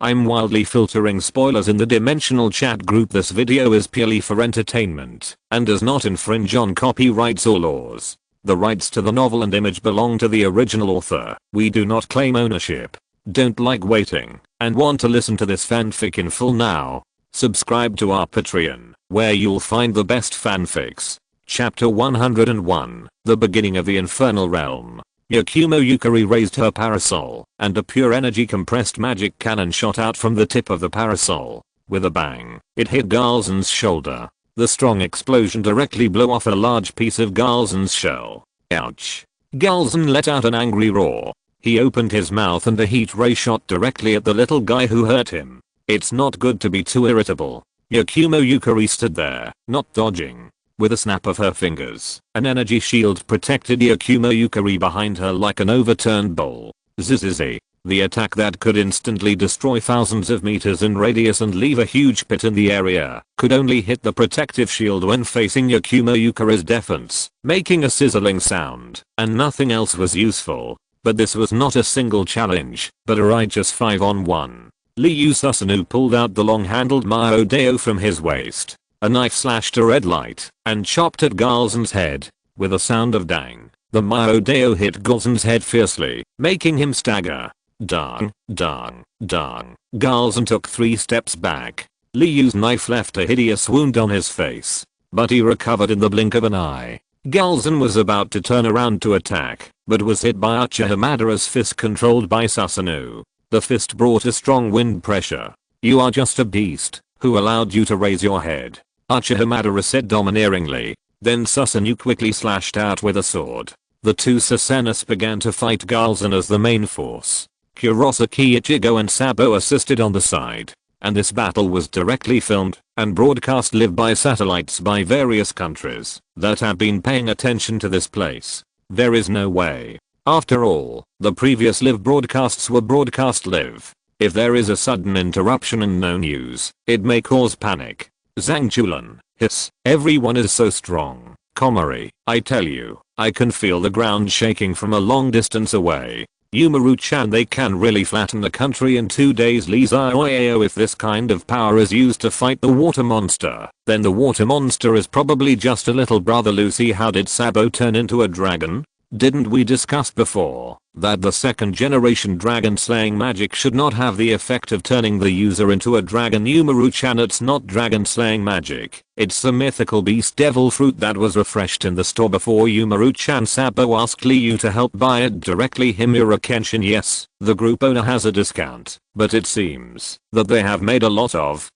I'm wildly filtering spoilers in the dimensional chat group. This video is purely for entertainment and does not infringe on copyrights or laws. The rights to the novel and image belong to the original author. We do not claim ownership. Don't like waiting and want to listen to this fanfic in full now? Subscribe to our Patreon, where you'll find the best fanfics. Chapter 101, The Beginning of the Infernal Realm. Yakumo Yukari raised her parasol, and a pure energy compressed magic cannon shot out from the tip of the parasol. With a bang, it hit Galzen's shoulder. The strong explosion directly blew off a large piece of Galzen's shell. Ouch. Galzen let out an angry roar. He opened his mouth and a heat ray shot directly at the little guy who hurt him. It's not good to be too irritable. Yakumo Yukari stood there, not dodging. With a snap of her fingers, an energy shield protected Yakumo Yukari behind her like an overturned bowl. Zzzz. The attack that could instantly destroy thousands of meters in radius and leave a huge pit in the area could only hit the protective shield when facing Yakumo Yukari's defense, making a sizzling sound, and nothing else was useful. But this was not a single challenge, but a righteous 5-on-1. Ryu Susanoo pulled out the long-handled Myodeo from his waist. A knife slashed a red light and chopped at Galzen's head. With a sound of dang, the Myodeo hit Galzen's head fiercely, making him stagger. Dang, dang, dang. Galzen took 3 steps back. Ryu's knife left a hideous wound on his face, but he recovered in the blink of an eye. Galzen was about to turn around to attack, but was hit by Uchiha Madara's fist controlled by Susanoo. The fist brought a strong wind pressure. "You are just a beast. Who allowed you to raise your head?" Uchiha Madara said domineeringly. Then Susanoo quickly slashed out with a sword. The two Susanas began to fight Galzen as the main force. Kurosaki, Ichigo and Sabo assisted on the side. And this battle was directly filmed and broadcast live by satellites by various countries that have been paying attention to this place. There is no way. After all, the previous live broadcasts were broadcast live. If there is a sudden interruption and no news, it may cause panic. Zangchulan, hiss, everyone is so strong. Komari, I tell you, I can feel the ground shaking from a long distance away. Yumaru-chan, they can really flatten the country in 2 days. Lizaoyao, if this kind of power is used to fight the water monster, then the water monster is probably just a little brother. Lucy, how did Sabo turn into a dragon? Didn't we discuss before that the second generation dragon slaying magic should not have the effect of turning the user into a dragon? Yumaru-chan, it's not dragon slaying magic. It's the mythical beast devil fruit that was refreshed in the store before. Yumaru-chan, Sabo asked Ryu to help buy it directly. Himura Kenshin, yes, the group owner has a discount, but it seems that they have made a lot of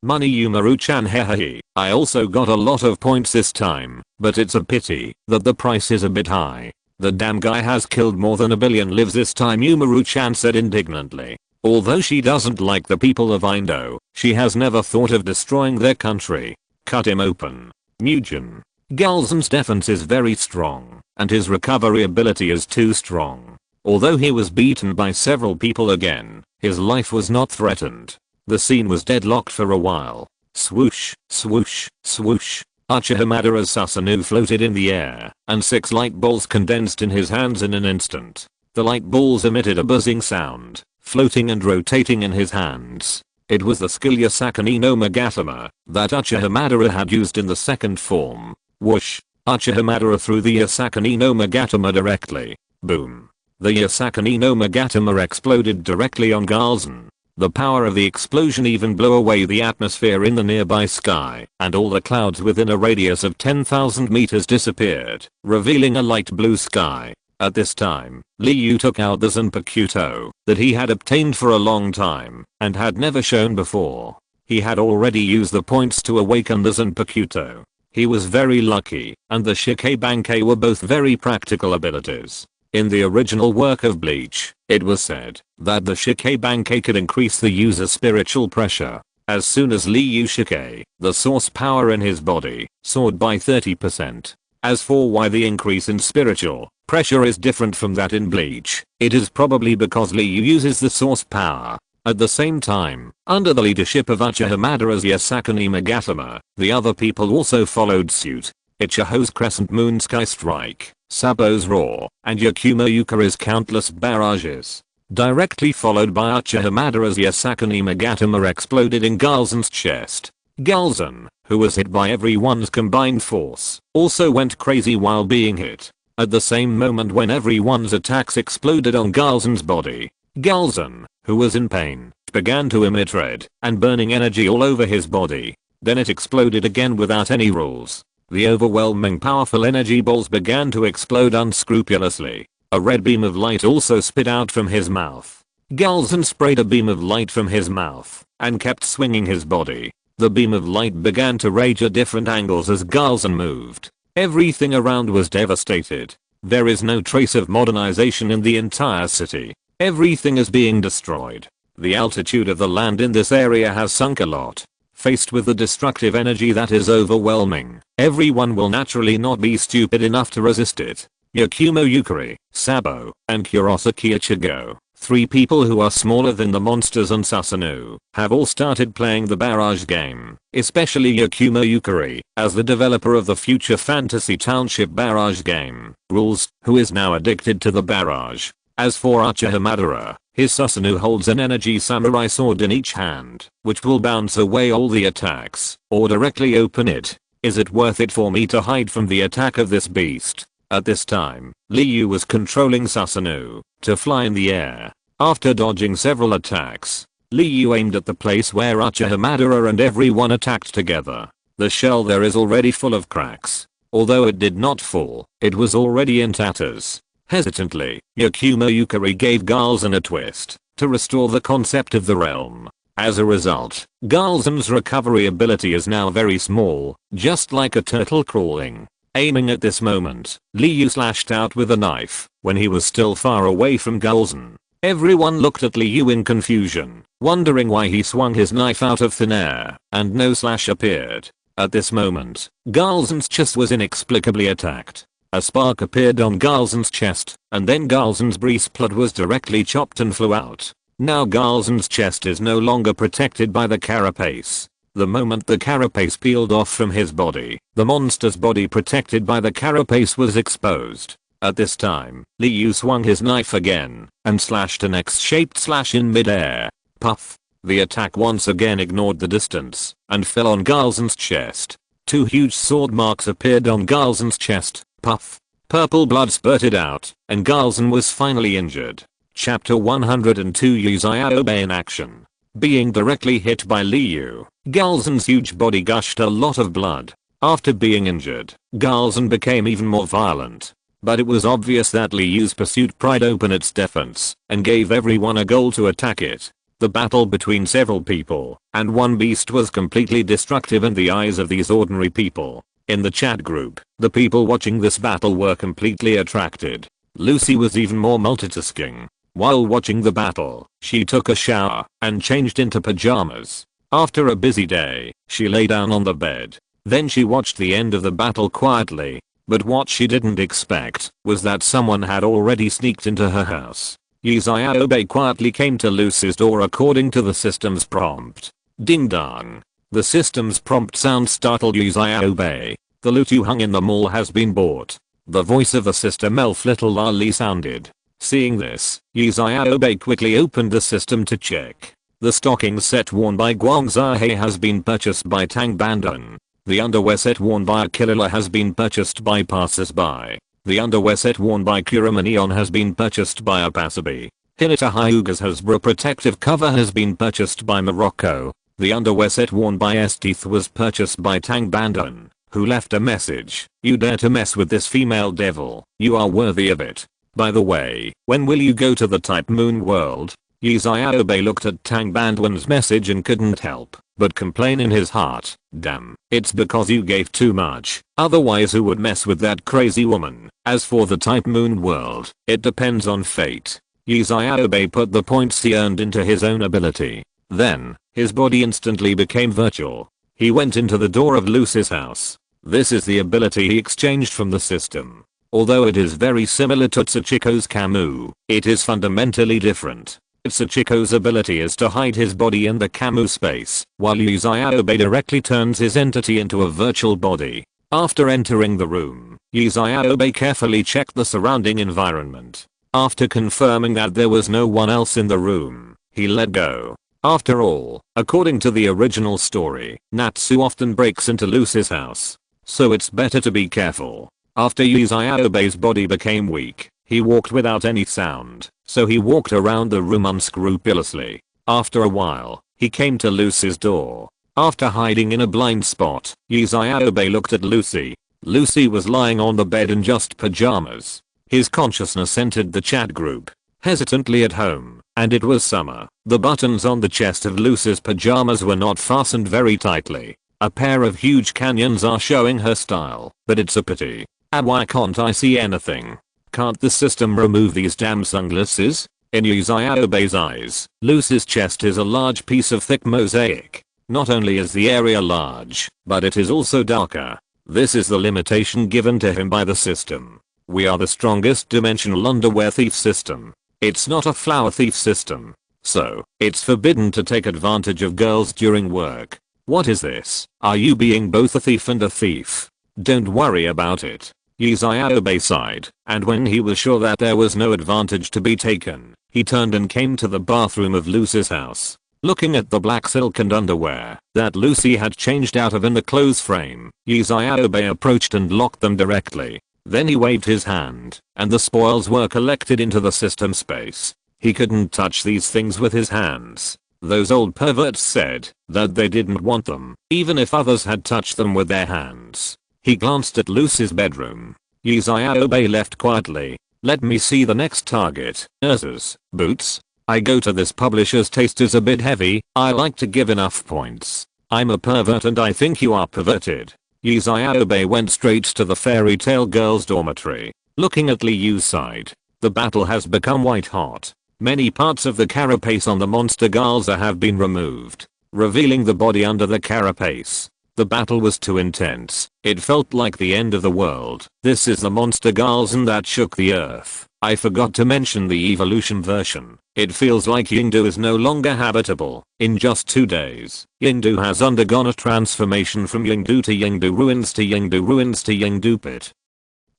money. Yumaru-chan, hehehe, I also got a lot of points this time, but it's a pity that the price is a bit high. The damn guy has killed more than 1 billion lives this time, Yumaru-chan said indignantly. Although she doesn't like the people of Indo, she has never thought of destroying their country. Cut him open. Mugen. Galzen's defense is very strong, and his recovery ability is too strong. Although he was beaten by several people again, his life was not threatened. The scene was deadlocked for a while. Swoosh, swoosh, swoosh. Uchiha Madara's Susanoo floated in the air, and 6 light balls condensed in his hands in an instant. The light balls emitted a buzzing sound, floating and rotating in his hands. It was the skill Yasakani no Magatama that Uchiha Madara had used in the second form. Whoosh. Uchiha Madara threw the Yasakani no Magatama directly. Boom. The Yasakani no Magatama exploded directly on Galzen. The power of the explosion even blew away the atmosphere in the nearby sky, and all the clouds within a radius of 10,000 meters disappeared, revealing a light blue sky. At this time, Ryu took out the Zanpakuto that he had obtained for a long time and had never shown before. He had already used the points to awaken the Zanpakuto. He was very lucky, and the Shikebankai were both very practical abilities. In the original work of Bleach, it was said that the Shikebankai could increase the user's spiritual pressure. As soon as Ryu Shike, the source power in his body, soared by 30%. As for why the increase in spiritual pressure is different from that in Bleach, it is probably because Ryu uses the source power. At the same time, under the leadership of Uchiha Madara's Yasakani Magatama, the other people also followed suit. Ichigo's Crescent Moon Sky Strike, Sabo's Roar, and Yakumo Yukari's countless barrages. directly followed by Uchiha Madara's Yasakuni Magatama exploded in Galzen's chest. Galzen, who was hit by everyone's combined force, also went crazy while being hit. At the same moment when everyone's attacks exploded on Galzen's body, Galzen, who was in pain, began to emit red and burning energy all over his body. Then it exploded again without any rules. The overwhelming powerful energy balls began to explode unscrupulously. A red beam of light also spit out from his mouth. Galzen sprayed a beam of light from his mouth and kept swinging his body. The beam of light began to rage at different angles as Galzen moved. Everything around was devastated. There is no trace of modernization in the entire city. Everything is being destroyed. The altitude of the land in this area has sunk a lot. Faced with the destructive energy that is overwhelming, everyone will naturally not be stupid enough to resist it. Yakumo Yukari, Sabo, and Kurosaki Ichigo, 3 people who are smaller than the monsters on Susanoo, have all started playing the barrage game, especially Yakumo Yukari, as the developer of the future fantasy township barrage game, Rules, who is now addicted to the barrage. As for Uchiha Madara, his Susanoo holds an energy samurai sword in each hand, which will bounce away all the attacks, or directly open it. Is it worth it for me to hide from the attack of this beast? At this time, Liu was controlling Susanoo to fly in the air. After dodging several attacks, Liu aimed at the place where Uchiha Madara and everyone attacked together. The shell there is already full of cracks. Although it did not fall, it was already in tatters. Hesitantly, Yakumo Yukari gave Galzen a twist to restore the concept of the realm. As a result, Galzen's recovery ability is now very small, just like a turtle crawling. Aiming at this moment, Liu slashed out with a knife when he was still far away from Galzen. Everyone looked at Liu in confusion, wondering why he swung his knife out of thin air, and no slash appeared. At this moment, Galzen's chest was inexplicably attacked. A spark appeared on Galzen's chest, and then Galzen's breastplate was directly chopped and flew out. Now Galzen's chest is no longer protected by the carapace. The moment the carapace peeled off from his body, the monster's body protected by the carapace was exposed. At this time, Liu swung his knife again and slashed an X-shaped slash in midair. Puff! The attack once again ignored the distance and fell on Galzen's chest. 2 huge sword marks appeared on Galzen's chest. Puff. Purple blood spurted out, and Galzen was finally injured. Chapter 102 Uchiha in action. Being directly hit by Liu, Galzen's huge body gushed a lot of blood. After being injured, Galzen became even more violent. But it was obvious that Liu's pursuit pried open its defense and gave everyone a goal to attack it. The battle between several people and one beast was completely destructive in the eyes of these ordinary people. In the chat group, the people watching this battle were completely attracted. Lucy was even more multitasking. While watching the battle, she took a shower and changed into pajamas. After a busy day, she lay down on the bed. Then she watched the end of the battle quietly. But what she didn't expect was that someone had already sneaked into her house. Uchiha quietly came to Lucy's door according to the system's prompt. Ding dong. The system's prompt sound startled Uchiha. The loot you hung in the mall has been bought. The voice of the system elf Little Lali sounded. Seeing this, Uchiha quickly opened the system to check. The stocking set worn by Guangzahe has been purchased by Tang Bandun. The underwear set worn by Akilila has been purchased by Passersby. The underwear set worn by Kuramanion has been purchased by Apasabi. Hinata Hyuga's Hasbro protective cover has been purchased by Morocco. The underwear set worn by Esteth was purchased by Tang Bandun, who left a message. You dare to mess with this female devil, you are worthy of it. By the way, when will you go to the Type Moon world? Uchiha looked at Tang Bandun's message and couldn't help but complain in his heart. Damn, it's because you gave too much. Otherwise who would mess with that crazy woman? As for the Type Moon world, it depends on fate. Uchiha put the points he earned into his own ability. Then, his body instantly became virtual. He went into the door of Lucy's house. This is the ability he exchanged from the system. Although it is very similar to Tsuchiko's Camus, it is fundamentally different. Tsuchiko's ability is to hide his body in the Camus space, while Uchiha directly turns his entity into a virtual body. After entering the room, Uchiha carefully checked the surrounding environment. After confirming that there was no one else in the room, he let go. After all, according to the original story, Natsu often breaks into Lucy's house. So it's better to be careful. After Yaobe's body became weak, he walked without any sound, so he walked around the room unscrupulously. After a while, he came to Lucy's door. After hiding in a blind spot, Yaobe looked at Lucy. Lucy was lying on the bed in just pajamas. His consciousness entered the chat group. Hesitantly at home, and it was summer. The buttons on the chest of Lucy's pajamas were not fastened very tightly. A pair of huge canyons are showing her style, but it's a pity. Why can't I see anything? Can't the system remove these damn sunglasses? In Yaobe's eyes, Lucy's chest is a large piece of thick mosaic. Not only is the area large, but it is also darker. This is the limitation given to him by the system. We are the strongest dimensional underwear thief system. It's not a flower thief system. So, it's forbidden to take advantage of girls during work. What is this? Are you being both a thief and a thief? Don't worry about it. Yaobe sighed, and when he was sure that there was no advantage to be taken, he turned and came to the bathroom of Lucy's house. Looking at the black silk and underwear that Lucy had changed out of in the clothes frame, Yaobe approached and locked them directly. Then he waved his hand, and the spoils were collected into the system space. He couldn't touch these things with his hands. Those old perverts said that they didn't want them, even if others had touched them with their hands. He glanced at Lucy's bedroom. Yaobe left quietly. Let me see the next target. Urza's boots. I go to this publisher's taste is a bit heavy. I like to give enough points. I'm a pervert and I think you are perverted. Yaobe went straight to the fairy tale girls' dormitory. Looking at Liyu's side, the battle has become white hot. Many parts of the carapace on the monster Galza have been removed, revealing the body under the carapace. The battle was too intense. It felt like the end of the world. This is the monster Galzan that shook the earth. I forgot to mention the evolution version. It feels like Yingdu is no longer habitable. In just 2 days, Yingdu has undergone a transformation from Yingdu to Yingdu ruins to Yingdu ruins to Yingdu pit.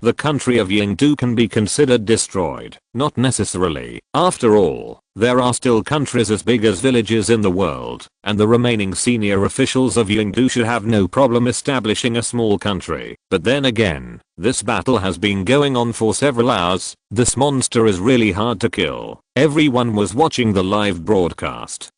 The country of Yingdu can be considered destroyed. Not necessarily. After all, there are still countries as big as villages in the world, and the remaining senior officials of Yingdu should have no problem establishing a small country. But then again, this battle has been going on for several hours. This monster is really hard to kill. Everyone was watching the live broadcast.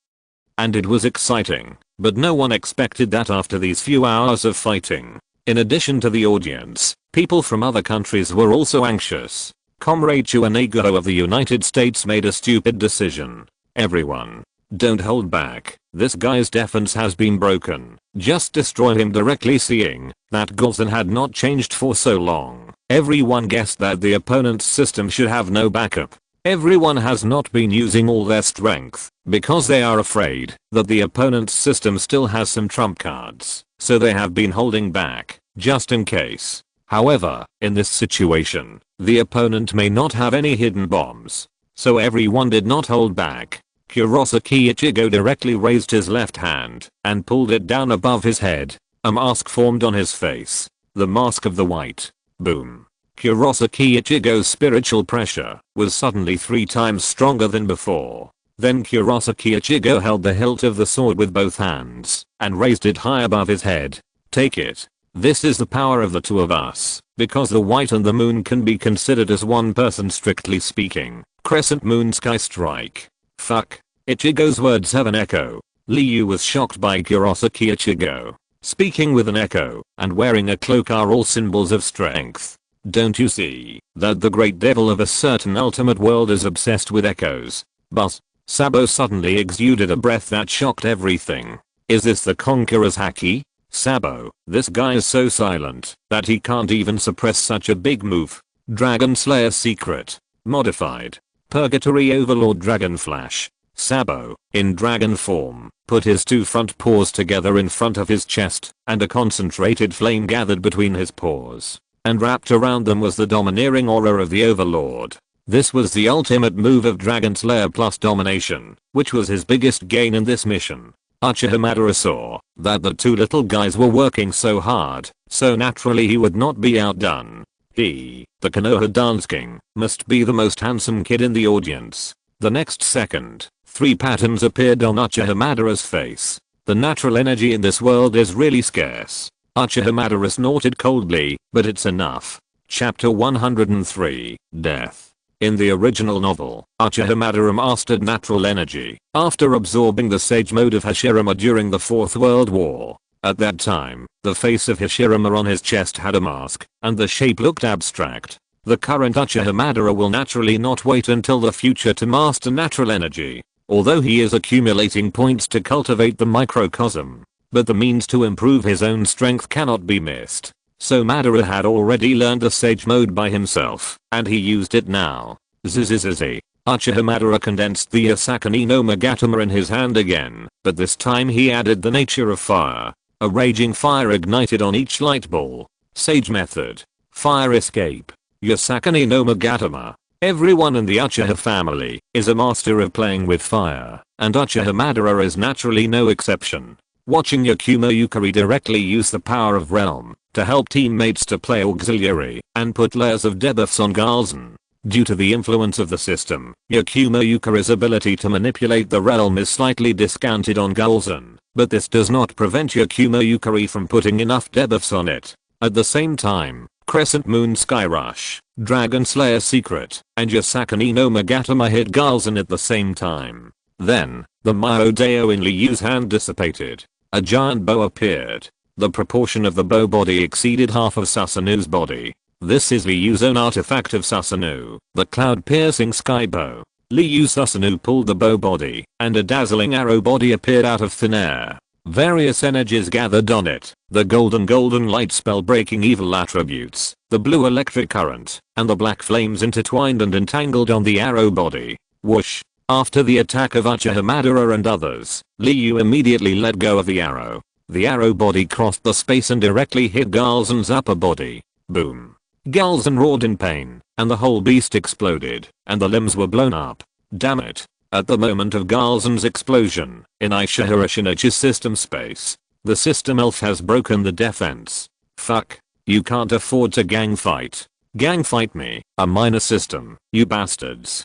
And it was exciting, but no one expected that after these few hours of fighting. In addition to the audience, people from other countries were also anxious. Comrade Chuanago of the United States made a stupid decision. Everyone, don't hold back. This guy's defense has been broken. Just destroy him directly. Seeing that Galzan had not changed for so long, everyone guessed that the opponent's system should have no backup. Everyone has not been using all their strength because they are afraid that the opponent's system still has some trump cards, so they have been holding back just in case. However, in this situation, the opponent may not have any hidden bombs, so everyone did not hold back. Kurosaki Ichigo directly raised his left hand and pulled it down above his head. A mask formed on his face. The mask of the white. Boom. Kurosaki Ichigo's spiritual pressure was suddenly 3 times stronger than before. Then Kurosaki Ichigo held the hilt of the sword with both hands and raised it high above his head. Take it. This is the power of the two of us, because the white and the moon can be considered as one person strictly speaking. Crescent moon sky strike. Fuck. Ichigo's words have an echo. Liu was shocked by Kurosaki Ichigo. Speaking with an echo and wearing a cloak are all symbols of strength. Don't you see that the great devil of a certain ultimate world is obsessed with echoes? But Sabo suddenly exuded a breath that shocked everything. Is this the Conqueror's haki? Sabo, this guy is so silent that he can't even suppress such a big move. Dragon Slayer secret. Modified. Purgatory Overlord Dragon Flash. Sabo, in dragon form, put his 2 front paws together in front of his chest, and a concentrated flame gathered between his paws. And wrapped around them was the domineering aura of the Overlord. This was the ultimate move of Dragon Slayer plus domination, which was his biggest gain in this mission. Uchiha Madara saw that the 2 little guys were working so hard, so naturally he would not be outdone. He, the Konoha Dance King, must be the most handsome kid in the audience. The next second, 3 patterns appeared on Uchiha Madara's face. The natural energy in this world is really scarce. Uchiha Madara snorted coldly, but it's enough. Chapter 103, Death. In the original novel, Uchiha Madara mastered natural energy after absorbing the sage mode of Hashirama during the Fourth World War. At that time, the face of Hashirama on his chest had a mask, and the shape looked abstract. The current Uchiha Madara will naturally not wait until the future to master natural energy, although he is accumulating points to cultivate the microcosm. But the means to improve his own strength cannot be missed. So Madara had already learned the sage mode by himself, and he used it now. Zizizizi. Uchiha Madara condensed the Asakani no Magatama in his hand again, but this time he added the nature of fire. A raging fire ignited on each light ball. Sage method. Fire escape. Yasakani no Magatama. Everyone in the Uchiha family is a master of playing with fire, and Uchiha Madara is naturally no exception. Watching Yakumo Yukari directly use the power of Realm to help teammates to play auxiliary and put layers of debuffs on Galzen. Due to the influence of the system, Yakumo Yukari's ability to manipulate the realm is slightly discounted on Galzen, but this does not prevent Yakumo Yukari from putting enough debuffs on it. At the same time, Crescent Moon Sky Rush, Dragon Slayer Secret, and Yasakani no Magatama hit Galzen at the same time. Then, the Myodeo in Liu's hand dissipated. A giant bow appeared. The proportion of the bow body exceeded half of Susanu's body. This is Liu's own artifact of Susanu, the cloud-piercing sky bow. Liu Susanu pulled the bow body, and a dazzling arrow body appeared out of thin air. Various energies gathered on it, the golden light spell breaking evil attributes, the blue electric current, and the black flames intertwined and entangled on the arrow body. Whoosh. After the attack of Uchiha Madara and others, Liu immediately let go of the arrow. The arrow body crossed the space and directly hit Galzen's upper body. Boom. Galzen roared in pain, and the whole beast exploded, and the limbs were blown up. Damn it. At the moment of Galzen's explosion, in Ishihara Shinichi's system space, the system elf has broken the defense. Fuck. You can't afford to gang fight. Gang fight me, a minor system, you bastards.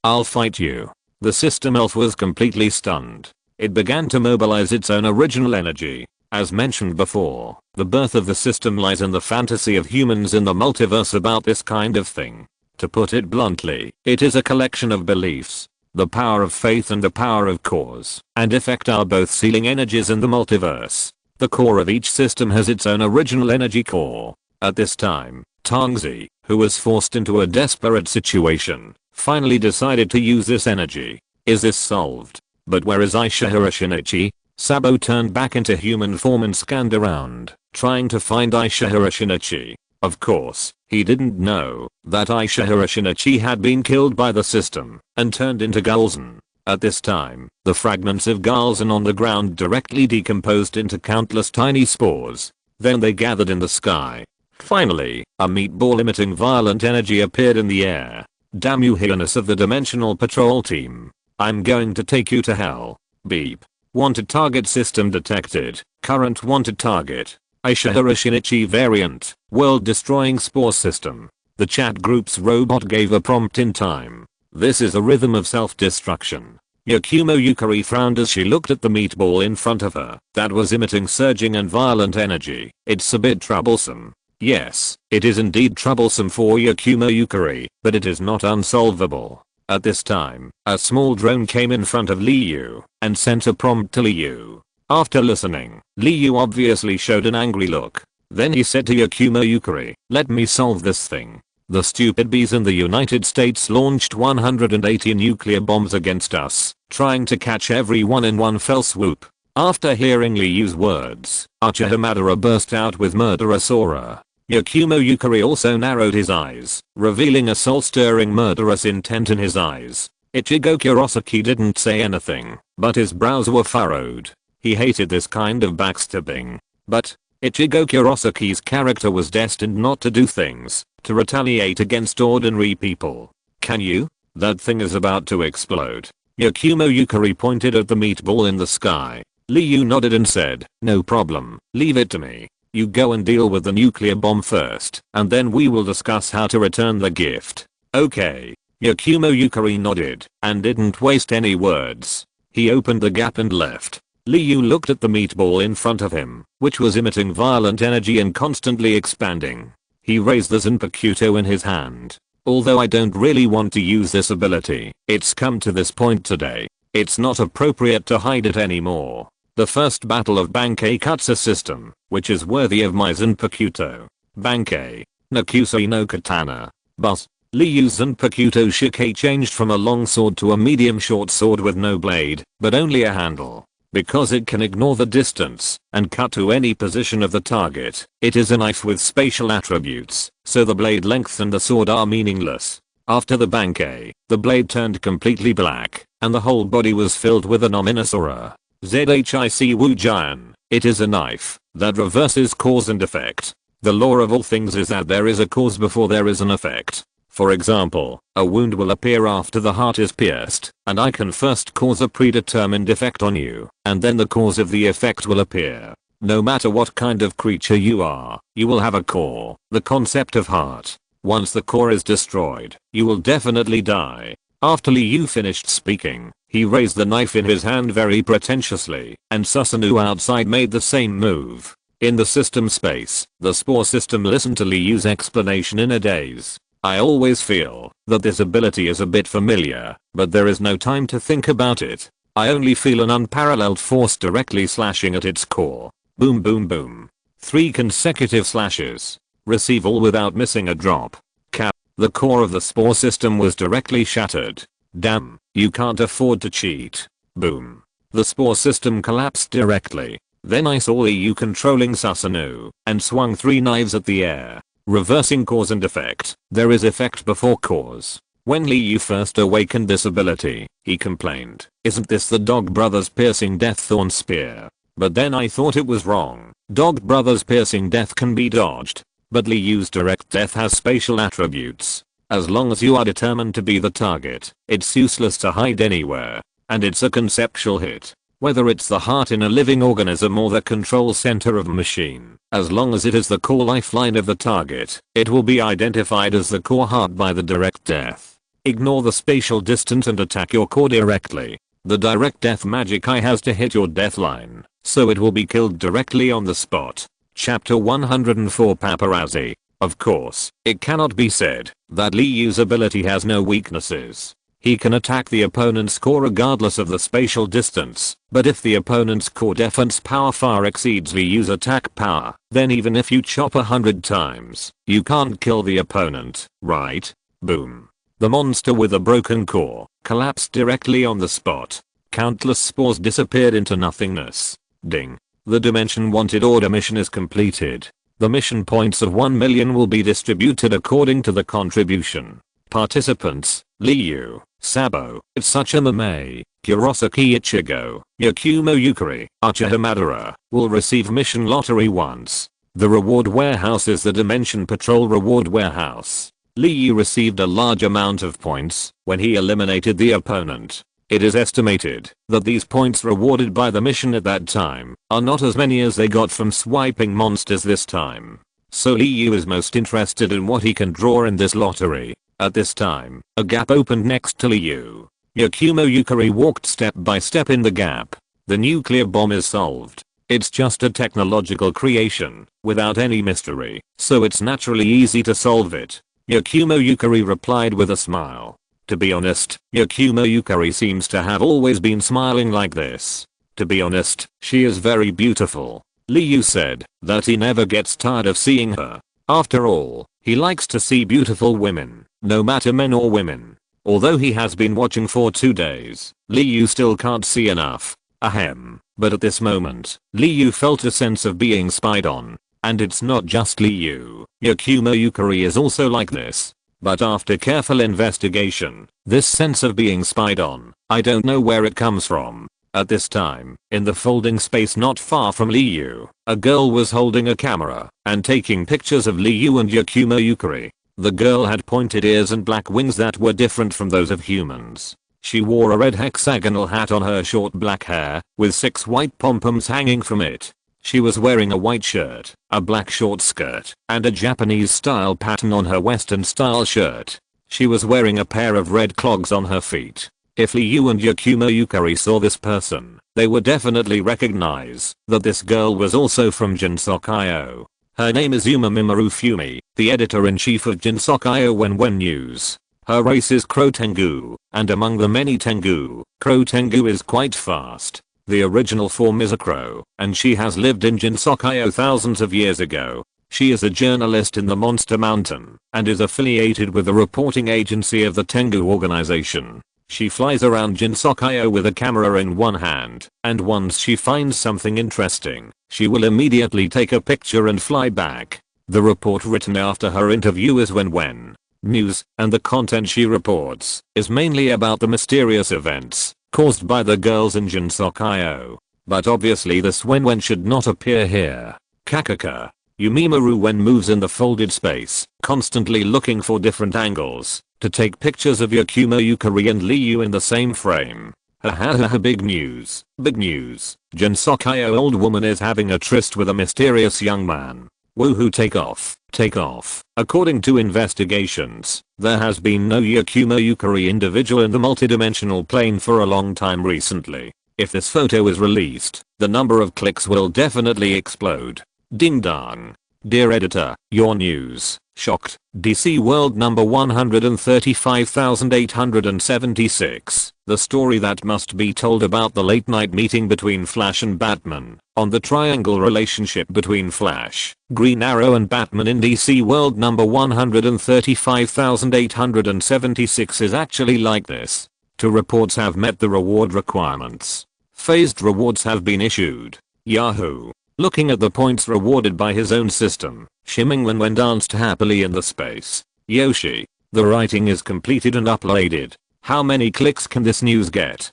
I'll fight you. The system elf was completely stunned. It began to mobilize its own original energy. As mentioned before, the birth of the system lies in the fantasy of humans in the multiverse about this kind of thing. To put it bluntly, it is a collection of beliefs. The power of faith and the power of cause and effect are both sealing energies in the multiverse. The core of each system has its own original energy core. At this time, Tongzi, who was forced into a desperate situation, finally decided to use this energy. Is this solved? But where is Ishihara Shinichi? Sabo turned back into human form and scanned around, trying to find Ishihara Shinichi. Of course, he didn't know that Ishihara Shinichi had been killed by the system and turned into Galzen. At this time, the fragments of Galzen on the ground directly decomposed into countless tiny spores. Then they gathered in the sky. Finally, a meatball emitting violent energy appeared in the air. Damn you, Highness of the Dimensional Patrol Team. I'm going to take you to hell. Beep. Wanted target system detected. Current wanted target. Ishihara Shinichi variant. World destroying spore system. The chat group's robot gave a prompt in time. This is a rhythm of self-destruction. Yakumo Yukari frowned as she looked at the meatball in front of her that was emitting surging and violent energy. It's a bit troublesome. Yes, it is indeed troublesome for Yakumo Yukari, but it is not unsolvable. At this time, a small drone came in front of Liu and sent a prompt to Liu. After listening, Liu obviously showed an angry look. Then he said to Yakumo Yukari, "Let me solve this thing." The stupid bees in the United States launched 180 nuclear bombs against us, trying to catch everyone in one fell swoop. After hearing Liu's words, Uchiha Madara burst out with murderous aura. Yakumo Yukari also narrowed his eyes, revealing a soul-stirring murderous intent in his eyes. Ichigo Kurosaki didn't say anything, but his brows were furrowed. He hated this kind of backstabbing. But Ichigo Kurosaki's character was destined not to do things to retaliate against ordinary people. Can you? That thing is about to explode. Yakumo Yukari pointed at the meatball in the sky. Liu nodded and said, "No problem, leave it to me." You go and deal with the nuclear bomb first, and then we will discuss how to return the gift. Okay. Yakumo Yukari nodded, and didn't waste any words. He opened the gap and left. Liu looked at the meatball in front of him, which was emitting violent energy and constantly expanding. He raised the Zanpakuto in his hand. Although I don't really want to use this ability, it's come to this point today. It's not appropriate to hide it anymore. The first battle of Bankei Kutsu system, which is worthy of my Zanpakuto. Bankei. Nakusei no Katana. Bus. Liu's Zanpakuto Shike changed from a long sword to a medium short sword with no blade, but only a handle. Because it can ignore the distance and cut to any position of the target, it is a knife with spatial attributes, so the blade length and the sword are meaningless. After the Bankei, the blade turned completely black, and the whole body was filled with an ominous aura. ZHIC Wujian. It is a knife that reverses cause and effect. The law of all things is that there is a cause before there is an effect. For example, a wound will appear after the heart is pierced, and I can first cause a predetermined effect on you, and then the cause of the effect will appear. No matter what kind of creature you are, you will have a core, the concept of heart. Once the core is destroyed, you will definitely die. After Liu finished speaking, he raised the knife in his hand very pretentiously, and Susanoo outside made the same move. In the system space, the spore system listened to Liu's explanation in a daze. I always feel that this ability is a bit familiar, but there is no time to think about it. I only feel an unparalleled force directly slashing at its core. Boom boom boom. 3 consecutive slashes. Receive all without missing a drop. Cap. The core of the spore system was directly shattered. Damn, you can't afford to cheat. Boom. The spore system collapsed directly. Then I saw Liu controlling Susanoo, and swung 3 knives at the air. Reversing cause and effect. There is effect before cause. When Liu first awakened this ability, he complained, "Isn't this the Dog Brothers piercing death thorn spear?" But then I thought it was wrong. Dog Brothers piercing death can be dodged. But Liu's direct death has spatial attributes. As long as you are determined to be the target, it's useless to hide anywhere. And it's a conceptual hit. Whether it's the heart in a living organism or the control center of a machine, as long as it is the core lifeline of the target, it will be identified as the core heart by the direct death. Ignore the spatial distance and attack your core directly. The direct death magic eye has to hit your death line, so it will be killed directly on the spot. Chapter 104 Paparazzi. Of course, it cannot be said that Liu's ability has no weaknesses. He can attack the opponent's core regardless of the spatial distance, but if the opponent's core defense power far exceeds Liu's attack power, then even if you chop 100 times, you can't kill the opponent, right? Boom. The monster with a broken core collapsed directly on the spot. Countless spores disappeared into nothingness. Ding. The Dimension Wanted Order mission is completed. The mission points of 1 million will be distributed according to the contribution. Participants, Liu, Sabo, Tsuchimame, Kurosaki Ichigo, Yakumo Yukari, Uchiha Madara, will receive mission lottery once. The reward warehouse is the Dimension Patrol reward warehouse. Liu received a large amount of points when he eliminated the opponent. It is estimated that these points rewarded by the mission at that time are not as many as they got from swiping monsters this time. So Liu is most interested in what he can draw in this lottery. At this time, a gap opened next to Liu. Yakumo Yukari walked step by step in the gap. The nuclear bomb is solved. It's just a technological creation, without any mystery, so it's naturally easy to solve it. Yakumo Yukari replied with a smile. To be honest, Yakumo Yukari seems to have always been smiling like this. To be honest, she is very beautiful. Liu said that he never gets tired of seeing her. After all, he likes to see beautiful women, no matter men or women. Although he has been watching for 2 days, Liu still can't see enough. Ahem. But at this moment, Liu felt a sense of being spied on. And it's not just Liu. Yakumo Yukari is also like this. But after careful investigation, this sense of being spied on, I don't know where it comes from. At this time, in the folding space not far from Liu, a girl was holding a camera and taking pictures of Liu and Yakumo Yukari. The girl had pointed ears and black wings that were different from those of humans. She wore a red hexagonal hat on her short black hair, with 6 white pom-poms hanging from it. She was wearing a white shirt, a black short skirt, and a Japanese style pattern on her western style shirt. She was wearing a pair of red clogs on her feet. If Liu and Yakumo Yukari saw this person, they would definitely recognize that this girl was also from Jinsokyo. Her name is Yuma Mimaru Fumi, the editor-in-chief of Jinsokyo When News. Her race is Crow Tengu, and among the many Tengu, Crow Tengu is quite fast. The original form is a crow, and she has lived in Jinsokyo thousands of years ago. She is a journalist in the Monster Mountain, and is affiliated with the reporting agency of the Tengu organization. She flies around Jinsokyo with a camera in one hand, and once she finds something interesting, she will immediately take a picture and fly back. The report written after her interview is when News, and the content she reports is mainly about the mysterious events caused by the girls in Jinsokyo. But obviously this when should not appear here. Kakaka. Yumimaru when moves in the folded space, constantly looking for different angles to take pictures of Yakumo Yukari and Liu in the same frame. Hahaha, big news. Big news. Jinsokyo old woman is having a tryst with a mysterious young man. Woohoo, take off. Take off. According to investigations, there has been no Yakumo Yukari individual in the multidimensional plane for a long time recently. If this photo is released, the number of clicks will definitely explode. Ding dong. Dear editor, your news. Shocked. DC World number 135,876. The story that must be told about the late night meeting between Flash and Batman, on the triangle relationship between Flash, Green Arrow and Batman in DC World number 135,876 is actually like this. 2 reports have met the reward requirements. Phased rewards have been issued. Yahoo! Looking at the points rewarded by his own system, Shimingwen danced happily in the space. Yoshi. The writing is completed and uploaded. How many clicks can this news get?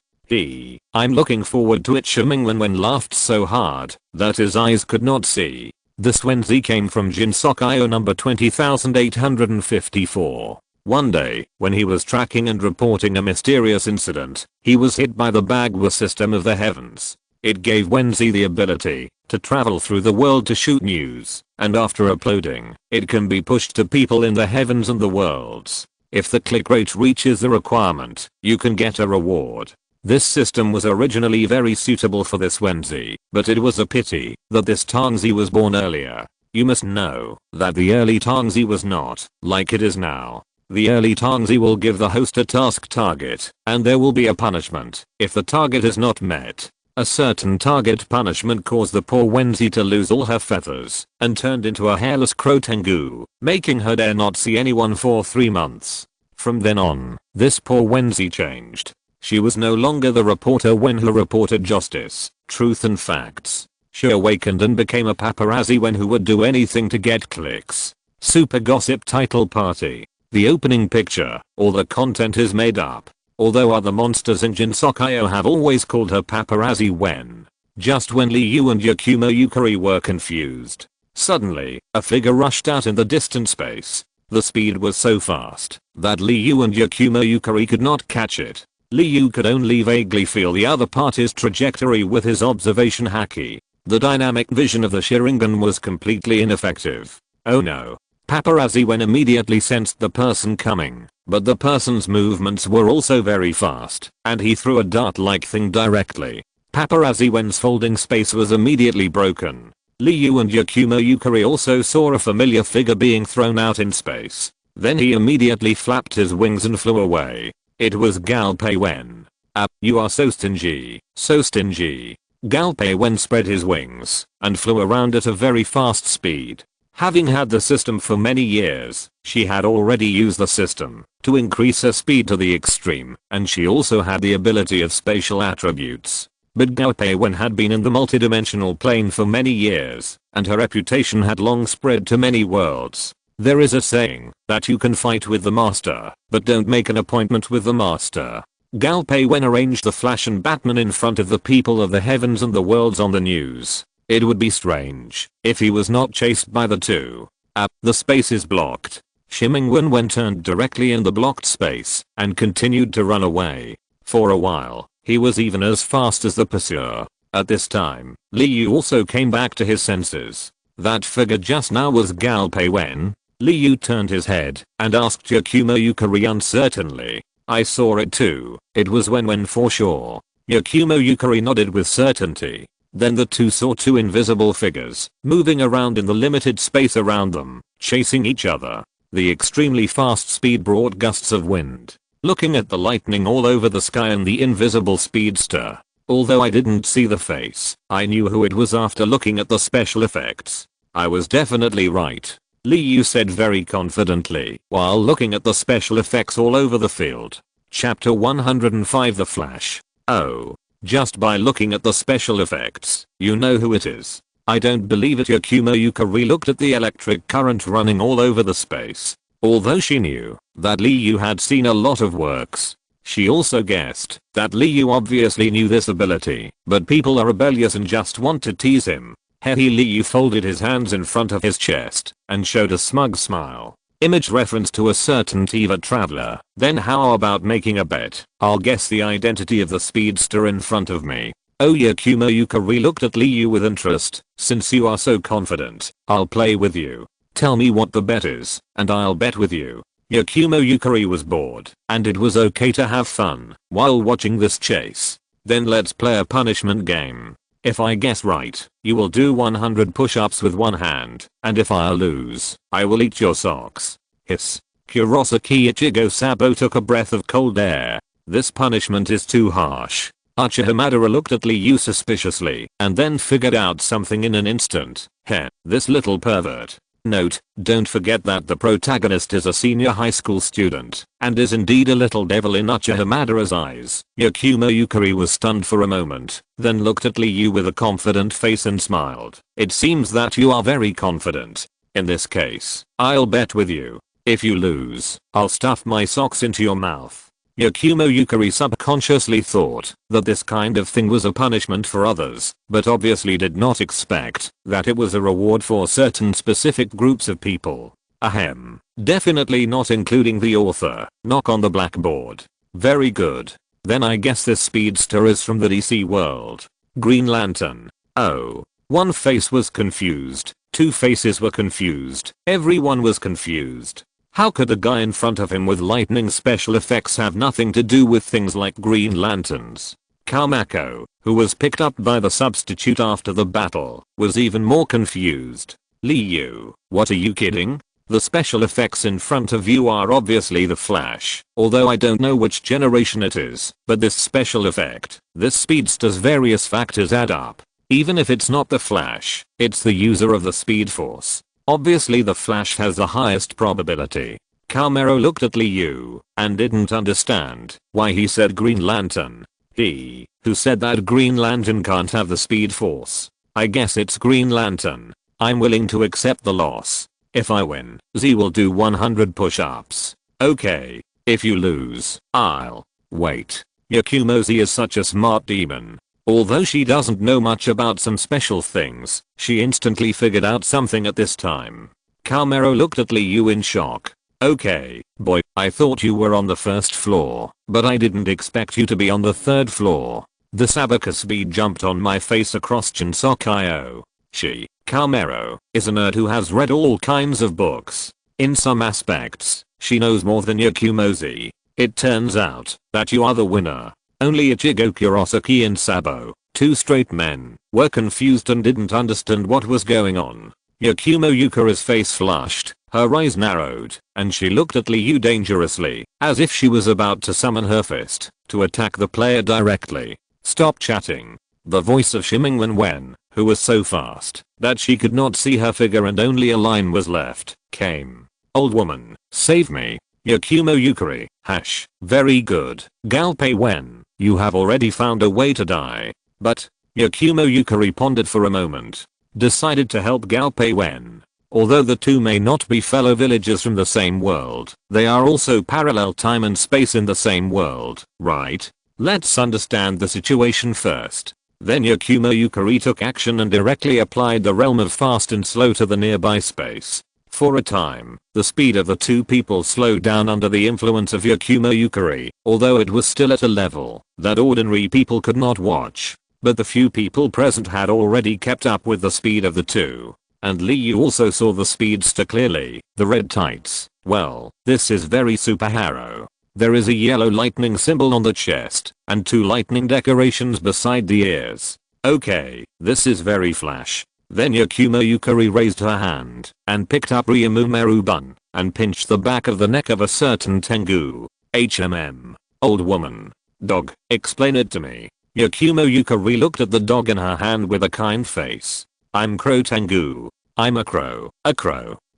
I'm looking forward to it. Shimingwen laughed so hard that his eyes could not see. This Wednesday came from Jinsokyo number 20,854. One day, when he was tracking and reporting a mysterious incident, he was hit by the Bagua system of the heavens. It gave Wednesday the ability to travel through the world to shoot news, and after uploading, it can be pushed to people in the heavens and the worlds. If the click rate reaches the requirement, you can get a reward. This system was originally very suitable for this Wednesday, but it was a pity that this Tangzi was born earlier. You must know that the early Tangzi was not like it is now. The early Tangzi will give the host a task target, and there will be a punishment if the target is not met. A certain target punishment caused the poor Wednesday to lose all her feathers and turned into a hairless crow Tengu, making her dare not see anyone for 3 months. From then on, this poor Wednesday changed. She was no longer the reporter who reported justice, truth and facts. She awakened and became a paparazzi who would do anything to get clicks. Super gossip title party. The opening picture, all the content is made up. Although other monsters in Jinsokyo have always called her paparazzi just when Liu and Yakumo Yukari were confused. Suddenly, a figure rushed out in the distant space. The speed was so fast that Liu and Yakumo Yukari could not catch it. Liu could only vaguely feel the other party's trajectory with his observation haki. The dynamic vision of the Sharingan was completely ineffective. Oh no. Paparazzi immediately sensed the person coming, but the person's movements were also very fast, and he threw a dart-like thing directly. Paparazzi's folding space was immediately broken. Liu and Yakumo Yukari also saw a familiar figure being thrown out in space. Then he immediately flapped his wings and flew away. It was Galpei. You are so stingy, so stingy. Galpei spread his wings and flew around at a very fast speed. Having had the system for many years, she had already used the system to increase her speed to the extreme, and she also had the ability of spatial attributes. But Galpei had been in the multidimensional plane for many years, and her reputation had long spread to many worlds. There is a saying that you can fight with the master, but don't make an appointment with the master. Galpei arranged the Flash and Batman in front of the people of the heavens and the worlds on the news. It would be strange if he was not chased by the two. The space is blocked. Shimingwen turned directly in the blocked space and continued to run away. For a while, he was even as fast as the pursuer. At this time, Liu also came back to his senses. That figure just now was Galpei Wen. Liu turned his head and asked Yakumo Yukari uncertainly. I saw it too. It was Wen for sure. Yakumo Yukari nodded with certainty. Then the two saw two invisible figures moving around in the limited space around them, chasing each other. The extremely fast speed brought gusts of wind. Looking at the lightning all over the sky and the invisible speedster. Although I didn't see the face, I knew who it was after looking at the special effects. I was definitely right. Liu said very confidently while looking at the special effects all over the field. Chapter 105 The Flash. Oh. Just by looking at the special effects, you know who it is. I don't believe it. Yakumo Yukari looked at the electric current running all over the space. Although she knew that Liu had seen a lot of works, she also guessed that Liu obviously knew this ability, but people are rebellious and just want to tease him. Hehe. Liu folded his hands in front of his chest and showed a smug smile. Image reference to a certain TV traveler. Then how about making a bet? I'll guess the identity of the speedster in front of me. Oh. Yakumo Yukari looked at Liu with interest. Since you are so confident, I'll play with you. Tell me what the bet is, and I'll bet with you. Yakumo Yukari was bored, and it was okay to have fun while watching this chase. Then let's play a punishment game. If I guess right, you will do 100 push-ups with one hand, and if I lose, I will eat your socks. Hiss. Kurosaki Ichigo Sabo took a breath of cold air. This punishment is too harsh. Uchiha Madara looked at Liu suspiciously and then figured out something in an instant. Heh, this little pervert. Note, don't forget that the protagonist is a senior high school student and is indeed a little devil in Uchiha Madara's eyes. Yakumo Yukari was stunned for a moment, then looked at Liu with a confident face and smiled. It seems that you are very confident. In this case, I'll bet with you. If you lose, I'll stuff my socks into your mouth. Yakumo Yukari subconsciously thought that this kind of thing was a punishment for others, but obviously did not expect that it was a reward for certain specific groups of people. Ahem. Definitely not including the author. Knock on the blackboard. Very good. Then I guess this speedster is from the DC world. Green Lantern. Oh. One face was confused. Two faces were confused. Everyone was confused. How could the guy in front of him with lightning special effects have nothing to do with things like Green Lanterns? Kamako, who was picked up by the substitute after the battle, was even more confused. Liu, what are you kidding? The special effects in front of you are obviously the Flash, although I don't know which generation it is, but this special effect, this speedster's various factors add up. Even if it's not the Flash, it's the user of the Speed Force. Obviously the Flash has the highest probability. Kamero looked at Liu and didn't understand why he said Green Lantern. He, who said that Green Lantern can't have the Speed Force. I guess it's Green Lantern. I'm willing to accept the loss. If I win, Z will do 100 push-ups. Okay. If you lose, I'll wait. Yakumo Z is such a smart demon. Although she doesn't know much about some special things, she instantly figured out something at this time. Kamero looked at Liu in shock. Okay, boy, I thought you were on the first floor, but I didn't expect you to be on the third floor. The Sabaka speed jumped on my face across Chinsokyo. She, Kamero, is a nerd who has read all kinds of books. In some aspects, she knows more than Yakumo Z. It turns out that you are the winner. Only Ichigo Kurosaki and Sabo, two straight men, were confused and didn't understand what was going on. Yakumo Yukari's face flushed, her eyes narrowed, and she looked at Liu dangerously, as if she was about to summon her fist to attack the player directly. Stop chatting. The voice of Shimingwen Wen, who was so fast that she could not see her figure and only a line was left, came. Old woman, save me. Yakumo Yukari, hash, very good. Galpei Wen, you have already found a way to die. But, Yakumo Yukari pondered for a moment. Decided to help Galpei Wen. Although the two may not be fellow villagers from the same world, they are also parallel time and space in the same world, right? Let's understand the situation first. Then Yakumo Yukari took action and directly applied the realm of fast and slow to the nearby space. For a time, the speed of the two people slowed down under the influence of Yakumo Yukari, although it was still at a level that ordinary people could not watch. but the few people present had already kept up with the speed of the two. And Liu also saw the speedster clearly. The red tights. Well, this is very superhero. There is a yellow lightning symbol on the chest, and 2 lightning decorations beside the ears. Okay, this is very flash. Then Yakumo Yukari raised her hand, and picked up Ryumu and pinched the back of the neck of a certain Tengu. Old woman. Dog, explain it to me. Yakumo Yukari looked at the dog in her hand with a kind face. I'm Crow Tengu. I'm a crow,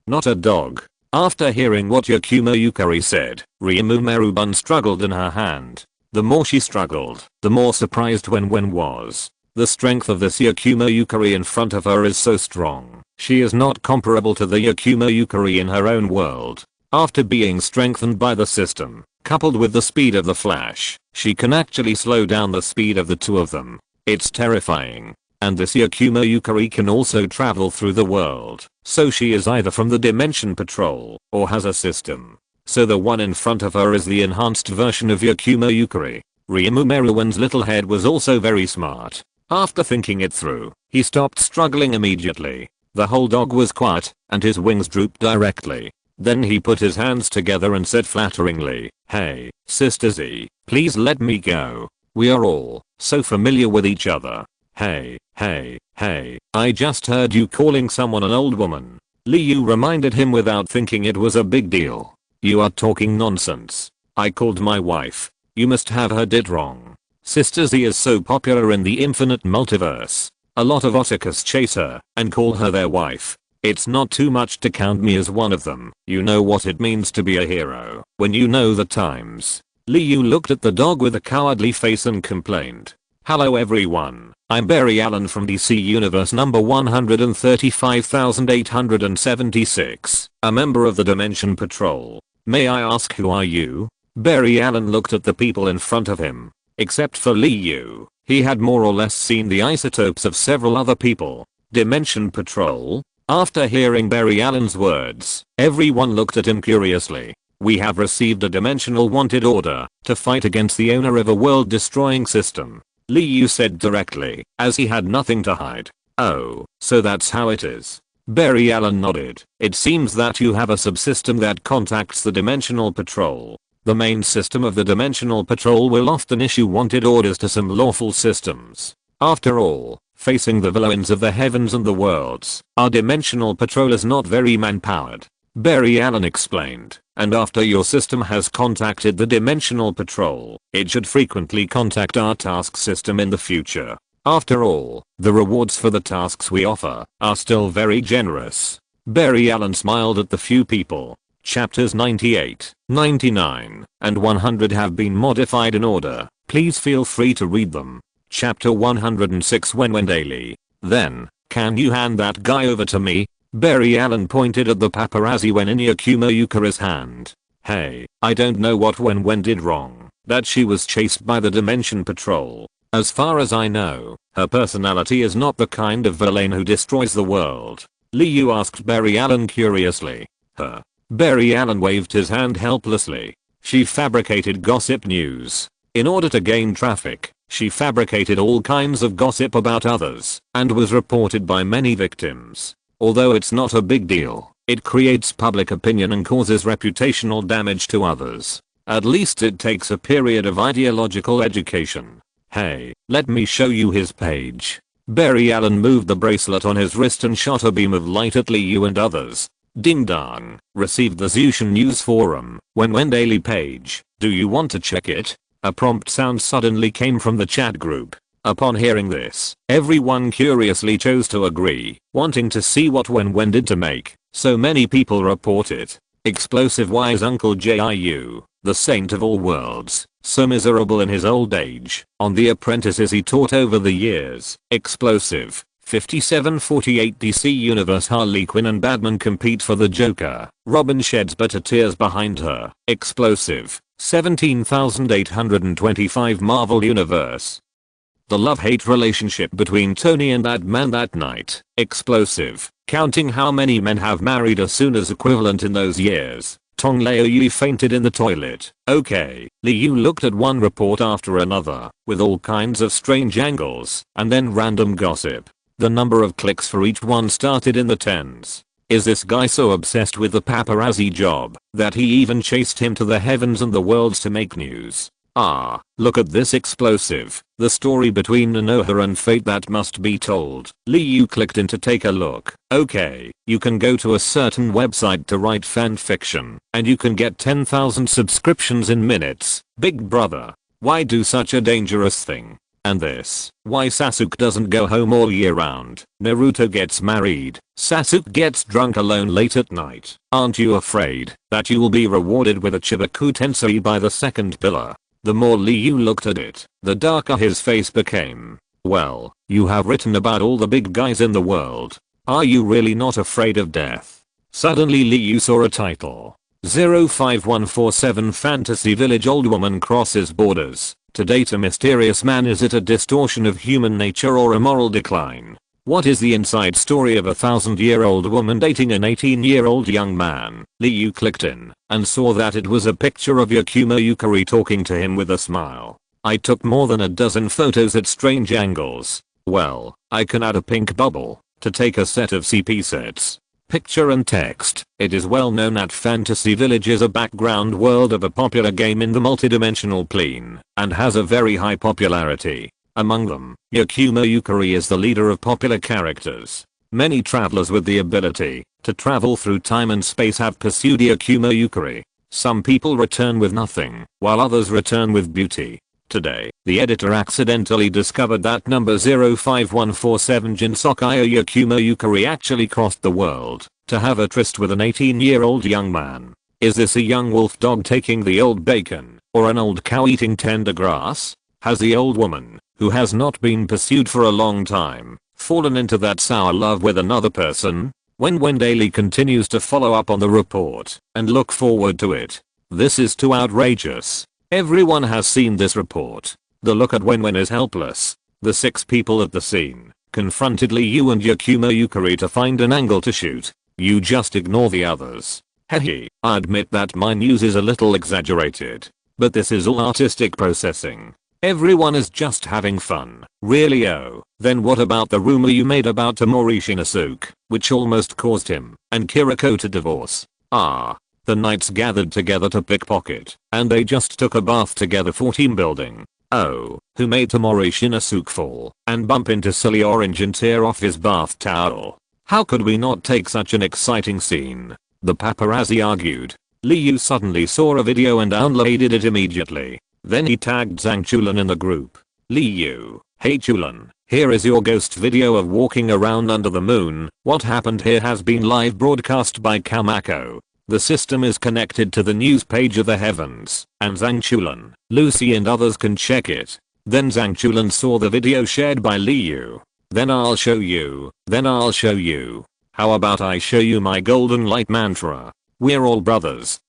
not a dog. After hearing what Yakumo Yukari said, Ryumu struggled in her hand. The more she struggled, the more surprised Wen was. The strength of this Yakumo Yukari in front of her is so strong. She is not comparable to the Yakumo Yukari in her own world. After being strengthened by the system, coupled with the speed of the Flash, she can actually slow down the speed of the two of them. It's terrifying. And this Yakumo Yukari can also travel through the world, so she is either from the Dimension Patrol, or has a system. So the one in front of her is the enhanced version of Yakumo Yukari. Ryumu little head was also very smart. After thinking it through, he stopped struggling immediately. The whole dog was quiet, and his wings drooped directly. Then he put his hands together and said flatteringly, "Hey, Sister Z, please let me go. We are all so familiar with each other. Hey, I just heard you calling someone an old woman." Liu reminded him without thinking it was a big deal. "You are talking nonsense. I called my wife. You must have heard it wrong. Sister Z is so popular in the infinite multiverse. A lot of otakus chase her and call her their wife. It's not too much to count me as one of them. You know what it means to be a hero when you know the times." Liu looked at the dog with a cowardly face and complained. "Hello everyone, I'm Barry Allen from DC Universe number 135,876, a member of the Dimension Patrol. May I ask who are you?" Barry Allen looked at the people in front of him. Except for Liu, he had more or less seen the isotopes of several other people. Dimension Patrol? After hearing Barry Allen's words, everyone looked at him curiously. "We have received a dimensional wanted order to fight against the owner of a world-destroying system," Liu said directly, as he had nothing to hide. "Oh, so that's how it is." Barry Allen nodded. "It seems that you have a subsystem that contacts the Dimensional Patrol. The main system of the Dimensional Patrol will often issue wanted orders to some lawful systems. After all, facing the villains of the heavens and the worlds, our Dimensional Patrol is not very man-powered." Barry Allen explained, "And after your system has contacted the Dimensional Patrol, it should frequently contact our task system in the future. After all, the rewards for the tasks we offer are still very generous." Barry Allen smiled at the few people. Chapters 98, 99, and 100 have been modified in order. Please feel free to read them. Chapter 106 When daily. "Then, can you hand that guy over to me?" Barry Allen pointed at the paparazzi in Yakumo Yukari's hand. "Hey, I don't know what Wen did wrong, that she was chased by the Dimension Patrol. As far as I know, her personality is not the kind of villain who destroys the world." Liu asked Barry Allen curiously. "Her?" Barry Allen waved his hand helplessly. "She fabricated gossip news. In order to gain traffic, she fabricated all kinds of gossip about others, and was reported by many victims. Although it's not a big deal, it creates public opinion and causes reputational damage to others. At least it takes a period of ideological education. Hey, let me show you his page." Barry Allen moved the bracelet on his wrist and shot a beam of light at Liu and others. "Ding dong, received the Zushin News Forum, Wen daily page. Do you want to check it?" A prompt sound suddenly came from the chat group. Upon hearing this, everyone curiously chose to agree, wanting to see what Wen did to make so many people report it. Explosive wise Uncle Jiu, the saint of all worlds, so miserable in his old age, on the apprentices he taught over the years. Explosive. 5748 DC Universe Harley Quinn and Batman compete for the Joker. Robin sheds bitter tears behind her. Explosive. 17825 Marvel Universe. The love-hate relationship between Tony and Batman that night. Explosive. Counting how many men have married as soon as equivalent in those years. Tong Laoyu fainted in the toilet. Okay, Liu looked at one report after another, with all kinds of strange angles, and then random gossip. The number of clicks for each one started in the tens. Is this guy so obsessed with the paparazzi job that he even chased him to the heavens and the worlds to make news? Ah, look at this explosive. The story between Nanoha and Fate that must be told. Liu clicked in to take a look. Okay, you can go to a certain website to write fanfiction, and you can get 10,000 subscriptions in minutes. Big brother. Why do such a dangerous thing? And this, why Sasuke doesn't go home all year round. Naruto gets married. Sasuke gets drunk alone late at night. Aren't you afraid that you will be rewarded with a Chibaku Tensei by the second pillar? The more Liu looked at it, the darker his face became. Well, you have written about all the big guys in the world. Are you really not afraid of death? Suddenly Liu saw a title. 05147 Fantasy Village Old Woman Crosses Borders. To date a mysterious man. Is it a distortion of human nature or a moral decline? What is the inside story of a 1,000-year-old woman dating an 18-year-old young man? Liu clicked in and saw that it was a picture of Yakumo Yukari talking to him with a smile. I took more than a dozen photos at strange angles. Well, I can add a pink bubble to take a set of CP sets. Picture and text. It is well known that Fantasy Village is a background world of a popular game in the multidimensional plane and has a very high popularity. Among them, Yakumo Yukari is the leader of popular characters. Many travelers with the ability to travel through time and space have pursued Yakumo Yukari. Some people return with nothing, while others return with beauty. Today, the editor accidentally discovered that number 05147 Jinsokai Yakumo Yukari actually crossed the world to have a tryst with an 18-year-old young man. Is this a young wolf dog taking the old bacon, or an old cow eating tender grass? Has the old woman, who has not been pursued for a long time, fallen into that sour love with another person? Wen Daily continues to follow up on the report and look forward to it. This is too outrageous. Everyone has seen this report. The look at Wen is helpless. The 6 people at the scene confronted Liu and Yakumo Yukari to find an angle to shoot. You just ignore the others. Hehe, I admit that my news is a little exaggerated, but this is all artistic processing. Everyone is just having fun. Really? Oh, then what about the rumor you made about Tamori Shinosuke, which almost caused him and Kiriko to divorce? Ah. The knights gathered together to pickpocket, and they just took a bath together for team building. Oh, who made Tamori Shinosuke fall and bump into silly orange and tear off his bath towel? How could we not take such an exciting scene? The paparazzi argued. Liu suddenly saw a video and downloaded it immediately. Then he tagged Zhang Chulan in the group. Liu, hey Chulan, here is your ghost video of walking around under the moon. What happened here has been live broadcast by Kamako. The system is connected to the news page of the heavens, and Zhang Chulan, Lucy and others can check it. Then Zhang Chulan saw the video shared by Liu. Then I'll show you. How about I show you my golden light mantra? We're all brothers.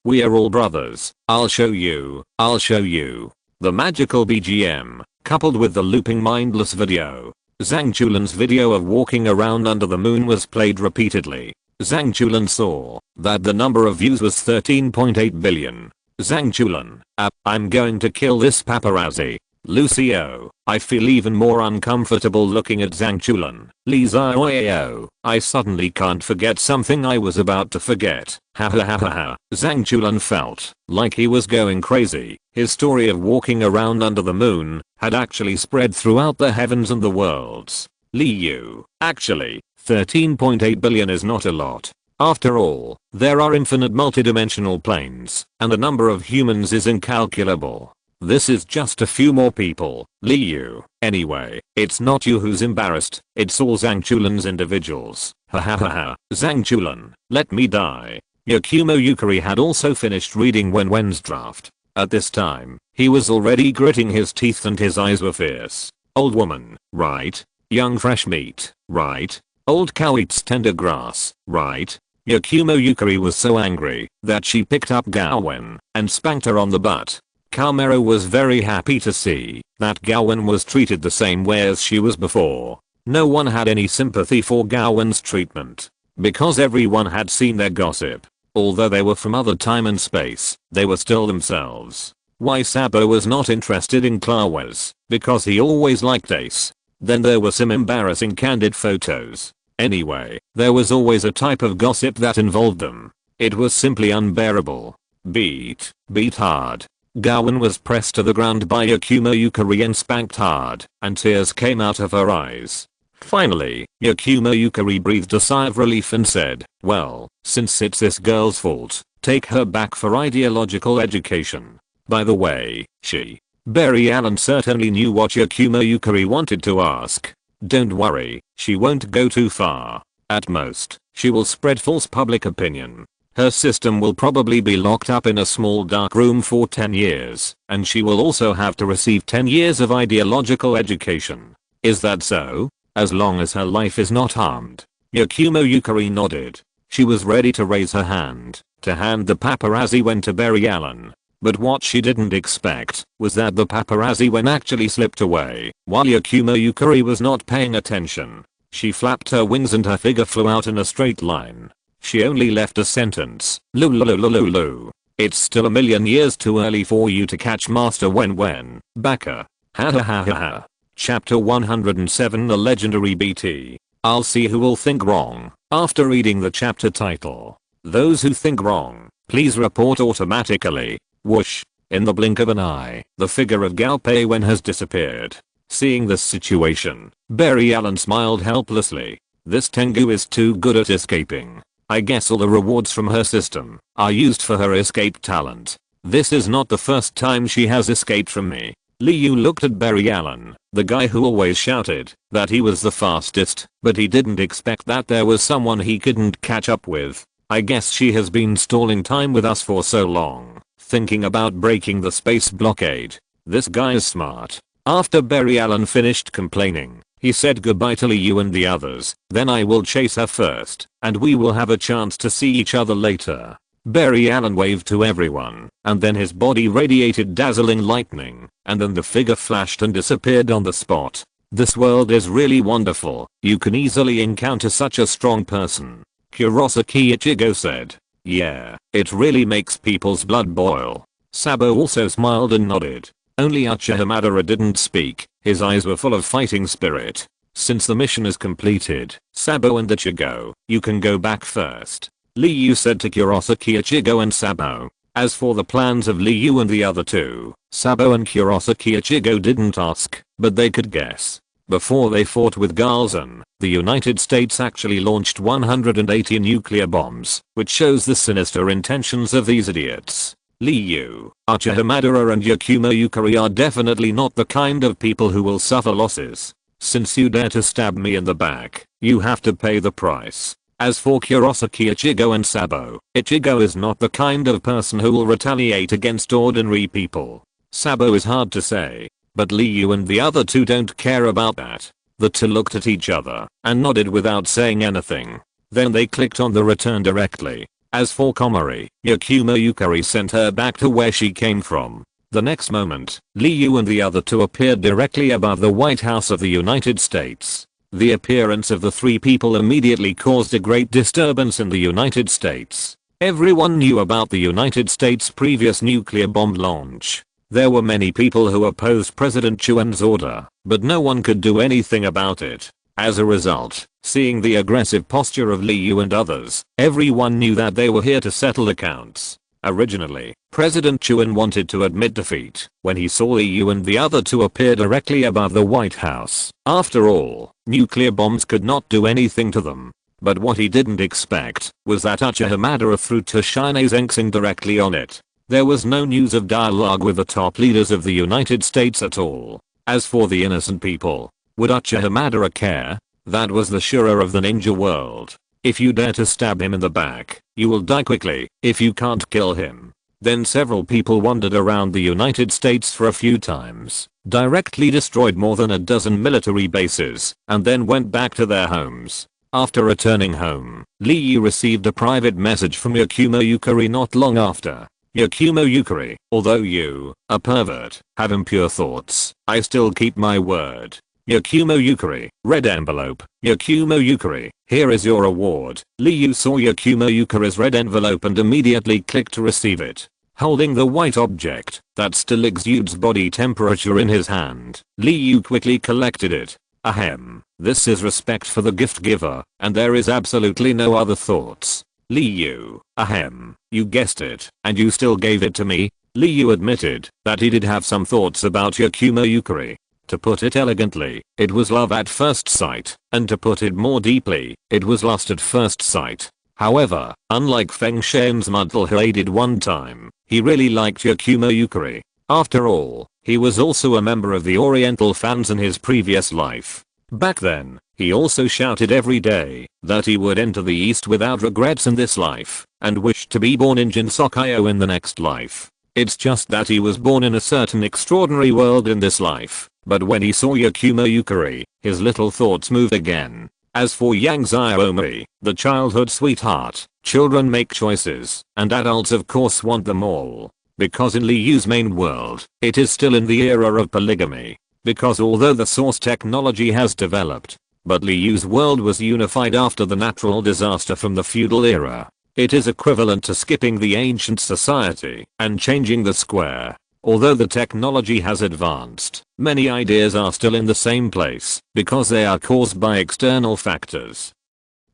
I'll show you. The magical BGM, coupled with the looping mindless video. Zhang Chulan's video of walking around under the moon was played repeatedly. Zhang Chulan saw that the number of views was 13.8 billion. Zhang Chulan, I'm going to kill this paparazzi. Lucio, I feel even more uncomfortable looking at Zhang Chulan. Lisa Oyo, I suddenly can't forget something I was about to forget. Ha ha ha ha ha. Zhang Chulan felt like he was going crazy. His story of walking around under the moon had actually spread throughout the heavens and the worlds. Liu, actually, 13.8 billion is not a lot. After all, there are infinite multidimensional planes, and the number of humans is incalculable. This is just a few more people. Liu. Anyway, it's not you who's embarrassed, it's all Zhang Chulan's individuals. Ha ha ha ha. Zhang Chulan, let me die. Yakumo Yukari had also finished reading Wen's draft. At this time, he was already gritting his teeth and his eyes were fierce. Old woman, right? Young fresh meat, right? Old cow eats tender grass, right? Yakumo Yukari was so angry that she picked up Gaowen and spanked her on the butt. Kamero was very happy to see that Gaowen was treated the same way as she was before. No one had any sympathy for Gaowen's treatment because everyone had seen their gossip. Although they were from other time and space, they were still themselves. Why Sabo was not interested in Clawes, because he always liked Ace. Then there were some embarrassing candid photos. Anyway, there was always a type of gossip that involved them. It was simply unbearable. Beat hard. Gawain was pressed to the ground by Yakumo Yukari and spanked hard, and tears came out of her eyes. Finally, Yakumo Yukari breathed a sigh of relief and said, well, since it's this girl's fault, take her back for ideological education. By the way, Barry Allen certainly knew what Yakumo Yukari wanted to ask. Don't worry, she won't go too far. At most, she will spread false public opinion. Her system will probably be locked up in a small dark room for 10 years, and she will also have to receive 10 years of ideological education. Is that so? As long as her life is not harmed. Yakumo Yukari nodded. She was ready to raise her hand, to hand the paparazzi when to Barry Allen. But what she didn't expect was that the paparazzi when actually slipped away while Yakumo Yukari was not paying attention. She flapped her wings and her figure flew out in a straight line. She only left a sentence. Lululululu. It's still a million years too early for you to catch Master when. Baka. Ha ha ha ha ha. Chapter 107 The Legendary BT. I'll see who will think wrong after reading the chapter title. Those who think wrong, please report automatically. Whoosh. In the blink of an eye, the figure of Gao Pei Wen has disappeared. Seeing this situation, Barry Allen smiled helplessly. This Tengu is too good at escaping. I guess all the rewards from her system are used for her escape talent. This is not the first time she has escaped from me. Liu looked at Barry Allen, the guy who always shouted that he was the fastest, but he didn't expect that there was someone he couldn't catch up with. I guess she has been stalling time with us for so long, thinking about breaking the space blockade. This guy is smart. After Barry Allen finished complaining, he said goodbye to Liu and the others. Then I will chase her first, and we will have a chance to see each other later. Barry Allen waved to everyone, and then his body radiated dazzling lightning, and then the figure flashed and disappeared on the spot. This world is really wonderful. You can easily encounter such a strong person. Kurosaki Ichigo said. Yeah, it really makes people's blood boil. Sabo also smiled and nodded. Only Uchiha Madara didn't speak. His eyes were full of fighting spirit. Since the mission is completed, Sabo and Ichigo, you can go back first. Liu said to Kurosaki Ichigo and Sabo. As for the plans of Liu and the other two, Sabo and Kurosaki Ichigo didn't ask, but they could guess. Before they fought with Galzan, the United States actually launched 180 nuclear bombs, which shows the sinister intentions of these idiots. Liu, Uchiha Madara and Yakumo Yukari are definitely not the kind of people who will suffer losses. Since you dare to stab me in the back, you have to pay the price. As for Kurosaki Ichigo and Sabo, Ichigo is not the kind of person who will retaliate against ordinary people. Sabo is hard to say, but Liu and the other two don't care about that. The two looked at each other and nodded without saying anything. Then they clicked on the return directly. As for Komori, Yakumo Yukari sent her back to where she came from. The next moment, Liu and the other two appeared directly above the White House of the United States. The appearance of the three people immediately caused a great disturbance in the United States. Everyone knew about the United States' previous nuclear bomb launch. There were many people who opposed President Chuan's order, but no one could do anything about it. As a result, seeing the aggressive posture of Liu and others, everyone knew that they were here to settle accounts. Originally, President Chuan wanted to admit defeat when he saw Liu and the other two appear directly above the White House. After all, nuclear bombs could not do anything to them. But what he didn't expect was that Uchiha Madara threw Toshine Zensing directly on it. There was no news of dialogue with the top leaders of the United States at all. As for the innocent people, would Uchiha Madara care? That was the Shura of the ninja world. If you dare to stab him in the back, you will die quickly if you can't kill him. Then several people wandered around the United States for a few times, directly destroyed more than a dozen military bases, and then went back to their homes. After returning home, Liu received a private message from Yakumo Yukari not long after. Yakumo Yukari, although you, a pervert, have impure thoughts, I still keep my word. Yakumo Yukari, red envelope. Yakumo Yukari, here is your award. Liu saw Yakumo Yukari's red envelope and immediately clicked to receive it. Holding the white object that still exudes body temperature in his hand, Li Yu quickly collected it. Ahem. This is respect for the gift giver, and there is absolutely no other thoughts. Li Yu. Ahem. You guessed it, and you still gave it to me? Li Yu admitted that he did have some thoughts about Yakumo Yukari. To put it elegantly, it was love at first sight, and to put it more deeply, it was lust at first sight. However, unlike Feng Shen's Mudle who aided one time, he really liked Yakumo Yukari. After all, he was also a member of the Oriental fans in his previous life. Back then, he also shouted every day that he would enter the East without regrets in this life, and wished to be born in Jinsokyo in the next life. It's just that he was born in a certain extraordinary world in this life, but when he saw Yakumo Yukari, his little thoughts moved again. As for Yang Xiaomi, the childhood sweetheart, children make choices, and adults of course want them all. Because in Li Yu's main world, it is still in the era of polygamy. Because although the source technology has developed, but Li Yu's world was unified after the natural disaster from the feudal era. It is equivalent to skipping the ancient society and changing the square. Although the technology has advanced, many ideas are still in the same place because they are caused by external factors.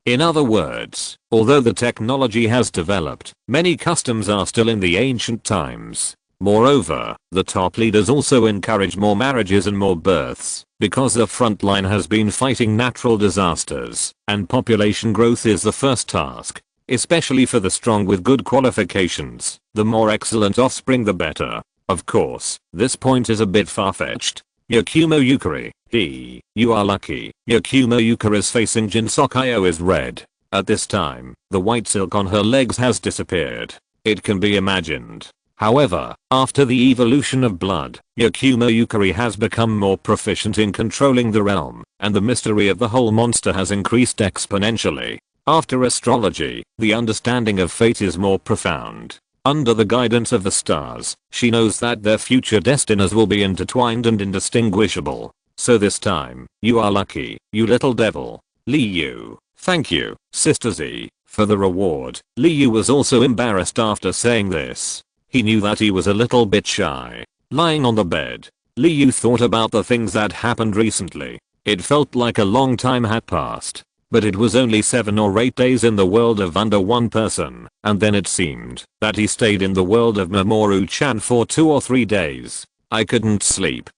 In other words, although the technology has developed, many customs are still in the ancient times. Moreover, the top leaders also encourage more marriages and more births because the front line has been fighting natural disasters, and population growth is the first task. Especially for the strong with good qualifications, the more excellent offspring the better. Of course, this point is a bit far-fetched. Yakumo Yukari, you are lucky. Yakumo Yukari's facing Jinsokyo is red. At this time, the white silk on her legs has disappeared. It can be imagined. However, after the evolution of blood, Yakumo Yukari has become more proficient in controlling the realm, and the mystery of the whole monster has increased exponentially. After astrology, the understanding of fate is more profound. Under the guidance of the stars, she knows that their future destinies will be intertwined and indistinguishable. So this time, you are lucky, you little devil. Li Yu. Thank you, Sister Z, for the reward. Li Yu was also embarrassed after saying this. He knew that he was a little bit shy. Lying on the bed, Li Yu thought about the things that happened recently. It felt like a long time had passed. But it was only 7 or 8 days in the world of under one person, and then it seemed that he stayed in the world of Mamoru-chan for 2 or 3 days. I couldn't sleep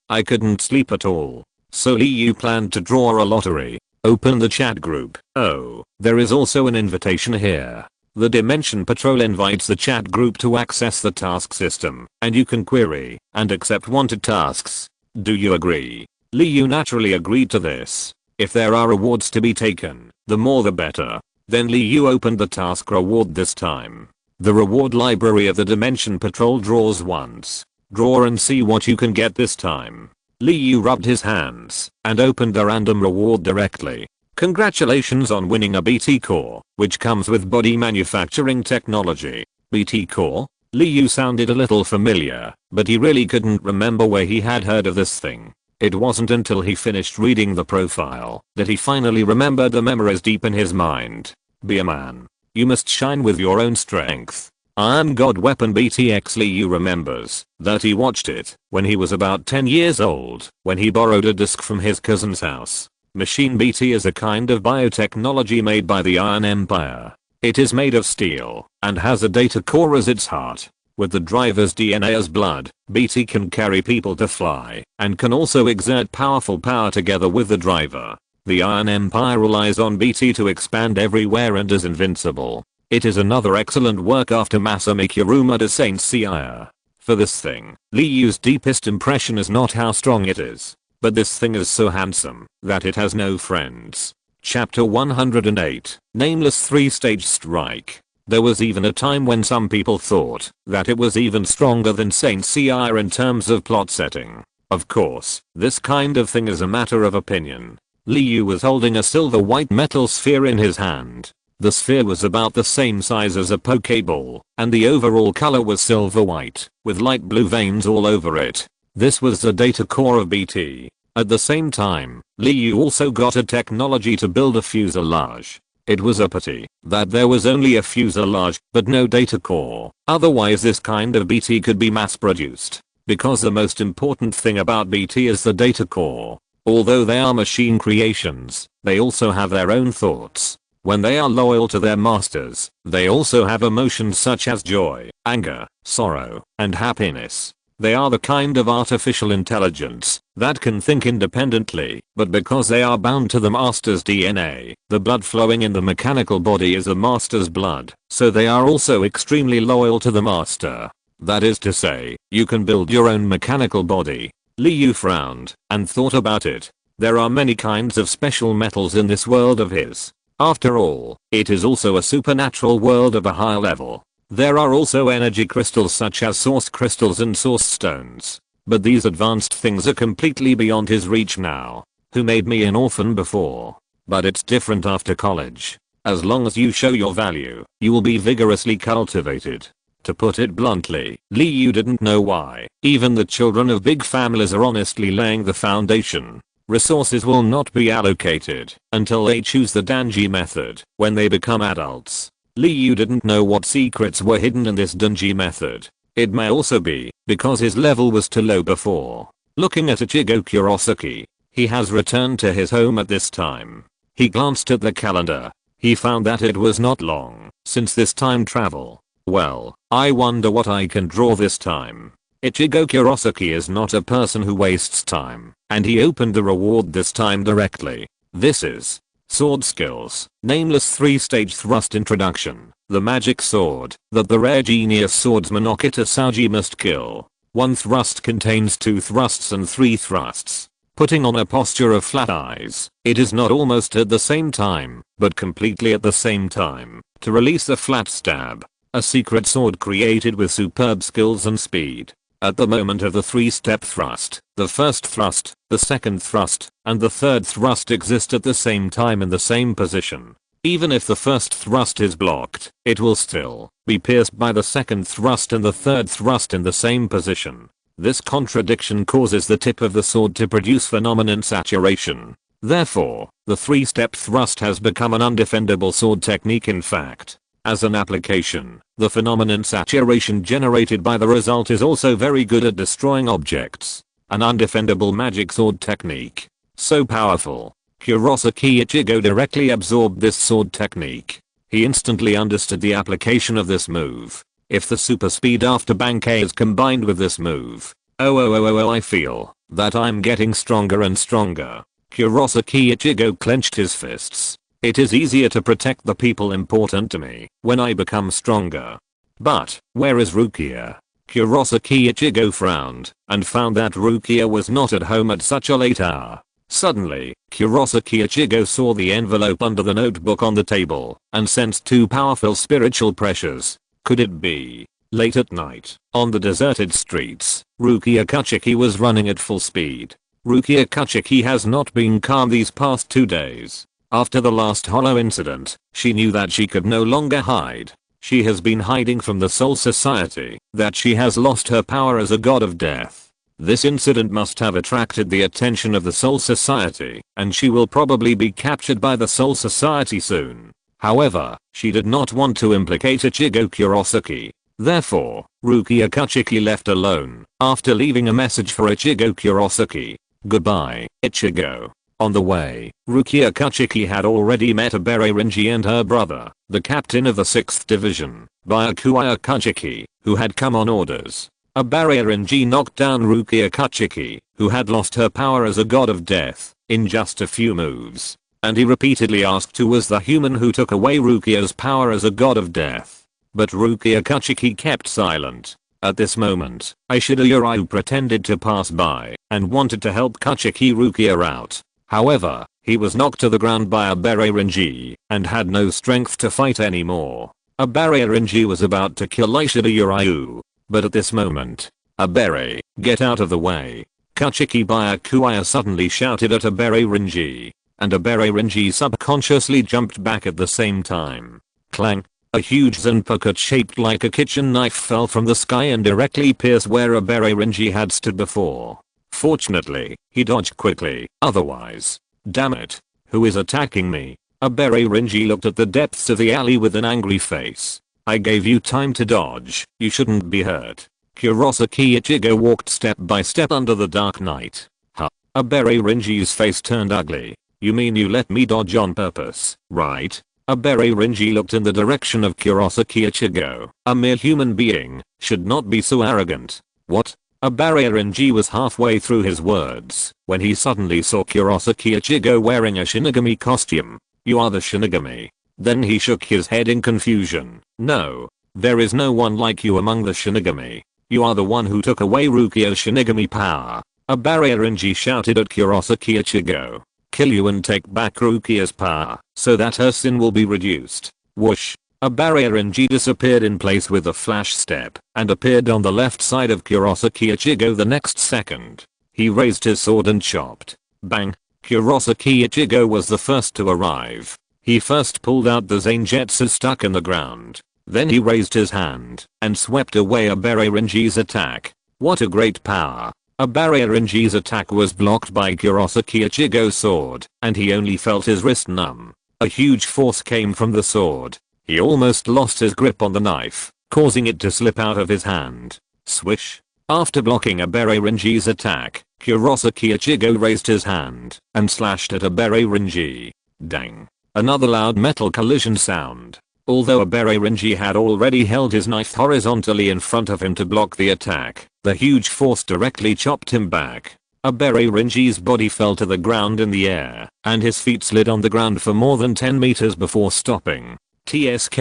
at all. So Li Yu planned to draw a lottery. Open the chat group. Oh, there is also an invitation here. The Dimension Patrol invites the chat group to access the task system, and you can query and accept wanted tasks. Do you agree? Li Yu naturally agreed to this. If there are rewards to be taken, the more the better. Then Li Yu opened the task reward this time. The reward library of the Dimension Patrol draws once. Draw and see what you can get this time. Li Yu rubbed his hands and opened the random reward directly. Congratulations on winning a BT core, which comes with body manufacturing technology. BT core? Li Yu sounded a little familiar, but he really couldn't remember where he had heard of this thing. It wasn't until he finished reading the profile that he finally remembered the memories deep in his mind. Be a man. You must shine with your own strength. Iron God Weapon BTX. Li Yu remembers that he watched it when he was about 10 years old, when he borrowed a disc from his cousin's house. Machine BT is a kind of biotechnology made by the Iron Empire. It is made of steel and has a data core as its heart. With the driver's DNA as blood, BT can carry people to fly, and can also exert powerful power together with the driver. The Iron Empire relies on BT to expand everywhere and is invincible. It is another excellent work after Masami Kurumada's Saint Seiya. For this thing, Li Yu's deepest impression is not how strong it is, but this thing is so handsome that it has no friends. Chapter 108, Nameless 3-Stage Strike. There was even a time when some people thought that it was even stronger than Saint Seiya in terms of plot setting. Of course, this kind of thing is a matter of opinion. Li Yu was holding a silver white metal sphere in his hand. The sphere was about the same size as a Pokeball, and the overall color was silver white, with light blue veins all over it. This was the data core of BT. At the same time, Li Yu also got a technology to build a fuselage. It was a pity that there was only a fuselage but no data core. Otherwise this kind of BT could be mass produced. Because the most important thing about BT is the data core. Although they are machine creations, they also have their own thoughts. When they are loyal to their masters, they also have emotions such as joy, anger, sorrow, and happiness. They are the kind of artificial intelligence that can think independently, but because they are bound to the master's DNA, the blood flowing in the mechanical body is the master's blood, so they are also extremely loyal to the master. That is to say, you can build your own mechanical body. Liu frowned and thought about it. There are many kinds of special metals in this world of his. After all, it is also a supernatural world of a high level. There are also energy crystals such as source crystals and source stones. But these advanced things are completely beyond his reach now. Who made me an orphan before? But it's different after college. As long as you show your value, you will be vigorously cultivated. To put it bluntly, Liu didn't know why. Even the children of big families are honestly laying the foundation. Resources will not be allocated until they choose the Danji method when they become adults. Liu didn't know what secrets were hidden in this Danji method. It may also be because his level was too low before. Looking at Ichigo Kurosaki, he has returned to his home at this time. He glanced at the calendar. He found that it was not long since this time travel. Well, I wonder what I can draw this time. Ichigo Kurosaki is not a person who wastes time, and he opened the reward this time directly. This is Sword Skills, Nameless 3-Stage Thrust Introduction, the magic sword that the rare genius swordsman Okita Saji must kill. One thrust contains 2 thrusts and 3 thrusts. Putting on a posture of flat eyes, it is not almost at the same time, but completely at the same time, to release a flat stab. A secret sword created with superb skills and speed. At the moment of the 3-step thrust, the first thrust, the second thrust, and the third thrust exist at the same time in the same position. Even if the first thrust is blocked, it will still be pierced by the second thrust and the third thrust in the same position. This contradiction causes the tip of the sword to produce phenomenon saturation. Therefore, the 3-step thrust has become an undefendable sword technique in fact. As an application, the phenomenon saturation generated by the result is also very good at destroying objects. An undefendable magic sword technique. So powerful. Kurosaki Ichigo directly absorbed this sword technique. He instantly understood the application of this move. If the super speed after Bankei is combined with this move, I feel that I'm getting stronger and stronger. Kurosaki Ichigo clenched his fists. It is easier to protect the people important to me when I become stronger. But, where is Rukia? Kurosaki Ichigo frowned and found that Rukia was not at home at such a late hour. Suddenly, Kurosaki Ichigo saw the envelope under the notebook on the table and sensed 2 powerful spiritual pressures. Could it be? Late at night, on the deserted streets, Rukia Kachiki was running at full speed. Rukia Kachiki has not been calm these past 2 days. After the last hollow incident, she knew that she could no longer hide. She has been hiding from the Soul Society, that she has lost her power as a god of death. This incident must have attracted the attention of the Soul Society, and she will probably be captured by the Soul Society soon. However, she did not want to implicate Ichigo Kurosaki. Therefore, Rukia Kachiki left alone, after leaving a message for Ichigo Kurosaki. Goodbye, Ichigo. On the way, Rukia Kachiki had already met Abere Rinji and her brother, the captain of the 6th Division, Byakuya Kachiki, who had come on orders. Abere Rinji knocked down Rukia Kachiki, who had lost her power as a god of death, in just a few moves. And he repeatedly asked who was the human who took away Rukia's power as a god of death. But Rukia Kachiki kept silent. At this moment, Ishida Yuryu pretended to pass by and wanted to help Kachiki Rukia out. However, he was knocked to the ground by Abere Rinji and had no strength to fight anymore. Abere Rinji was about to kill Ishida Yuryu. But at this moment, Abere, get out of the way. Kachiki Byakuya suddenly shouted at Abere Rinji. And Abere Rinji subconsciously jumped back at the same time. Clang! A huge zanpakuto shaped like a kitchen knife fell from the sky and directly pierced where Abere Rinji had stood before. Fortunately, he dodged quickly, otherwise. Damn it. Who is attacking me? Abere Rinji looked at the depths of the alley with an angry face. I gave you time to dodge, you shouldn't be hurt. Kurosaki Ichigo walked step by step under the dark night. Huh. Abere Rinji's face turned ugly. You mean you let me dodge on purpose, right? Abere Rinji looked in the direction of Kurosaki Ichigo. A mere human being should not be so arrogant. What? Abere Rinji was halfway through his words when he suddenly saw Kurosaki Ichigo wearing a Shinigami costume. You are the Shinigami. Then he shook his head in confusion. No, there is no one like you among the Shinigami. You are the one who took away Rukia's Shinigami power. Abere Rinji shouted at Kurosaki Ichigo. Kill you and take back Rukia's power so that her sin will be reduced. Whoosh. Abere Rinji disappeared in place with a flash step and appeared on the left side of Kurosaki Ichigo the next second. He raised his sword and chopped. Bang. Kurosaki Ichigo was the first to arrive. He first pulled out the Zangetsu stuck in the ground. Then he raised his hand and swept away Abere Rinji's attack. What a great power. Abere Rinji's attack was blocked by Kurosaki Ichigo's sword and he only felt his wrist numb. A huge force came from the sword. He almost lost his grip on the knife, causing it to slip out of his hand. Swish. After blocking Abere Rinji's attack, Kurosaki Ichigo raised his hand and slashed at Abere Rinji. Dang. Another loud metal collision sound. Although Abere Rinji had already held his knife horizontally in front of him to block the attack, the huge force directly chopped him back. Abere Rinji's body fell to the ground in the air, and his feet slid on the ground for more than 10 meters before stopping. TSK.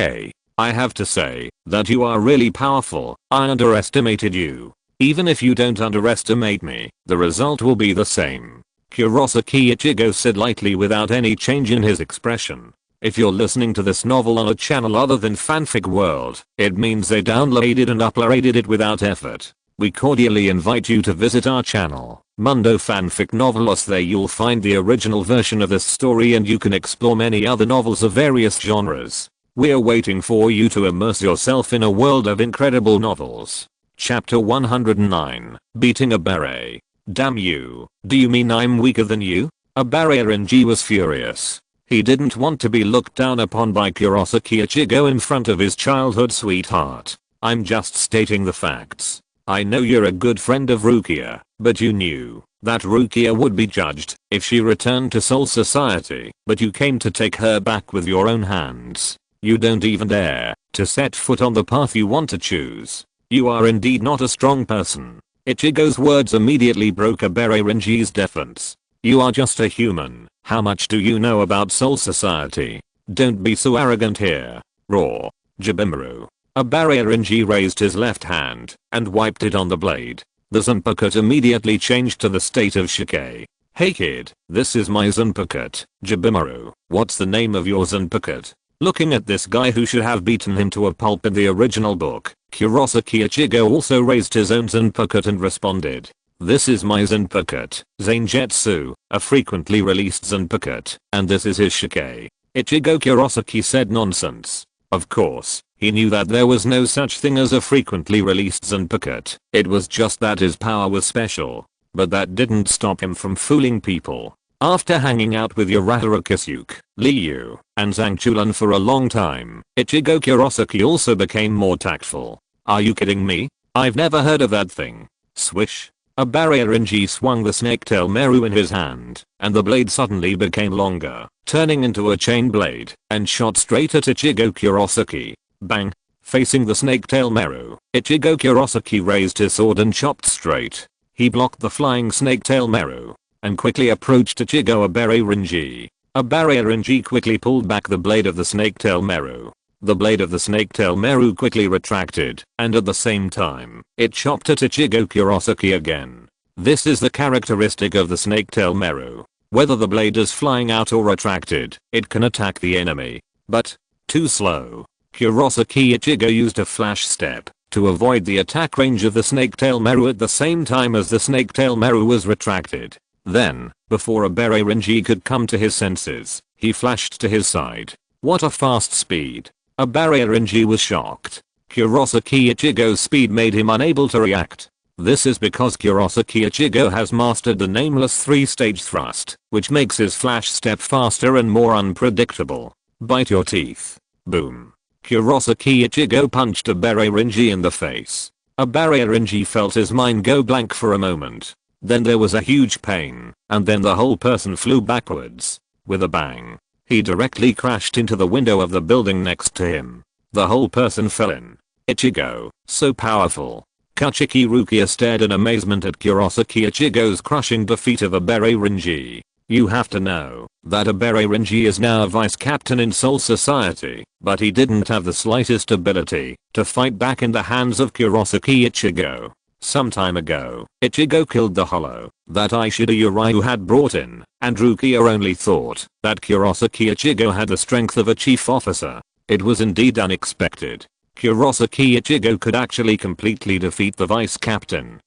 I have to say that you are really powerful. I underestimated you. Even if you don't underestimate me, the result will be the same. Kurosaki Ichigo said lightly without any change in his expression. If you're listening to this novel on a channel other than Fanfic World, it means they downloaded and uploaded it without effort. We cordially invite you to visit our channel, Mundo Fanfic Novelos. There you'll find the original version of this story and you can explore many other novels of various genres. We're waiting for you to immerse yourself in a world of incredible novels. Chapter 109, Beating Abere. Damn you, do you mean I'm weaker than you? Abere Rinji was furious. He didn't want to be looked down upon by Kurosaki Ichigo in front of his childhood sweetheart. I'm just stating the facts. I know you're a good friend of Rukia, but you knew that Rukia would be judged if she returned to Soul Society, but you came to take her back with your own hands. You don't even dare to set foot on the path you want to choose. You are indeed not a strong person. Ichigo's words immediately broke Abere Rinji's defense. You are just a human. How much do you know about Soul Society? Don't be so arrogant here. Roar. Jibimaru. Abere Rinji raised his left hand and wiped it on the blade. The Zanpakuto immediately changed to the state of Shike. Hey kid, this is my Zanpakuto, Jibimaru. What's the name of your Zanpakuto? Looking at this guy who should have beaten him to a pulp in the original book, Kurosaki Ichigo also raised his own Zanpakuto and responded. This is my Zanpakuto, Zangetsu, a frequently released Zanpakuto, and this is his Shike. Ichigo Kurosaki said nonsense. Of course, he knew that there was no such thing as a frequently released Zanpakuto. It was just that his power was special. But that didn't stop him from fooling people. After hanging out with Urahara Kisuke, Liu, and Zangchulan for a long time, Ichigo Kurosaki also became more tactful. Are you kidding me? I've never heard of that thing. Swish. Abere Rinji swung the snake-tail Meru in his hand, and the blade suddenly became longer, turning into a chain blade, and shot straight at Ichigo Kurosaki. Bang. Facing the snake-tail Meru, Ichigo Kurosaki raised his sword and chopped straight. He blocked the flying snake-tail Meru and quickly approached Ichigo Abere Rinji. Abere Rinji quickly pulled back the blade of the snake-tail Meru. The blade of the snake-tail Meru quickly retracted, and at the same time, it chopped at Ichigo Kurosaki again. This is the characteristic of the snake-tail Meru. Whether the blade is flying out or retracted, it can attack the enemy. But, too slow. Kurosaki Ichigo used a flash step to avoid the attack range of the snake-tail Meru at the same time as the snake-tail Meru was retracted. Then, before Abere Rinji could come to his senses, he flashed to his side. What a fast speed. Abere Rinji was shocked. Kurosaki Ichigo's speed made him unable to react. This is because Kurosaki Ichigo has mastered the nameless 3-stage thrust, which makes his flash step faster and more unpredictable. Bite your teeth. Boom. Kurosaki Ichigo punched Abare Rinji in the face. Abare Rinji felt his mind go blank for a moment. Then there was a huge pain, and then the whole person flew backwards. With a bang. He directly crashed into the window of the building next to him. The whole person fell in. Ichigo, so powerful. Kachiki Rukia stared in amazement at Kurosaki Ichigo's crushing defeat of Abare Rinji. You have to know that Abare Rinji is now a vice captain in Soul Society, but he didn't have the slightest ability to fight back in the hands of Kurosaki Ichigo. Some time ago, Ichigo killed the hollow that Ishida Uryu had brought in, and Rukia only thought that Kurosaki Ichigo had the strength of a chief officer. It was indeed unexpected. Kurosaki Ichigo could actually completely defeat the vice captain.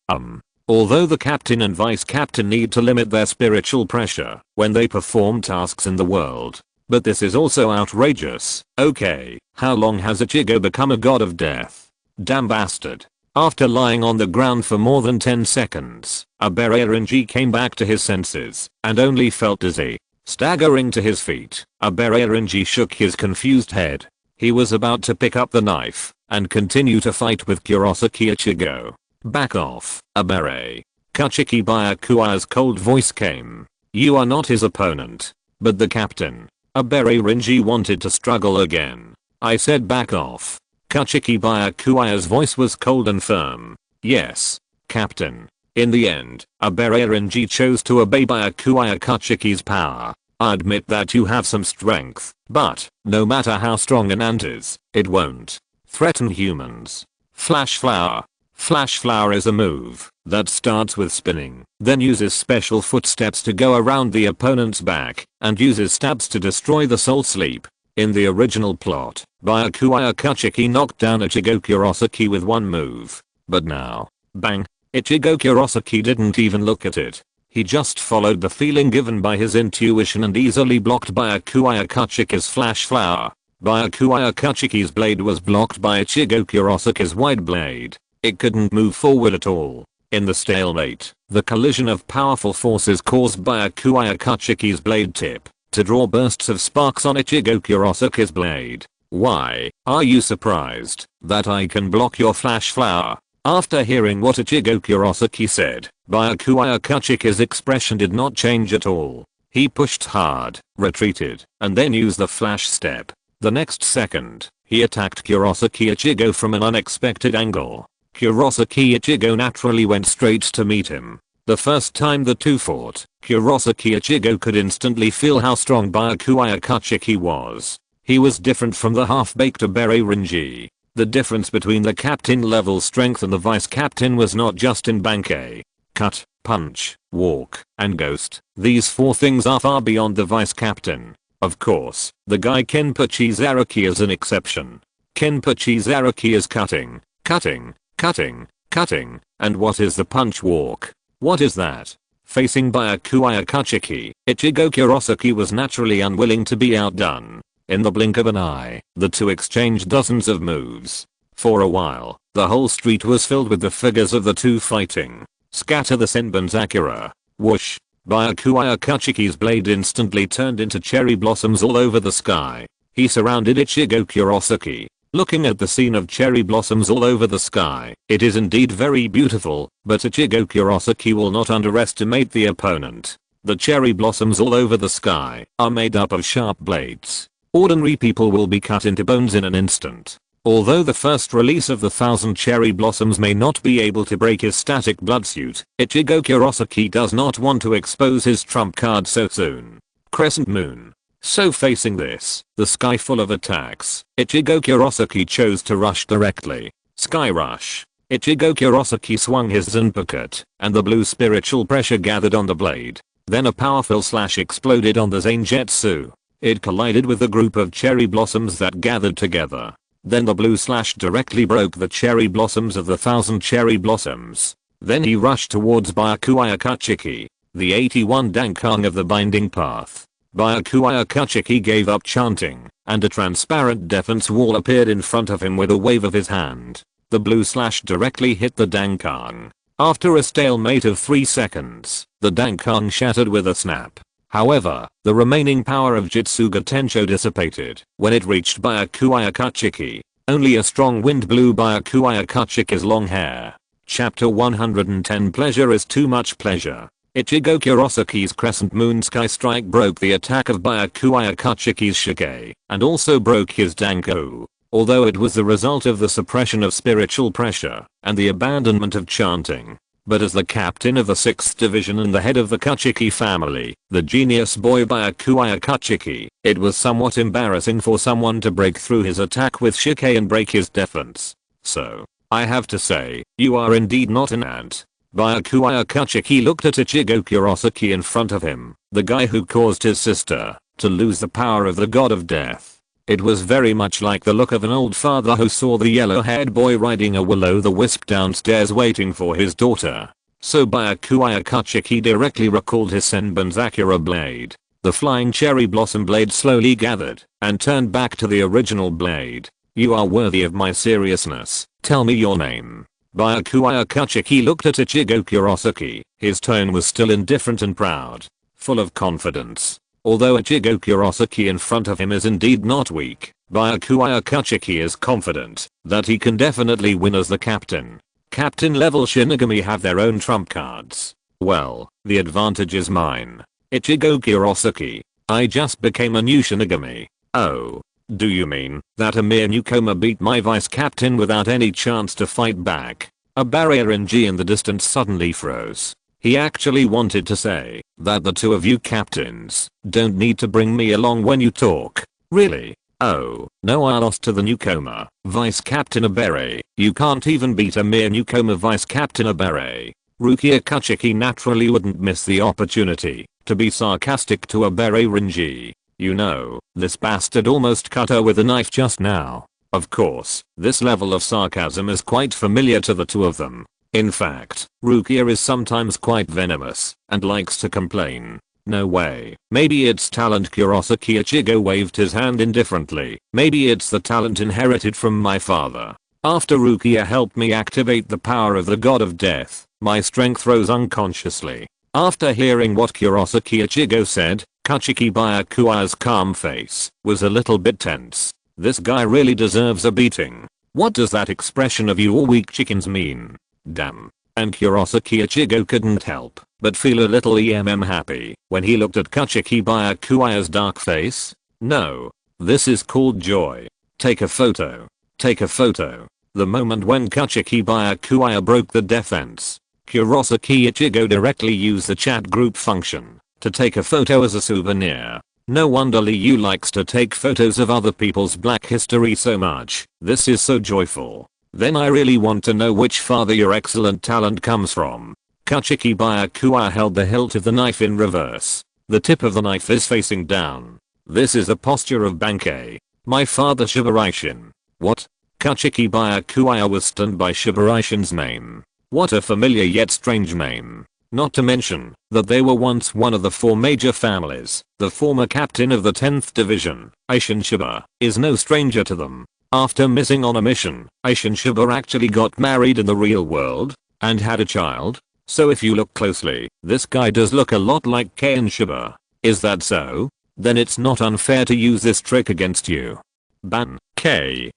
Although the captain and vice captain need to limit their spiritual pressure when they perform tasks in the world. But this is also outrageous. Okay, how long has Ichigo become a god of death? Damn bastard. After lying on the ground for more than 10 seconds, Abare Rinji came back to his senses and only felt dizzy. Staggering to his feet, Abare Rinji shook his confused head. He was about to pick up the knife and continue to fight with Kurosaki Ichigo. Back off, Abare. Kachiki Byakuya's cold voice came. You are not his opponent, but the captain. Abare Rinji wanted to struggle again. I said back off. Kachiki Byakuya's voice was cold and firm. Yes, captain. In the end, Abare Rinji chose to obey Byakuya Kachiki's power. I admit that you have some strength, but no matter how strong an ant is, it won't threaten humans. Flash Flower. Flash Flower is a move that starts with spinning, then uses special footsteps to go around the opponent's back, and uses stabs to destroy the soul sleep. In the original plot, Byakuya Kachiki knocked down Ichigo Kurosaki with one move. But now, bang, Ichigo Kurosaki didn't even look at it. He just followed the feeling given by his intuition and easily blocked Byakuya Kachiki's Flash Flower. Byakuya Kachiki's blade was blocked by Ichigo Kurosaki's wide blade. It couldn't move forward at all. In the stalemate, the collision of powerful forces caused Byakuya Kachiki's blade tip to draw bursts of sparks on Ichigo Kurosaki's blade. Why are you surprised that I can block your Flash Flower? After hearing what Ichigo Kurosaki said, Byakuya Kachiki's expression did not change at all. He pushed hard, retreated, and then used the flash step. The next second, he attacked Kurosaki Ichigo from an unexpected angle. Kurosaki Ichigo naturally went straight to meet him. The first time the two fought, Kurosaki Ichigo could instantly feel how strong Byakuya Kachiki was. He was different from the half-baked Abare Rinji. The difference between the captain level strength and the vice captain was not just in Bankei. Cut, punch, walk, and ghost. These four things are far beyond the vice captain. Of course, the guy Kenpachi Zaraki is an exception. Kenpachi Zaraki is cutting, cutting, cutting, cutting, and what is the punch walk? What is that? Facing Byakuya Kachiki, Ichigo Kurosaki was naturally unwilling to be outdone. In the blink of an eye, the two exchanged dozens of moves. For a while, the whole street was filled with the figures of the two fighting. Scatter the Senbon Whoosh. Byakuya Kachiki's blade instantly turned into cherry blossoms all over the sky. He surrounded Ichigo Kurosaki. Looking at the scene of cherry blossoms all over the sky, it is indeed very beautiful, but Ichigo Kurosaki will not underestimate the opponent. The cherry blossoms all over the sky are made up of sharp blades. Ordinary people will be cut into bones in an instant. Although the first release of the 1000 cherry blossoms may not be able to break his static blood suit, Ichigo Kurosaki does not want to expose his trump card so soon. Crescent Moon. So facing this, the sky full of attacks, Ichigo Kurosaki chose to rush directly. Sky Rush. Ichigo Kurosaki swung his Zanpakuto, and the blue spiritual pressure gathered on the blade. Then a powerful slash exploded on the Zangetsu. It collided with a group of cherry blossoms that gathered together. Then the blue slash directly broke the cherry blossoms of the 1000 cherry blossoms. Then he rushed towards Byakuya Kachiki, the 81 Dankang of the Binding Path. Byakuya Kachiki gave up chanting, and a transparent defense wall appeared in front of him with a wave of his hand. The blue slash directly hit the Dankang. After a stalemate of 3 seconds, the Dankon shattered with a snap. However, the remaining power of Jutsuga Tensho dissipated when it reached Byakuya Kachiki. Only a strong wind blew Byakuya Kachiki's long hair. Chapter 110 Pleasure is too much pleasure. Ichigo Kurosaki's Crescent Moon Sky Strike broke the attack of Byakuya Kachiki's Shike, and also broke his Danko. Although it was the result of the suppression of spiritual pressure and the abandonment of chanting. But as the captain of the 6th division and the head of the Kachiki family, the genius boy Byakuya Kachiki, it was somewhat embarrassing for someone to break through his attack with Shike and break his defense. So, I have to say, you are indeed not an ant. Byakuya Kachiki looked at Ichigo Kurosaki in front of him, the guy who caused his sister to lose the power of the god of death. It was very much like the look of an old father who saw the yellow-haired boy riding a will-o'-the-wisp downstairs waiting for his daughter. So Byakuya Kachiki directly recalled his Senbon's Sakura blade. The flying cherry blossom blade slowly gathered and turned back to the original blade. You are worthy of my seriousness. Tell me your name. Byakuya Kachiki looked at Ichigo Kurosaki. His tone was still indifferent and proud, full of confidence. Although Ichigo Kurosaki in front of him is indeed not weak, Byakuya Kachiki is confident that he can definitely win as the captain. Captain level Shinigami have their own trump cards. Well, the advantage is mine. Ichigo Kurosaki, I just became a new Shinigami. Oh. Do you mean that a mere newcomer beat my vice captain without any chance to fight back? A barrier in G in the distance suddenly froze. He actually wanted to say that the two of you captains don't need to bring me along when you talk. Really? Oh, no, I lost to the newcomer, Vice Captain Abere. You can't even beat a mere newcomer Vice Captain Abere. Rukia Kachiki naturally wouldn't miss the opportunity to be sarcastic to Abere Rinji. You know, this bastard almost cut her with a knife just now. Of course, this level of sarcasm is quite familiar to the two of them. In fact, Rukia is sometimes quite venomous and likes to complain. No way. Maybe it's talent. Kurosaki Ichigo waved his hand indifferently. Maybe it's the talent inherited from my father. After Rukia helped me activate the power of the god of death, my strength rose unconsciously. After hearing what Kurosaki Ichigo said, Kachiki Byakuya's calm face was a little bit tense. This guy really deserves a beating. What does that expression of "you all weak chickens" mean? Damn. And Kurosaki Ichigo couldn't help but feel a little happy when he looked at Kachiki Byakuya's dark face. No. This is called joy. Take a photo. Take a photo. The moment when Kachiki Byakuya broke the defense, Kurosaki Ichigo directly used the chat group function to take a photo as a souvenir. No wonder Liu likes to take photos of other people's black history so much. This is so joyful. Then I really want to know which father your excellent talent comes from. Kachiki Byakuya held the hilt of the knife in reverse. The tip of the knife is facing down. This is a posture of Bankei. My father Shibaraishin. What? Kachiki Byakuya was stunned by Shibaraishin's name. What a familiar yet strange name. Not to mention that they were once one of the 4 major families. The former captain of the 10th division, Aishin Shiba, is no stranger to them. After missing on a mission, Aishin Shiba actually got married in the real world and had a child. So if you look closely, this guy does look a lot like Kei Shiba. Is that so? Then it's not unfair to use this trick against you. Ban. K.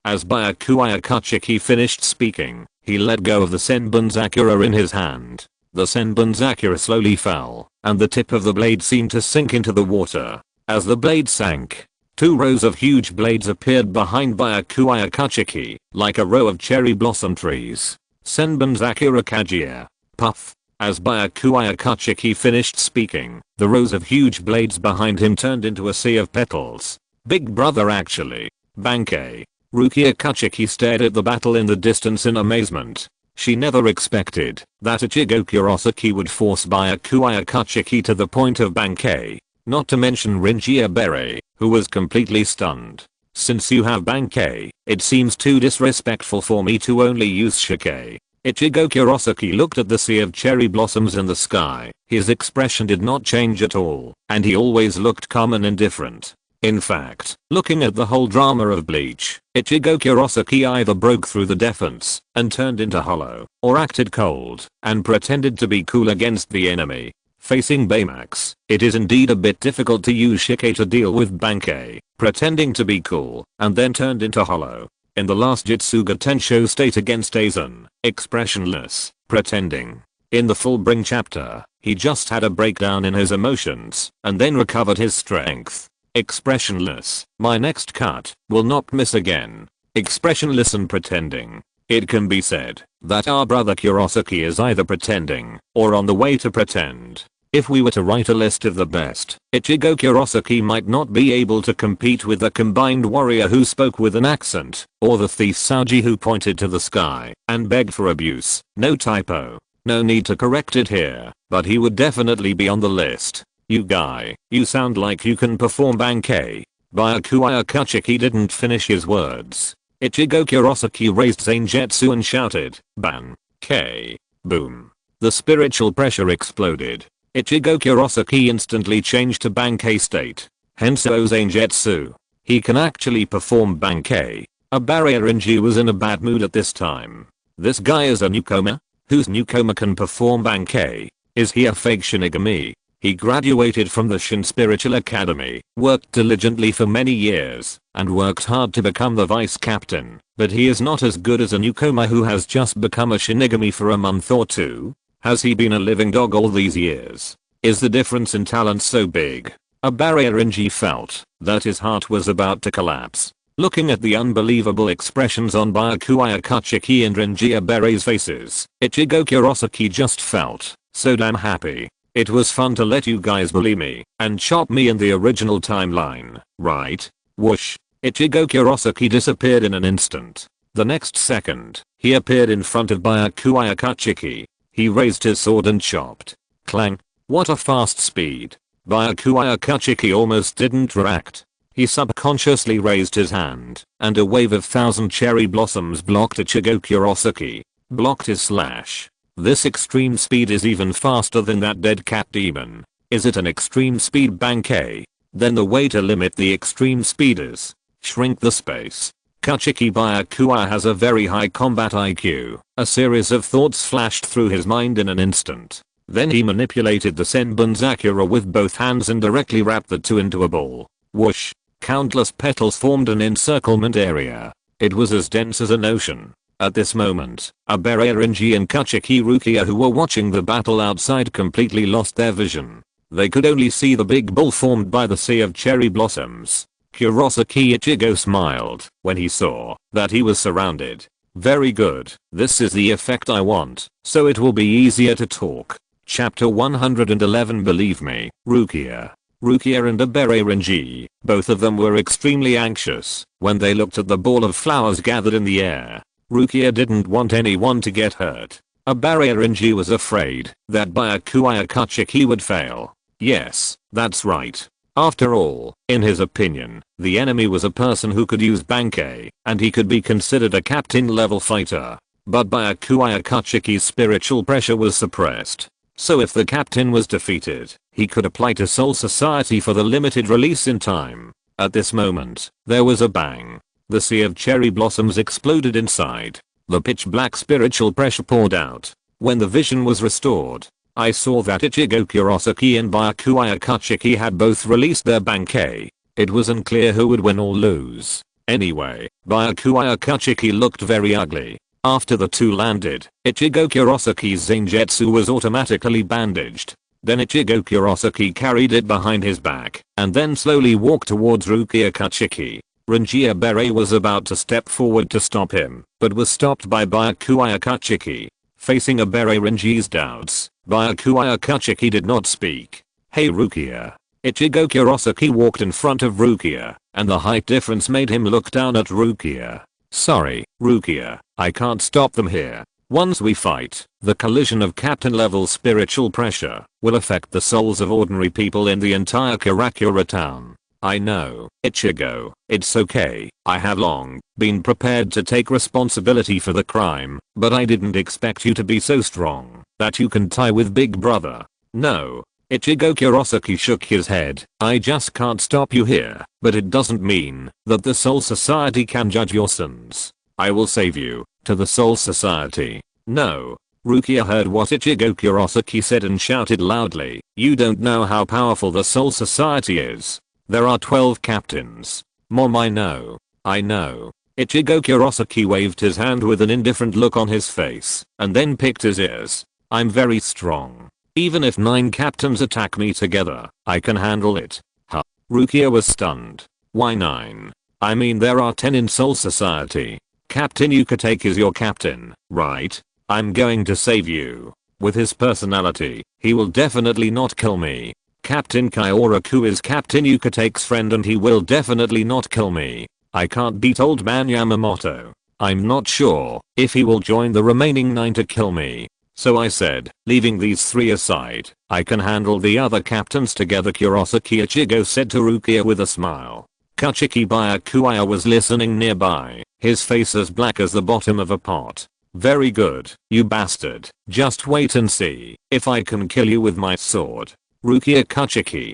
As Byakuya Kachiki finished speaking, he let go of the Senbon Sakura in his hand. The Senbon Sakura slowly fell, and the tip of the blade seemed to sink into the water. As the blade sank, 2 rows of huge blades appeared behind Byakuya Kachiki, like a row of cherry blossom trees. Senbon Sakura Kaguya. Puff. As Byakuya Kachiki finished speaking, the rows of huge blades behind him turned into a sea of petals. Big brother actually. Bankei. Rukia Kachiki stared at the battle in the distance in amazement. She never expected that Ichigo Kurosaki would force Byakuya Kachiki to the point of Bankei. Not to mention Rinji Abere, who was completely stunned. Since you have Bankei, it seems too disrespectful for me to only use Shike. Ichigo Kurosaki looked at the sea of cherry blossoms in the sky. His expression did not change at all, and he always looked calm and indifferent. In fact, looking at the whole drama of Bleach, Ichigo Kurosaki either broke through the defense and turned into hollow, or acted cold and pretended to be cool against the enemy. Facing Baymax, it is indeed a bit difficult to use Shike to deal with Bankei, pretending to be cool and then turned into hollow. In the last Jutsuga Tensho state against Aizen, expressionless, pretending. In the Fullbring chapter, he just had a breakdown in his emotions and then recovered his strength. Expressionless. My next cut will not miss again. Expressionless and pretending. It can be said that our brother Kurosaki is either pretending or on the way to pretend. If we were to write a list of the best, Ichigo Kurosaki might not be able to compete with the combined warrior who spoke with an accent, or the thief Saji who pointed to the sky and begged for abuse. No typo. No need to correct it here, but he would definitely be on the list. You guy, you sound like you can perform Bankei. Byakuya Kachiki didn't finish his words. Ichigo Kurosaki raised Zangetsu and shouted, Ban-Kei. Boom. The spiritual pressure exploded. Ichigo Kurosaki instantly changed to Bankei state. Henso Zangetsu. He can actually perform Bankei. A barrier Renji was in a bad mood at this time. This guy is a newcomer? Whose newcomer can perform Bankei? Is he a fake Shinigami? He graduated from the Shin Spiritual Academy, worked diligently for many years, and worked hard to become the vice captain, but he is not as good as a newcomer who has just become a Shinigami for a month or two. Has he been a living dog all these years? Is the difference in talent so big? A barrier Renji felt that his heart was about to collapse. Looking at the unbelievable expressions on Byakuya Kachiki and Renji Abere's faces, Ichigo Kurosaki just felt so damn happy. It was fun to let you guys bully me and chop me in the original timeline, right? Whoosh. Ichigo Kurosaki disappeared in an instant. The next second, he appeared in front of Byakuya Kachiki. He raised his sword and chopped. Clang. What a fast speed. Byakuya Kachiki almost didn't react. He subconsciously raised his hand, and a wave of 1,000 cherry blossoms blocked Ichigo Kurosaki. Blocked his slash. This extreme speed is even faster than that dead cat demon. Is it an extreme speed Bankei? Then the way to limit the extreme speed is shrink the space. Kachiki Byakuya has a very high combat IQ. A series of thoughts flashed through his mind in an instant. Then he manipulated the Senbon Zakura with both hands and directly wrapped the two into a ball. Whoosh. Countless petals formed an encirclement area. It was as dense as an ocean. At this moment, Abere Renji and Kachiki Rukia who were watching the battle outside completely lost their vision. They could only see the big ball formed by the sea of cherry blossoms. Kurosaki Ichigo smiled when he saw that he was surrounded. Very good, this is the effect I want, so it will be easier to talk. Chapter 111. Believe me, Rukia and Abere Renji, both of them were extremely anxious when they looked at the ball of flowers gathered in the air. Rukia didn't want anyone to get hurt. Abere Renji was afraid that Byakuya Kachiki would fail. Yes, that's right. After all, in his opinion, the enemy was a person who could use Bankei, and he could be considered a captain level fighter. But Byakuya Kachiki's spiritual pressure was suppressed. So if the captain was defeated, he could apply to Soul Society for the limited release in time. At this moment, there was a bang. The sea of cherry blossoms exploded inside. The pitch black spiritual pressure poured out. When the vision was restored, I saw that Ichigo Kurosaki and Byakuya Kachiki had both released their Bankei. It was unclear who would win or lose. Anyway, Byakuya Kachiki looked very ugly. After the two landed, Ichigo Kurosaki's Zangetsu was automatically bandaged. Then Ichigo Kurosaki carried it behind his back and then slowly walked towards Rukia Kachiki. Renji Abere was about to step forward to stop him, but was stopped by Byakuya Kachiki. Facing Abere Renji's doubts, Byakuya Kachiki did not speak. Hey Rukia. Ichigo Kurosaki walked in front of Rukia, and the height difference made him look down at Rukia. Sorry, Rukia, I can't stop them here. Once we fight, the collision of captain level spiritual pressure will affect the souls of ordinary people in the entire Karakura town. I know, Ichigo, it's okay. I have long been prepared to take responsibility for the crime, but I didn't expect you to be so strong that you can tie with Big Brother. No. Ichigo Kurosaki shook his head. I just can't stop you here, but it doesn't mean that the Soul Society can judge your sins. I will save you, to the Soul Society. No. Rukia heard what Ichigo Kurosaki said and shouted loudly, you don't know how powerful the Soul Society is. There are 12 captains. Mom, I know. I know. Ichigo Kurosaki waved his hand with an indifferent look on his face, and then picked his ears. I'm very strong. Even if 9 captains attack me together, I can handle it. Huh. Rukia was stunned. Why 9? I mean there are 10 in Soul Society. Captain Ukitake is your captain, right? I'm going to save you. With his personality, he will definitely not kill me. Captain Kyoraku is Captain Ukitake's friend and he will definitely not kill me. I can't beat old man Yamamoto. I'm not sure if he will join the remaining 9 to kill me. So I said, leaving these 3 aside, I can handle the other captains together, Kurosaki Ichigo said to Rukia with a smile. Kachiki Byakuya was listening nearby, his face as black as the bottom of a pot. Very good, you bastard. Just wait and see if I can kill you with my sword. Rukia Kachiki,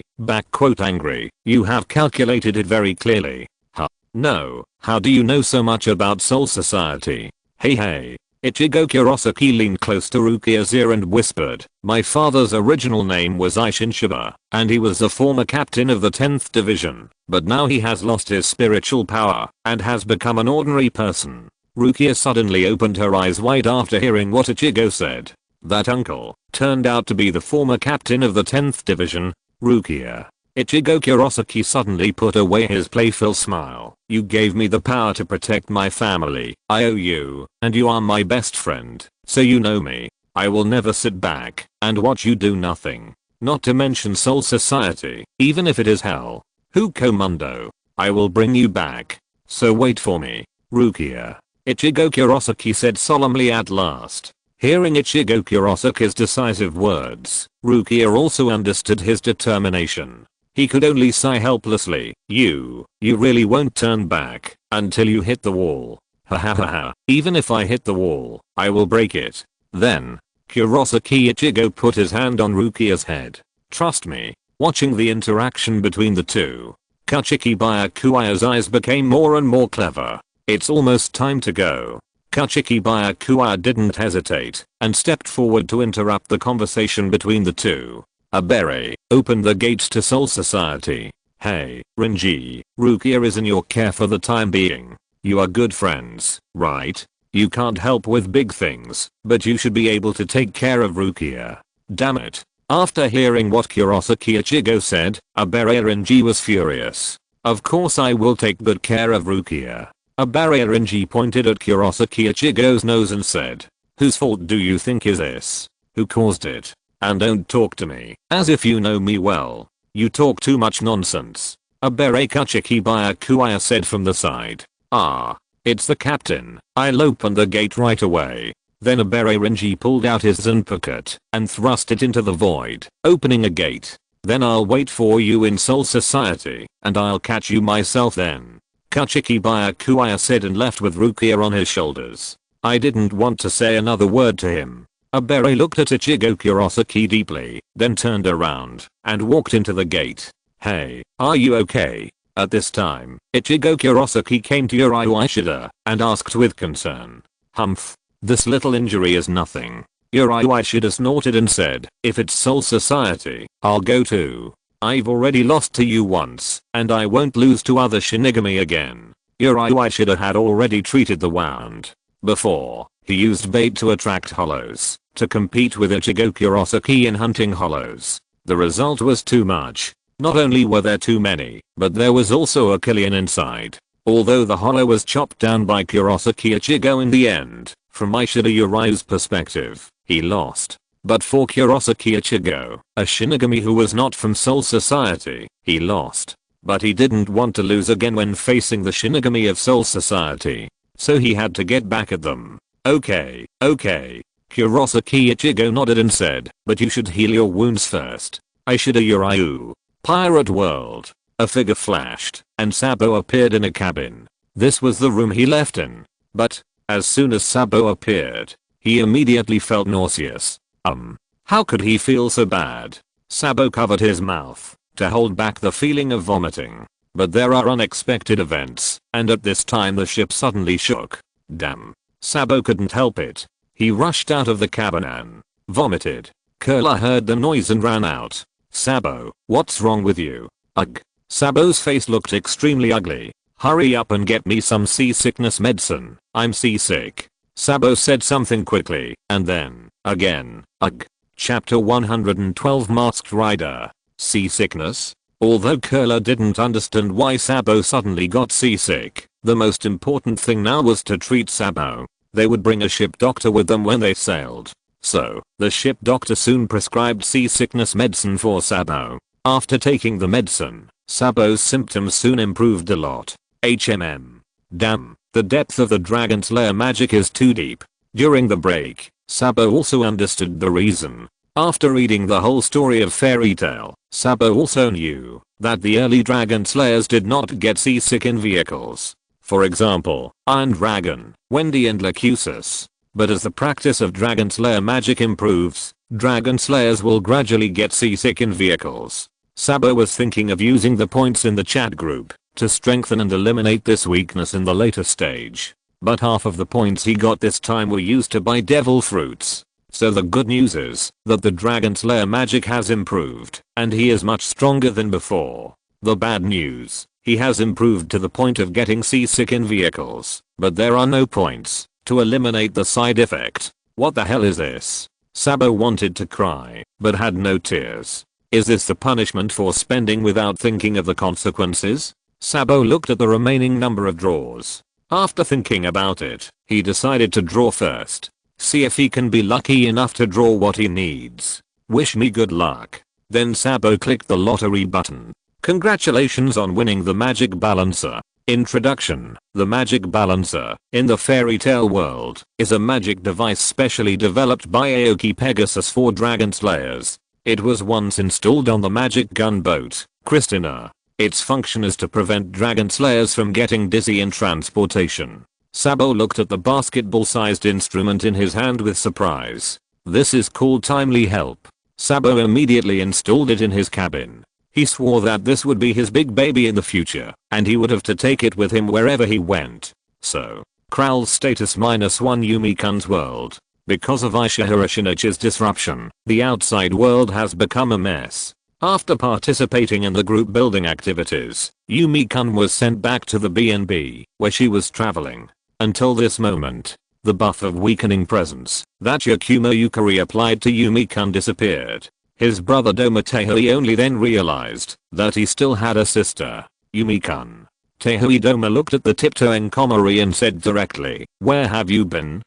angry, you have calculated it very clearly. Huh? No, how do you know so much about Soul Society? Hey. Ichigo Kurosaki leaned close to Rukia's ear and whispered, my father's original name was Ishin Shiba, and he was the former captain of the 10th division, but now he has lost his spiritual power, and has become an ordinary person. Rukia suddenly opened her eyes wide after hearing what Ichigo said. That uncle turned out to be the former captain of the 10th division. Rukia. Ichigo Kurosaki suddenly put away his playful smile. You gave me the power to protect my family. I owe you, and you are my best friend, so you know me. I will never sit back and watch you do nothing. Not to mention Soul Society, even if it is hell. Hukomundo. I will bring you back. So wait for me. Rukia. Ichigo Kurosaki said solemnly at last. Hearing Ichigo Kurosaki's decisive words, Rukia also understood his determination. He could only sigh helplessly. You really won't turn back until you hit the wall. Ha ha ha ha. Even if I hit the wall, I will break it. Then, Kurosaki Ichigo put his hand on Rukia's head. Trust me. Watching the interaction between the two, Kachiki Byakuya's eyes became more and more clever. It's almost time to go. Kachiki Byakuya didn't hesitate and stepped forward to interrupt the conversation between the two. Abere, open the gates to Soul Society. Hey, Renji, Rukia is in your care for the time being. You are good friends, right? You can't help with big things, but you should be able to take care of Rukia. Damn it. After hearing what Kurosaki Ichigo said, Abere Renji was furious. Of course I will take good care of Rukia. Abere Renji pointed at Kurosaki Ichigo's nose and said, whose fault do you think is this? Who caused it? And don't talk to me as if you know me well. You talk too much nonsense. Abere Kachiki Byakuya said from the side. Ah, it's the captain. I'll open the gate right away. Then Abere Renji pulled out his Zanpakuto and thrust it into the void, opening a gate. Then I'll wait for you in Soul Society, and I'll catch you myself then. Kachiki Byakuya said and left with Rukia on his shoulders. I didn't want to say another word to him. Abere looked at Ichigo Kurosaki deeply, then turned around and walked into the gate. Hey, are you okay? At this time, Ichigo Kurosaki came to Urayu Ishida and asked with concern. Humph. This little injury is nothing. Urayu Ishida snorted and said, if it's Soul Society, I'll go too. I've already lost to you once, and I won't lose to other Shinigami again. Urayu Ishida had already treated the wound before. He used bait to attract hollows, to compete with Ichigo Kurosaki in hunting hollows. The result was too much. Not only were there too many, but there was also a Killian inside. Although the hollow was chopped down by Kurosaki Ichigo in the end, from Ishida Urayu's perspective, he lost. But for Kurosaki Ichigo, a Shinigami who was not from Soul Society, he lost. But he didn't want to lose again when facing the Shinigami of Soul Society. So he had to get back at them. Okay. Kurosaki Ichigo nodded and said, but you should heal your wounds first. Ishida Urayu. Pirate World. A figure flashed, and Sabo appeared in a cabin. This was the room he left in. But, as soon as Sabo appeared, he immediately felt nauseous. How could he feel so bad? Sabo covered his mouth to hold back the feeling of vomiting. But there are unexpected events, and at this time the ship suddenly shook. Damn. Sabo couldn't help it. He rushed out of the cabin and vomited. Curler heard the noise and ran out. Sabo, what's wrong with you? Ugh. Sabo's face looked extremely ugly. Hurry up and get me some seasickness medicine. I'm seasick. Sabo said something quickly, and then, again, ugh. Chapter 112 Masked Rider. Seasickness? Although Curler didn't understand why Sabo suddenly got seasick, the most important thing now was to treat Sabo. They would bring a ship doctor with them when they sailed. So, the ship doctor soon prescribed seasickness medicine for Sabo. After taking the medicine, Sabo's symptoms soon improved a lot. Damn, the depth of the Dragon Slayer magic is too deep. During the break, Sabo also understood the reason. After reading the whole story of Fairy Tail, Sabo also knew that the early Dragon Slayers did not get seasick in vehicles. For example, Iron Dragon, Wendy and Lacusus. But as the practice of Dragon Slayer magic improves, Dragon Slayers will gradually get seasick in vehicles. Sabo was thinking of using the points in the chat group to strengthen and eliminate this weakness in the later stage. But half of the points he got this time were used to buy devil fruits. So the good news is that the Dragon Slayer magic has improved, and he is much stronger than before. The bad news, he has improved to the point of getting seasick in vehicles, but there are no points to eliminate the side effect. What the hell is this? Sabo wanted to cry, but had no tears. Is this the punishment for spending without thinking of the consequences? Sabo looked at the remaining number of draws. After thinking about it, he decided to draw first. See if he can be lucky enough to draw what he needs. Wish me good luck. Then Sabo clicked the lottery button. Congratulations on winning the Magic Balancer. Introduction. The Magic Balancer, in the Fairy Tail world, is a magic device specially developed by Aoki Pegasus for Dragon Slayers. It was once installed on the magic gunboat, Christina. Its function is to prevent Dragon Slayers from getting dizzy in transportation. Sabo looked at the basketball-sized instrument in his hand with surprise. This is called Timely Help. Sabo immediately installed it in his cabin. He swore that this would be his big baby in the future, and he would have to take it with him wherever he went. So, Kral's status -1 Yumi-kun's world. Because of Aisha Hirashinichi's disruption, the outside world has become a mess. After participating in the group building activities, Yumi-kun was sent back to the B&B, where she was traveling. Until this moment, the buff of weakening presence that Yakumo Yukari applied to Yumi-kun disappeared. His brother Doma Tehui only then realized that he still had a sister, Yumi-kun. Tehui Doma looked at the tiptoeing Komori and said directly, "Where have you been?"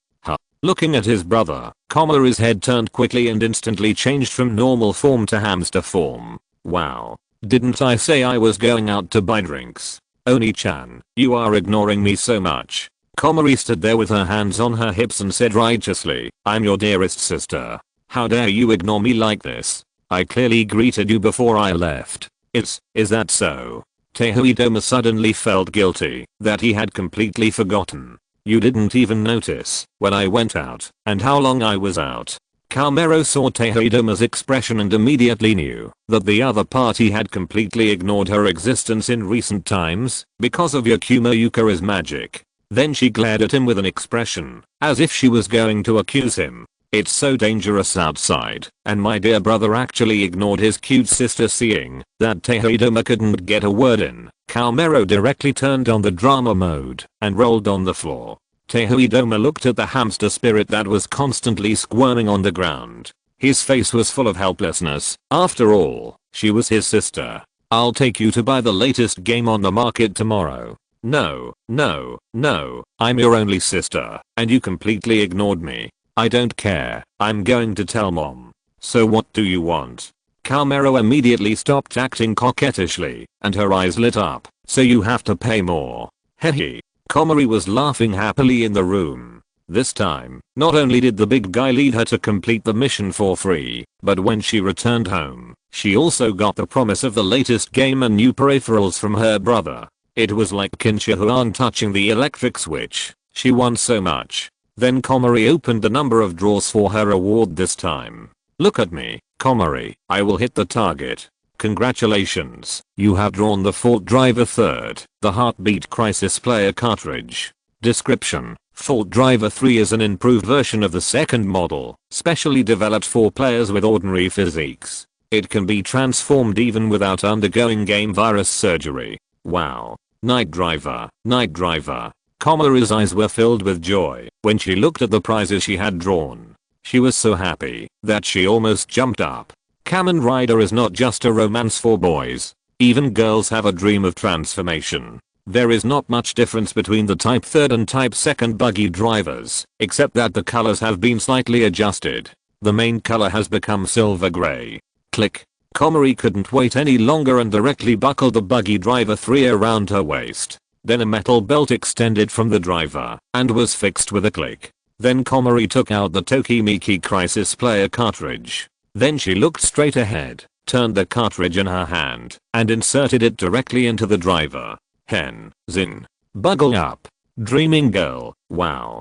Looking at his brother, Komori's head turned quickly and instantly changed from normal form to hamster form. Wow. Didn't I say I was going out to buy drinks? Oni-chan, you are ignoring me so much. Komori stood there with her hands on her hips and said righteously, "I'm your dearest sister. How dare you ignore me like this? I clearly greeted you before I left. Is that so?" Tehui Doma suddenly felt guilty that he had completely forgotten. "You didn't even notice when I went out and how long I was out." Kamero saw Tehui Doma's expression and immediately knew that the other party had completely ignored her existence in recent times because of Yakumo Yukari's magic. Then she glared at him with an expression as if she was going to accuse him. "It's so dangerous outside, and my dear brother actually ignored his cute sister." Seeing that Tehui Doma couldn't get a word in, Kamero directly turned on the drama mode and rolled on the floor. Tehui Doma looked at the hamster spirit that was constantly squirming on the ground. His face was full of helplessness. After all, she was his sister. "I'll take you to buy the latest game on the market tomorrow." No, I'm your only sister, and you completely ignored me. "I don't care, I'm going to tell mom." "So what do you want?" Kamero immediately stopped acting coquettishly, and her eyes lit up. "So you have to pay more." Hehe. Komori was laughing happily in the room. This time, not only did the big guy lead her to complete the mission for free, but when she returned home, she also got the promise of the latest game and new peripherals from her brother. It was like Kinsha Huan touching the electric switch. She won so much. Then Komori opened the number of draws for her reward this time. Look at me, Komori. I will hit the target. Congratulations, you have drawn the Fault Driver 3rd, the Heartbeat Crisis Player cartridge. Description: Fault Driver 3 is an improved version of the second model, specially developed for players with ordinary physiques. It can be transformed even without undergoing game virus surgery. Wow. Night Driver. Komori's eyes were filled with joy when she looked at the prizes she had drawn. She was so happy that she almost jumped up. Kamen Rider is not just a romance for boys. Even girls have a dream of transformation. There is not much difference between the Type 3rd and Type 2nd buggy drivers, except that the colors have been slightly adjusted. The main color has become silver gray. Click. Komori couldn't wait any longer and directly buckled the buggy driver 3 around her waist. Then a metal belt extended from the driver and was fixed with a click. Then Komori took out the Tokimeki Crisis Player cartridge. Then she looked straight ahead, turned the cartridge in her hand, and inserted it directly into the driver. Hen, Zin. Buckle up. Dreaming girl, wow.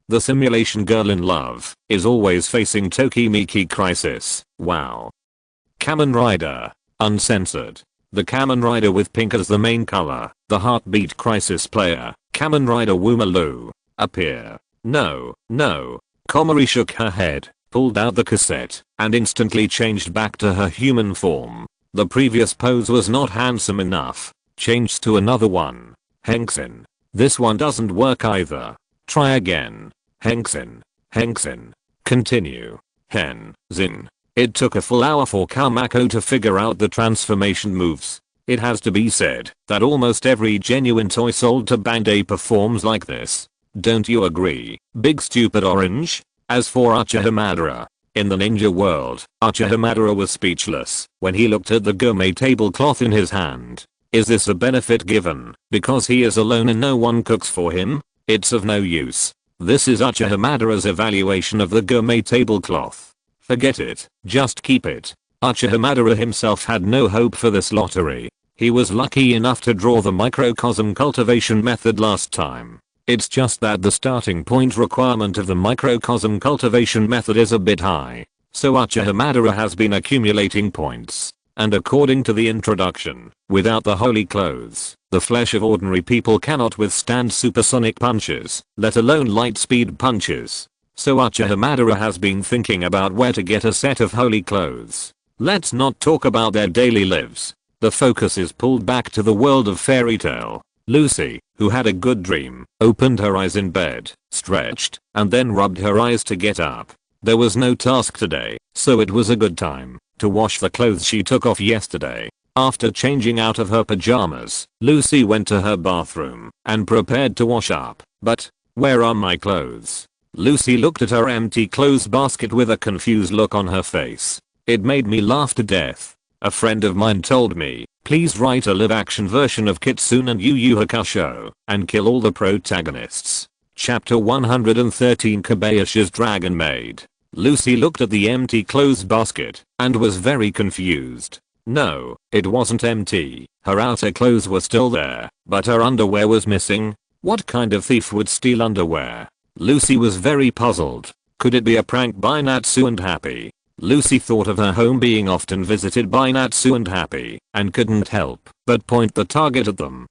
The simulation girl in love is always facing Tokimeki Crisis, wow. Kamen Rider. Uncensored. The Kamen Rider with pink as the main color, the Heartbeat Crisis Player, Kamen Rider Wumalu. Appear. No. Komori shook her head, pulled out the cassette, and instantly changed back to her human form. The previous pose was not handsome enough. Changed to another one. Hengsin. This one doesn't work either. Try again. Hengsin. Continue. Hen, Zin. It took a full hour for Kamako to figure out the transformation moves. It has to be said that almost every genuine toy sold to Bandai performs like this. Don't you agree, Big Stupid Orange? As for Uchiha Madara, in the ninja world, Uchiha Madara was speechless when he looked at the gourmet tablecloth in his hand. Is this a benefit given because he is alone and no one cooks for him? It's of no use. This is Uchiha Madara's evaluation of the gourmet tablecloth. Forget it, just keep it. Uchiha Madara himself had no hope for this lottery. He was lucky enough to draw the microcosm cultivation method last time. It's just that the starting point requirement of the microcosm cultivation method is a bit high. So Uchiha Madara has been accumulating points. And according to the introduction, without the holy clothes, the flesh of ordinary people cannot withstand supersonic punches, let alone light speed punches. So Uchiha Madara has been thinking about where to get a set of holy clothes. Let's not talk about their daily lives. The focus is pulled back to the world of fairy tale. Lucy, who had a good dream, opened her eyes in bed, stretched, and then rubbed her eyes to get up. There was no task today, so it was a good time to wash the clothes she took off yesterday. After changing out of her pajamas, Lucy went to her bathroom and prepared to wash up. But, where are my clothes? Lucy looked at her empty clothes basket with a confused look on her face. It made me laugh to death. A friend of mine told me, please write a live-action version of Kitsune and Yu Yu Hakusho and kill all the protagonists. Chapter 113 Kobayashi's Dragon Maid. Lucy looked at the empty clothes basket and was very confused. No, it wasn't empty. Her outer clothes were still there, but her underwear was missing. What kind of thief would steal underwear? Lucy was very puzzled. Could it be a prank by Natsu and Happy? Lucy thought of her home being often visited by Natsu and Happy and couldn't help but point the target at them.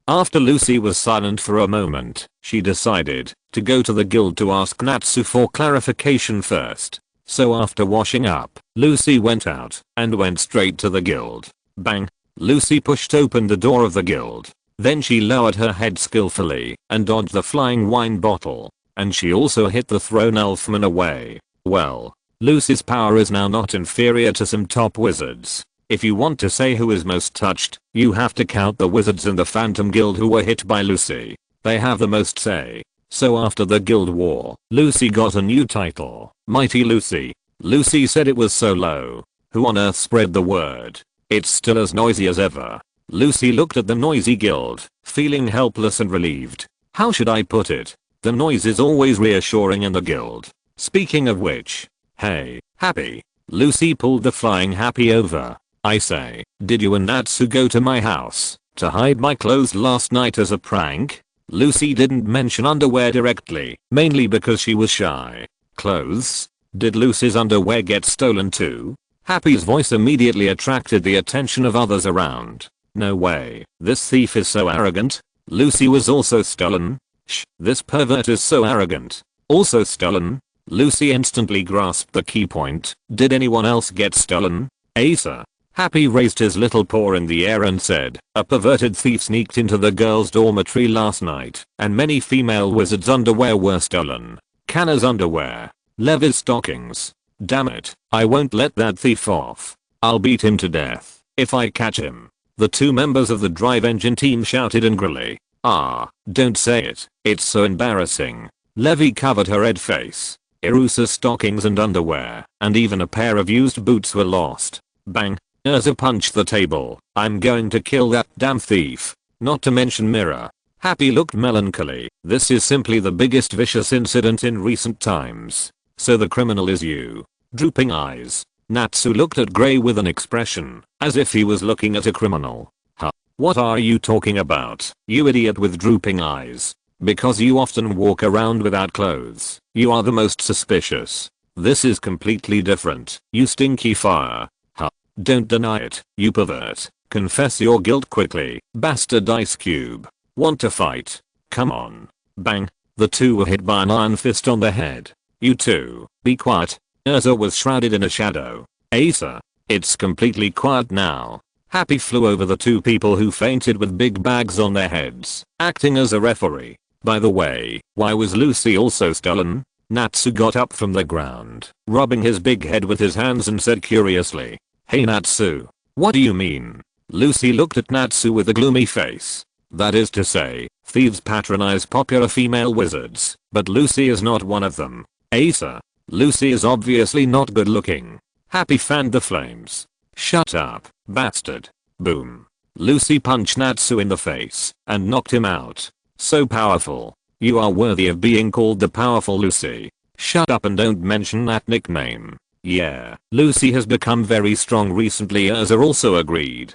After Lucy was silent for a moment, she decided to go to the guild to ask Natsu for clarification first. So after washing up, Lucy went out and went straight to the guild. Bang! Lucy pushed open the door of the guild. Then she lowered her head skillfully and dodged the flying wine bottle. And she also hit the thrown elfman away. Well, Lucy's power is now not inferior to some top wizards. If you want to say who is most touched, you have to count the wizards in the Phantom Guild who were hit by Lucy. They have the most say. So after the guild war, Lucy got a new title, Mighty Lucy. Lucy said it was so low. Who on earth spread the word? It's still as noisy as ever. Lucy looked at the noisy guild, feeling helpless and relieved. How should I put it? The noise is always reassuring in the guild. Speaking of which, hey, Happy. Lucy pulled the flying Happy over. I say, did you and Natsu go to my house to hide my clothes last night as a prank? Lucy didn't mention underwear directly, mainly because she was shy. Clothes? Did Lucy's underwear get stolen too? Happy's voice immediately attracted the attention of others around. No way, this thief is so arrogant. Lucy was also stolen. Shh, this pervert is so arrogant. Also stolen. Lucy instantly grasped the key point. Did anyone else get stolen? Asa. Happy raised his little paw in the air and said, a perverted thief sneaked into the girls' dormitory last night, and many female wizards' underwear were stolen. Kanna's underwear. Levi's stockings. Damn it, I won't let that thief off. I'll beat him to death if I catch him. The two members of the drive engine team shouted angrily. Ah, don't say it, it's so embarrassing. Levi covered her red face. Irusa's stockings and underwear, and even a pair of used boots were lost. Bang. Urza punched the table. I'm going to kill that damn thief. Not to mention Mira. Happy looked melancholy. This is simply the biggest vicious incident in recent times. So the criminal is you. Drooping eyes. Natsu looked at Gray with an expression, as if he was looking at a criminal. Huh? What are you talking about, you idiot with drooping eyes? Because you often walk around without clothes, you are the most suspicious. This is completely different, you stinky fire. Huh? Don't deny it, you pervert. Confess your guilt quickly, bastard Ice Cube. Want to fight? Come on. Bang. The two were hit by an iron fist on the head. You two, be quiet. Urza was shrouded in a shadow. Asa. It's completely quiet now. Happy flew over the two people who fainted with big bags on their heads, acting as a referee. By the way, why was Lucy also stolen? Natsu got up from the ground, rubbing his big head with his hands and said curiously. Hey Natsu. What do you mean? Lucy looked at Natsu with a gloomy face. That is to say, thieves patronize popular female wizards, but Lucy is not one of them. Asa. Lucy is obviously not good looking. Happy fanned the flames. Shut up, bastard. Boom. Lucy punched Natsu in the face and knocked him out. So powerful. You are worthy of being called the powerful Lucy. Shut up and don't mention that nickname. Yeah, Lucy has become very strong recently. Urza also agreed.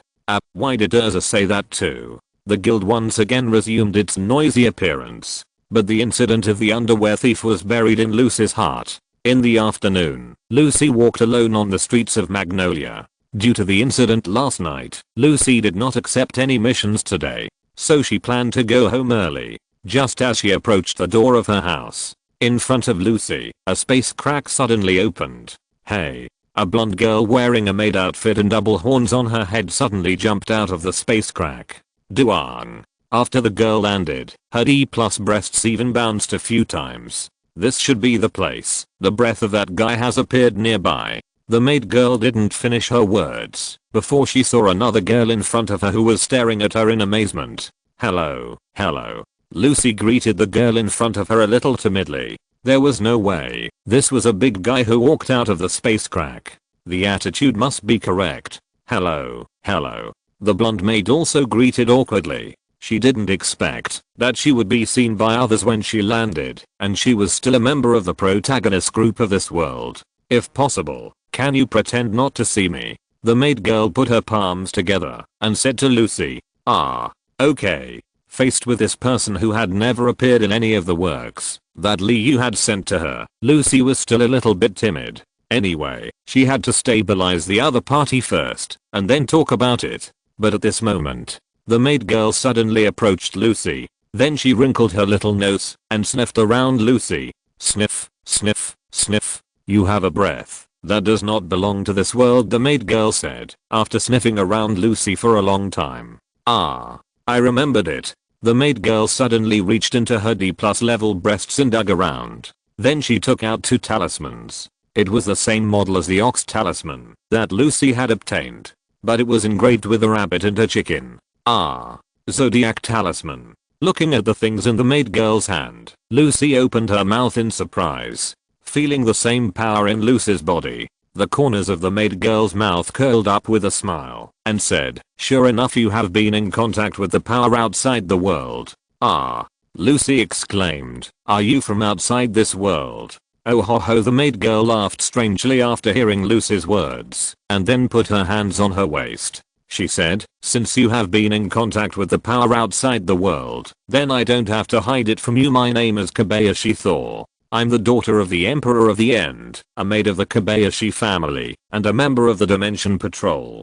Why did Urza say that too? The guild once again resumed its noisy appearance. But the incident of the underwear thief was buried in Lucy's heart. In the afternoon, Lucy walked alone on the streets of Magnolia. Due to the incident last night, Lucy did not accept any missions today. So she planned to go home early. Just as she approached the door of her house, in front of Lucy, a space crack suddenly opened. Hey. A blonde girl wearing a maid outfit and double horns on her head suddenly jumped out of the space crack. Duang. After the girl landed, her D+ breasts even bounced a few times. This should be the place. The breath of that guy has appeared nearby. The maid girl didn't finish her words before she saw another girl in front of her who was staring at her in amazement. Hello, hello. Lucy greeted the girl in front of her a little timidly. There was no way. This was a big guy who walked out of the space crack. The attitude must be correct. Hello, hello. The blonde maid also greeted awkwardly. She didn't expect that she would be seen by others when she landed, and she was still a member of the protagonist group of this world. If possible, can you pretend not to see me? The maid girl put her palms together and said to Lucy. Okay. Faced with this person who had never appeared in any of the works that Liu had sent to her, Lucy was still a little bit timid. Anyway, she had to stabilize the other party first, and then talk about it. But at this moment, the maid girl suddenly approached Lucy. Then she wrinkled her little nose and sniffed around Lucy. Sniff, sniff, sniff. You have a breath that does not belong to this world, the maid girl said, after sniffing around Lucy for a long time. I remembered it. The maid girl suddenly reached into her D+ level breasts and dug around. Then she took out two talismans. It was the same model as the ox talisman that Lucy had obtained, but it was engraved with a rabbit and a chicken. Zodiac talisman. Looking at the things in the maid girl's hand, Lucy opened her mouth in surprise. Feeling the same power in Lucy's body, the corners of the maid girl's mouth curled up with a smile and said, sure enough, you have been in contact with the power outside the world. Lucy exclaimed, are you from outside this world? Oh ho ho, the maid girl laughed strangely after hearing Lucy's words and then put her hands on her waist. She said, since you have been in contact with the power outside the world, then I don't have to hide it from you. My name is Kobayashi Thor. I'm the daughter of the Emperor of the End, a maid of the Kobayashi family, and a member of the Dimension Patrol.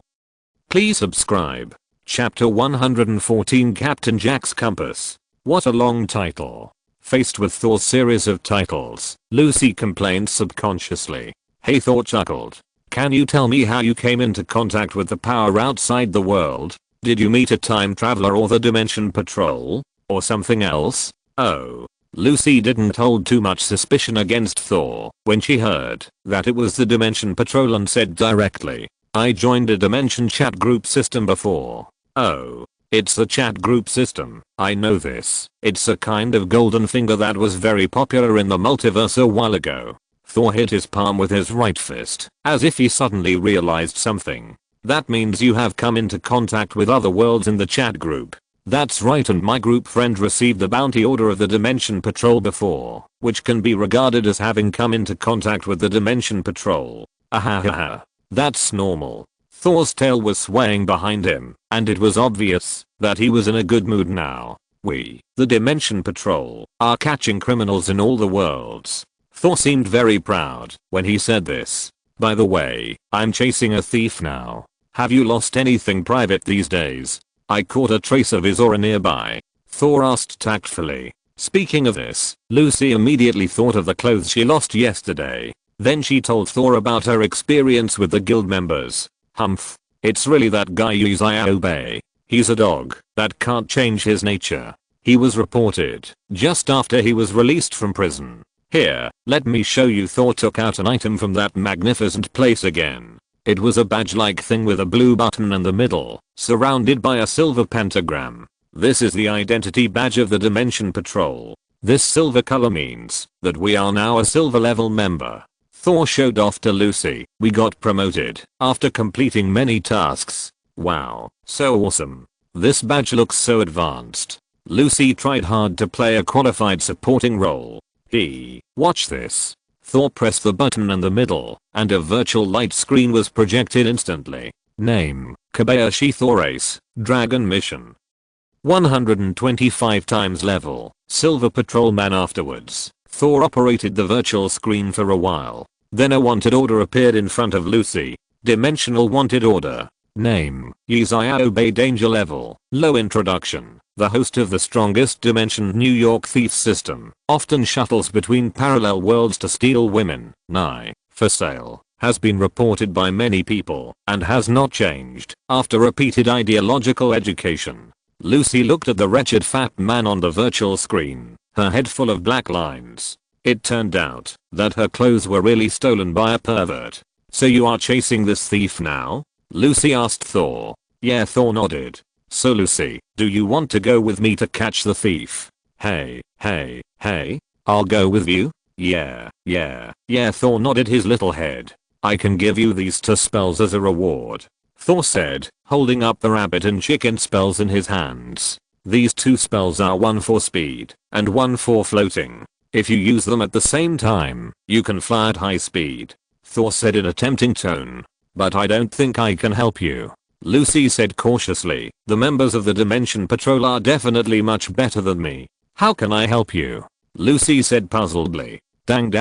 Please subscribe. Chapter 114 Captain Jack's Compass. What a long title. Faced with Thor's series of titles, Lucy complained subconsciously. Hey, Thor chuckled. Can you tell me how you came into contact with the power outside the world? Did you meet a time traveler or the Dimension Patrol? Or something else? Oh. Lucy didn't hold too much suspicion against Thor when she heard that it was the Dimension Patrol and said directly, I joined a Dimension chat group system before. Oh. It's the chat group system, I know this. It's a kind of golden finger that was very popular in the multiverse a while ago. Thor hit his palm with his right fist, as if he suddenly realized something. That means you have come into contact with other worlds in the chat group. That's right, and my group friend received the bounty order of the Dimension Patrol before, which can be regarded as having come into contact with the Dimension Patrol. Ahahaha. That's normal. Thor's tail was swaying behind him, and it was obvious that he was in a good mood now. We, the Dimension Patrol, are catching criminals in all the worlds. Thor seemed very proud when he said this. By the way, I'm chasing a thief now. Have you lost anything private these days? I caught a trace of his aura nearby. Thor asked tactfully. Speaking of this, Lucy immediately thought of the clothes she lost yesterday. Then she told Thor about her experience with the guild members. Humph. It's really that guy Uchiha. He's a dog that can't change his nature. He was reported just after he was released from prison. Here, let me show you. Thor took out an item from that magnificent place again. It was a badge-like thing with a blue button in the middle, surrounded by a silver pentagram. This is the identity badge of the Dimension Patrol. This silver color means that we are now a silver level member. Thor showed off to Lucy. We got promoted after completing many tasks. Wow, so awesome. This badge looks so advanced. Lucy tried hard to play a qualified supporting role. Watch this. Thor pressed the button in the middle, and a virtual light screen was projected instantly. Name, Kobayashi Thor Ace, Dragon Mission. 125 times level, Silver Patrolman. Afterwards, Thor operated the virtual screen for a while. Then a wanted order appeared in front of Lucy. Dimensional wanted order. Name, Uchiha Danger Level, Low Introduction. The host of the strongest dimension New York thief system, often shuttles between parallel worlds to steal women. Nigh, for sale, has been reported by many people and has not changed after repeated ideological education. Lucy looked at the wretched fat man on the virtual screen, her head full of black lines. It turned out that her clothes were really stolen by a pervert. So you are chasing this thief now? Lucy asked Thor. Yeah, Thor nodded. So Lucy, do you want to go with me to catch the thief? Hey, I'll go with you? Yeah, Thor nodded his little head. I can give you these 2 spells as a reward, Thor said, holding up the rabbit and chicken spells in his hands. These 2 spells are one for speed and one for floating. If you use them at the same time, you can fly at high speed, Thor said in a tempting tone. But I don't think I can help you, Lucy said cautiously. The members of the Dimension Patrol are definitely much better than me. How can I help you? Lucy said puzzledly. Dang.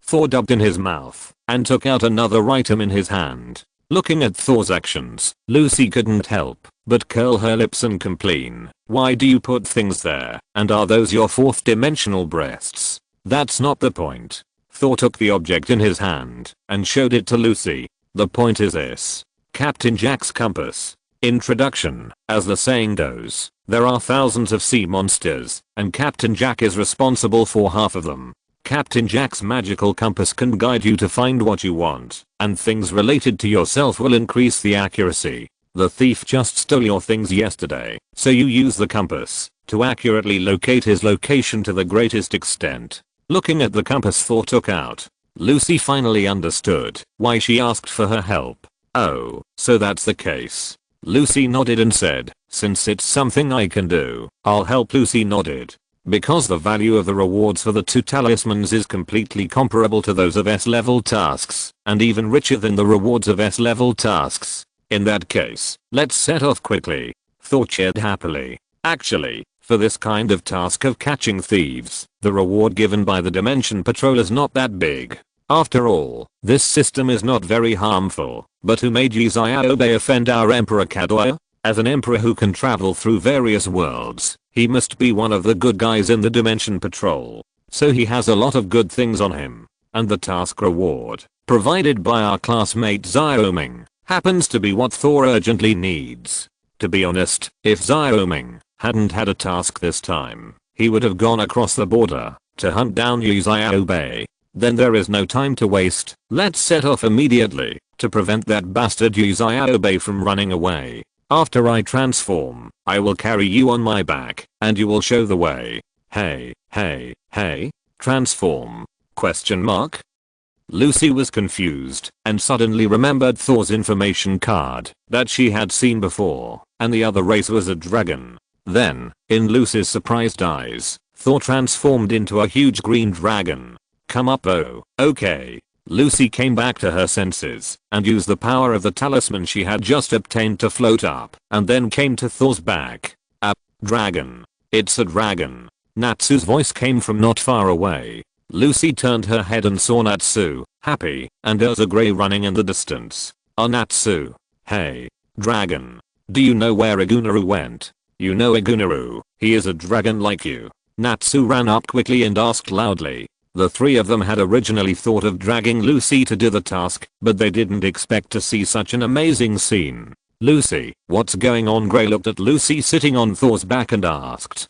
Thor dubbed in his mouth and took out another item in his hand. Looking at Thor's actions, Lucy couldn't help but curl her lips and complain. Why do you put things there? And are those your 4th dimensional breasts? That's not the point. Thor took the object in his hand and showed it to Lucy. The point is this. Captain Jack's Compass. Introduction. As the saying goes, there are thousands of sea monsters, and Captain Jack is responsible for half of them. Captain Jack's magical compass can guide you to find what you want, and things related to yourself will increase the accuracy. The thief just stole your things yesterday, so you use the compass to accurately locate his location to the greatest extent. Looking at the compass Thor took out, Lucy finally understood why she asked for her help. Oh, so that's the case. Lucy nodded and said, since it's something I can do, I'll help. Lucy nodded. Because the value of the rewards for the 2 talismans is completely comparable to those of S-level tasks, and even richer than the rewards of S-level tasks. In that case, let's set off quickly. Thor cheered happily. Actually, For this kind of task of catching thieves, the reward given by the Dimension Patrol is not that big. After all, this system is not very harmful. But who made Hei Zhe offend our Emperor Kadoya? As an emperor who can travel through various worlds, he must be one of the good guys in the Dimension Patrol. So he has a lot of good things on him. And the task reward, provided by our classmate Xiaoming, happens to be what Thor urgently needs. To be honest, if Xiaoming hadn't had a task this time, he would have gone across the border to hunt down Hei Zhe. Then there is no time to waste. Let's set off immediately to prevent that bastard Hei Zhe from running away. After I transform, I will carry you on my back, and you will show the way. Hey, transform? Question mark? Lucy was confused and suddenly remembered Thor's information card that she had seen before, and the other race was a dragon. Then, in Lucy's surprised eyes, Thor transformed into a huge green dragon. Come up, oh, okay. Lucy came back to her senses and used the power of the talisman she had just obtained to float up and then came to Thor's back. A dragon. It's a dragon. Natsu's voice came from not far away. Lucy turned her head and saw Natsu, happy, and Urza Grey running in the distance. Natsu. Hey, dragon. Do you know where Igunaru went? You know Igunaru, he is a dragon like you. Natsu ran up quickly and asked loudly. The three of them had originally thought of dragging Lucy to do the task, but they didn't expect to see such an amazing scene. Lucy, what's going on? Grey looked at Lucy sitting on Thor's back and asked.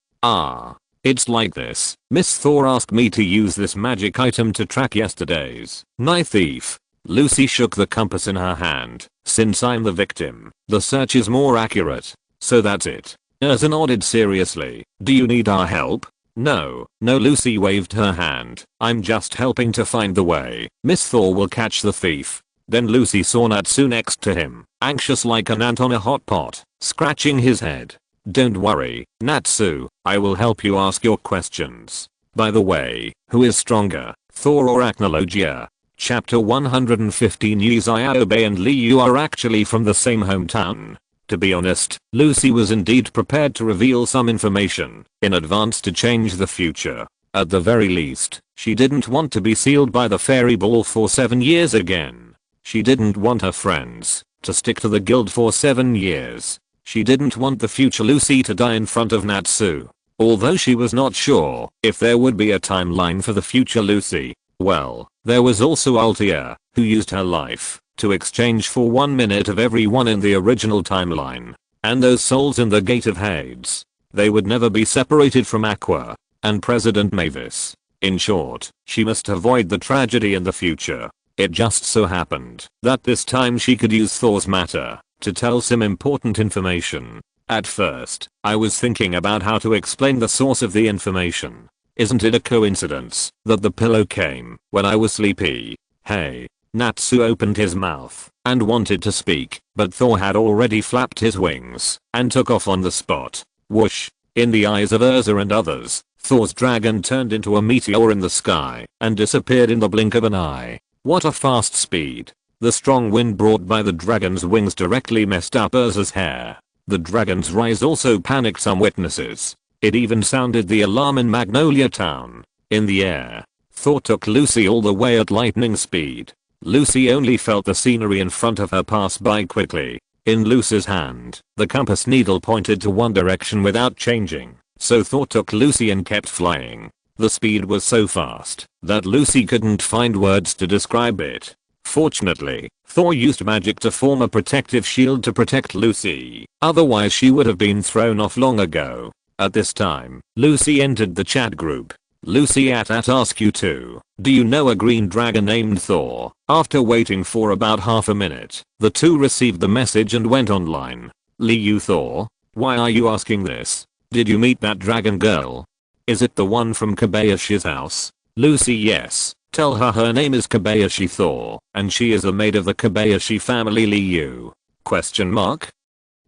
It's like this. Miss Thor asked me to use this magic item to track yesterday's night thief. Lucy shook the compass in her hand. Since I'm the victim, the search is more accurate. So that's it. Urza nodded seriously. Do you need our help? No, Lucy waved her hand. I'm just helping to find the way. Miss Thor will catch the thief. Then Lucy saw Natsu next to him, anxious like an ant on a hot pot, scratching his head. Don't worry, Natsu, I will help you ask your questions. By the way, who is stronger, Thor or Acnologia? Chapter 115. Hei Zhe and Li Yu are actually from the same hometown. To be honest, Lucy was indeed prepared to reveal some information in advance to change the future. At the very least, she didn't want to be sealed by the fairy ball for 7 years again. She didn't want her friends to stick to the guild for 7 years. She didn't want the future Lucy to die in front of Natsu. Although she was not sure if there would be a timeline for the future Lucy. Well, there was also Altia, who used her life to exchange for 1 minute of everyone in the original timeline. And those souls in the Gate of Hades. They would never be separated from Aqua and President Mavis. In short, she must avoid the tragedy in the future. It just so happened that this time she could use Thor's matter to tell some important information. At first, I was thinking about how to explain the source of the information. Isn't it a coincidence that the pillow came when I was sleepy? Hey. Natsu opened his mouth and wanted to speak, but Thor had already flapped his wings and took off on the spot. Whoosh. In the eyes of Urza and others, Thor's dragon turned into a meteor in the sky and disappeared in the blink of an eye. What a fast speed. The strong wind brought by the dragon's wings directly messed up Urza's hair. The dragon's rise also panicked some witnesses. It even sounded the alarm in Magnolia Town. In the air, Thor took Lucy all the way at lightning speed. Lucy only felt the scenery in front of her pass by quickly. In Lucy's hand, the compass needle pointed to one direction without changing, so Thor took Lucy and kept flying. The speed was so fast that Lucy couldn't find words to describe it. Fortunately, Thor used magic to form a protective shield to protect Lucy, otherwise she would have been thrown off long ago. At this time, Lucy entered the chat group. Lucy at ask you too. Do you know a green dragon named Thor? After waiting for about half a minute, the two received the message and went online. Li Yu Thor? Why are you asking this? Did you meet that dragon girl? Is it the one from Kobayashi's house? Lucy yes. Tell her name is Kobayashi Thor, and she is a maid of the Kobayashi family. Li Yu? Question mark?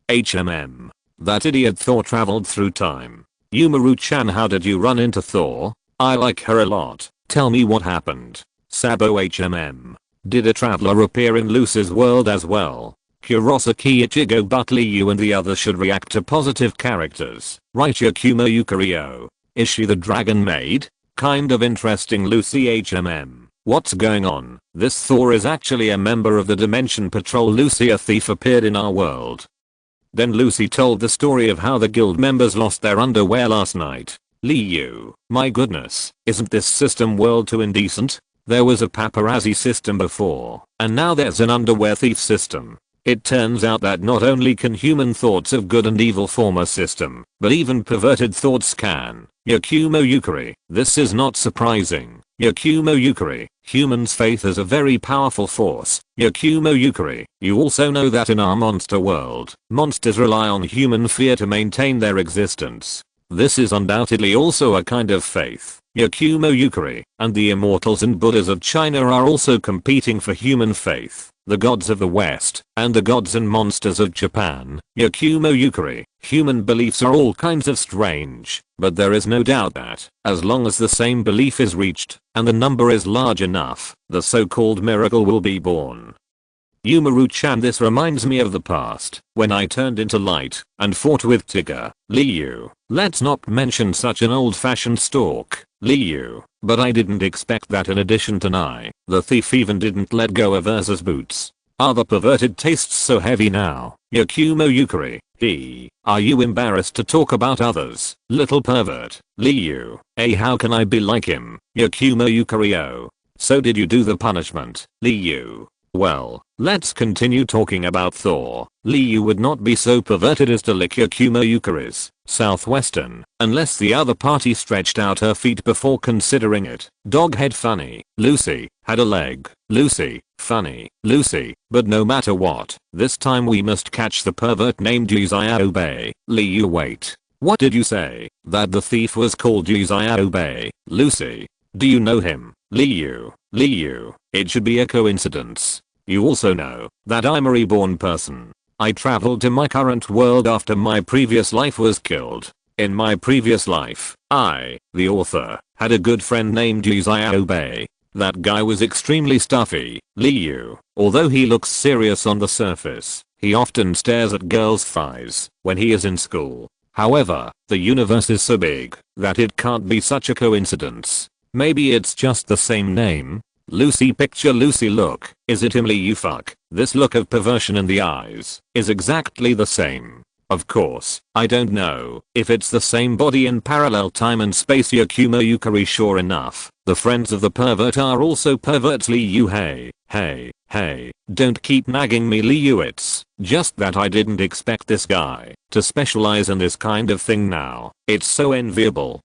That idiot Thor traveled through time. Yumaru-chan, how did you run into Thor? I like her a lot. Tell me what happened. Sabo Did a traveler appear in Lucy's world as well? Kurosaki Ichigo, but Liu and the others should react to positive characters. Right, Yakumo Yukirio. Is she the dragon maid? Kind of interesting. Lucy HMM. What's going on? This Thor is actually a member of the Dimension Patrol. Lucy, a thief appeared in our world. Then Lucy told the story of how the guild members lost their underwear last night. Liu, my goodness, isn't this system world too indecent? There was a paparazzi system before, and now there's an underwear thief system. It turns out that not only can human thoughts of good and evil form a system, but even perverted thoughts can. Yakumo Yukari, this is not surprising. Yakumo Yukari, humans' faith is a very powerful force. Yakumo Yukari, you also know that in our monster world, monsters rely on human fear to maintain their existence. This is undoubtedly also a kind of faith. Yakumo Yukari, and the immortals and Buddhas of China are also competing for human faith. The gods of the West, and the gods and monsters of Japan. Yakumo Yukari, human beliefs are all kinds of strange, but there is no doubt that, as long as the same belief is reached, and the number is large enough, the so-called miracle will be born. Yumaru-chan, this reminds me of the past, when I turned into light, and fought with Tigger. Liu, let's not mention such an old-fashioned stalk. Liu, but I didn't expect that. In addition to Nai, the thief even didn't let go of Ursa's boots. Are the perverted tastes so heavy now? Yakumo Yukari, are you embarrassed to talk about others, little pervert? Liu, how can I be like him? Yakumo Yukario, so did you do the punishment? Liu, well, let's continue talking about Thor. Liu would not be so perverted as to lick Yakumo Yukari's southwestern, unless the other party stretched out her feet before considering it. Doghead funny. Lucy had a leg. Lucy funny. Lucy, but no matter what, this time we must catch the pervert named Uchiha Madara. Liu, wait. What did you say? That the thief was called Uchiha Madara? Lucy, do you know him? Liu, it should be a coincidence. You also know that I'm a reborn person. I traveled to my current world after my previous life was killed. In my previous life, I, the author, had a good friend named Uchiha Madara. That guy was extremely stuffy. Liu, although he looks serious on the surface, he often stares at girls' thighs when he is in school. However, the universe is so big that it can't be such a coincidence. Maybe it's just the same name. Lucy, picture Lucy, look, is it him? Liu, fuck, this look of perversion in the eyes is exactly the same. Of course, I don't know if it's the same body in parallel time and space. Yakumo Yukari, sure enough, the friends of the pervert are also perverts. Liu, hey, don't keep nagging me. Liu, it's just that I didn't expect this guy to specialize in this kind of thing now. It's so enviable.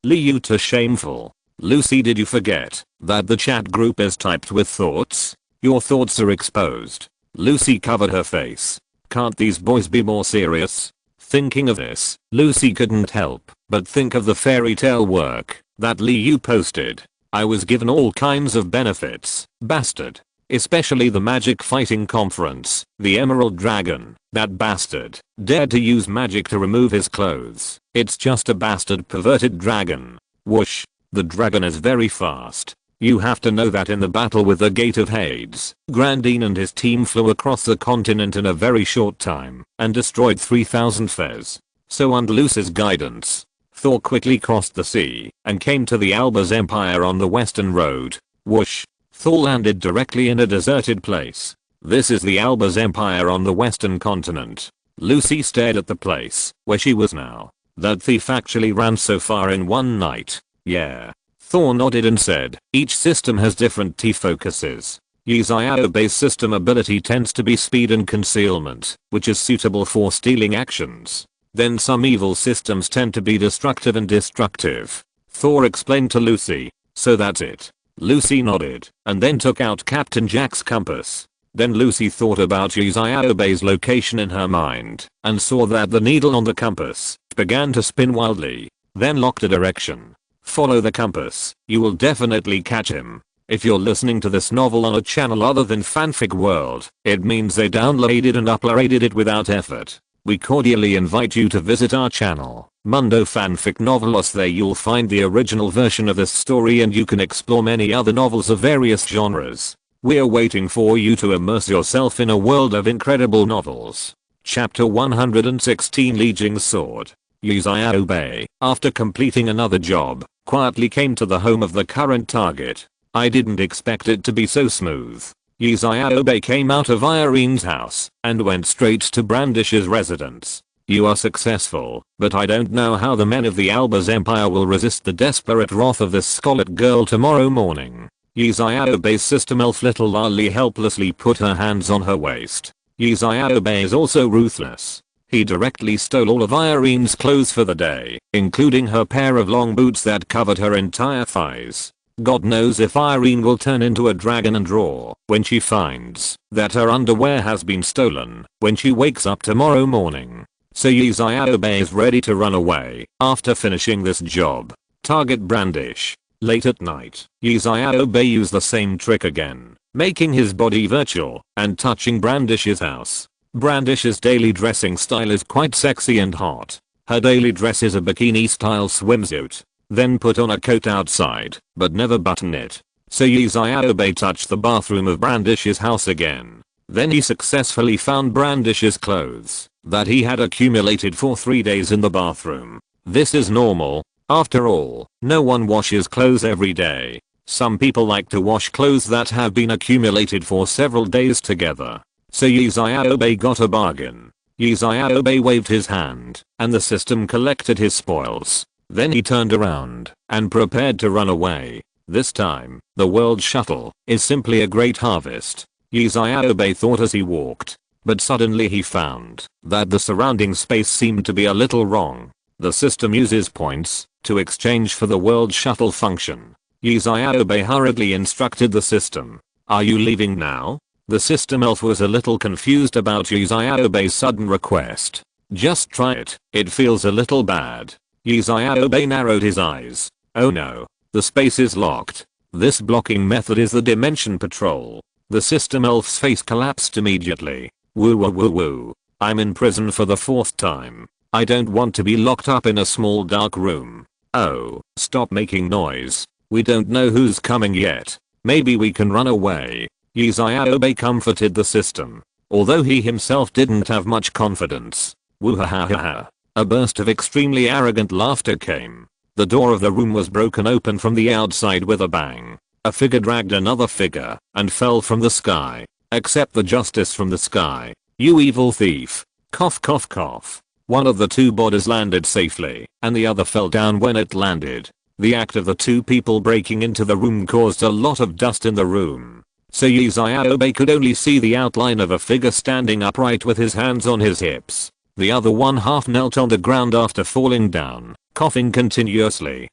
Liu, to shameful. Lucy, did you forget that the chat group is typed with thoughts? Your thoughts are exposed. Lucy covered her face. Can't these boys be more serious? Thinking of this, Lucy couldn't help but think of the fairy tale work that Liu posted. I was given all kinds of benefits, bastard. Especially the magic fighting conference. The Emerald Dragon, that bastard, dared to use magic to remove his clothes. It's just a bastard perverted dragon. Whoosh. The dragon is very fast. You have to know that in the battle with the Gate of Hades, Grandine and his team flew across the continent in a very short time and destroyed 3,000 Fez. So under Lucy's guidance, Thor quickly crossed the sea and came to the Alba's Empire on the Western Road. Whoosh. Thor landed directly in a deserted place. This is the Alba's Empire on the Western continent. Lucy stared at the place where she was now. That thief actually ran so far in one night. Yeah. Thor nodded and said, each system has different T-focuses. Uchiha Madara's system ability tends to be speed and concealment, which is suitable for stealing actions. Then some evil systems tend to be destructive and destructive. Thor explained to Lucy. So that's it. Lucy nodded, and then took out Captain Jack's compass. Then Lucy thought about Uchiha Madara's location in her mind, and saw that the needle on the compass began to spin wildly. Then locked a direction. Follow the compass, you will definitely catch him. If you're listening to this novel on a channel other than Fanfic World, it means they downloaded and uploaded it without effort. We cordially invite you to visit our channel, Mundo Fanfic Novelos. There you'll find the original version of this story and you can explore many other novels of various genres. We're waiting for you to immerse yourself in a world of incredible novels. Chapter 116 Li Jing's Sword. Uchiha, after completing another job, quietly came to the home of the current target. I didn't expect it to be so smooth. Uchiha came out of Irene's house and went straight to Brandish's residence. You are successful, but I don't know how the men of the Alba's empire will resist the desperate wrath of this scarlet girl tomorrow morning. Uchiha's system elf little Lali helplessly put her hands on her waist. Uchiha is also ruthless. He directly stole all of Irene's clothes for the day, including her pair of long boots that covered her entire thighs. God knows if Irene will turn into a dragon and roar when she finds that her underwear has been stolen when she wakes up tomorrow morning. So Uchiha is ready to run away after finishing this job. Target Brandish. Late at night, Uchiha used the same trick again, making his body virtual and touching Brandish's house. Brandish's daily dressing style is quite sexy and hot. Her daily dress is a bikini-style swimsuit. Then put on a coat outside, but never button it. So Uchiha touched the bathroom of Brandish's house again. Then he successfully found Brandish's clothes that he had accumulated for 3 days in the bathroom. This is normal. After all, no one washes clothes every day. Some people like to wash clothes that have been accumulated for several days together. So Uchiha got a bargain. Uchiha waved his hand, and the system collected his spoils. Then he turned around and prepared to run away. This time, the world shuttle is simply a great harvest. Uchiha thought as he walked, but suddenly he found that the surrounding space seemed to be a little wrong. The system uses points to exchange for the world shuttle function. Uchiha hurriedly instructed the system. Are you leaving now? The system elf was a little confused about Uchiha's sudden request. Just try it. It feels a little bad. Uchiha narrowed his eyes. Oh no. The space is locked. This blocking method is the dimension patrol. The system elf's face collapsed immediately. Woo woo woo woo. I'm in prison for the 4th time. I don't want to be locked up in a small dark room. Oh, stop making noise. We don't know who's coming yet. Maybe we can run away. Uchiha comforted the system, although he himself didn't have much confidence. Woo ha ha ha ha. A burst of extremely arrogant laughter came. The door of the room was broken open from the outside with a bang. A figure dragged another figure and fell from the sky. Accept the justice from the sky, you evil thief. Cough cough cough. One of the two bodies landed safely, and the other fell down when it landed. The act of the two people breaking into the room caused a lot of dust in the room. So Uchiha could only see the outline of a figure standing upright with his hands on his hips. The other one half knelt on the ground after falling down, coughing continuously.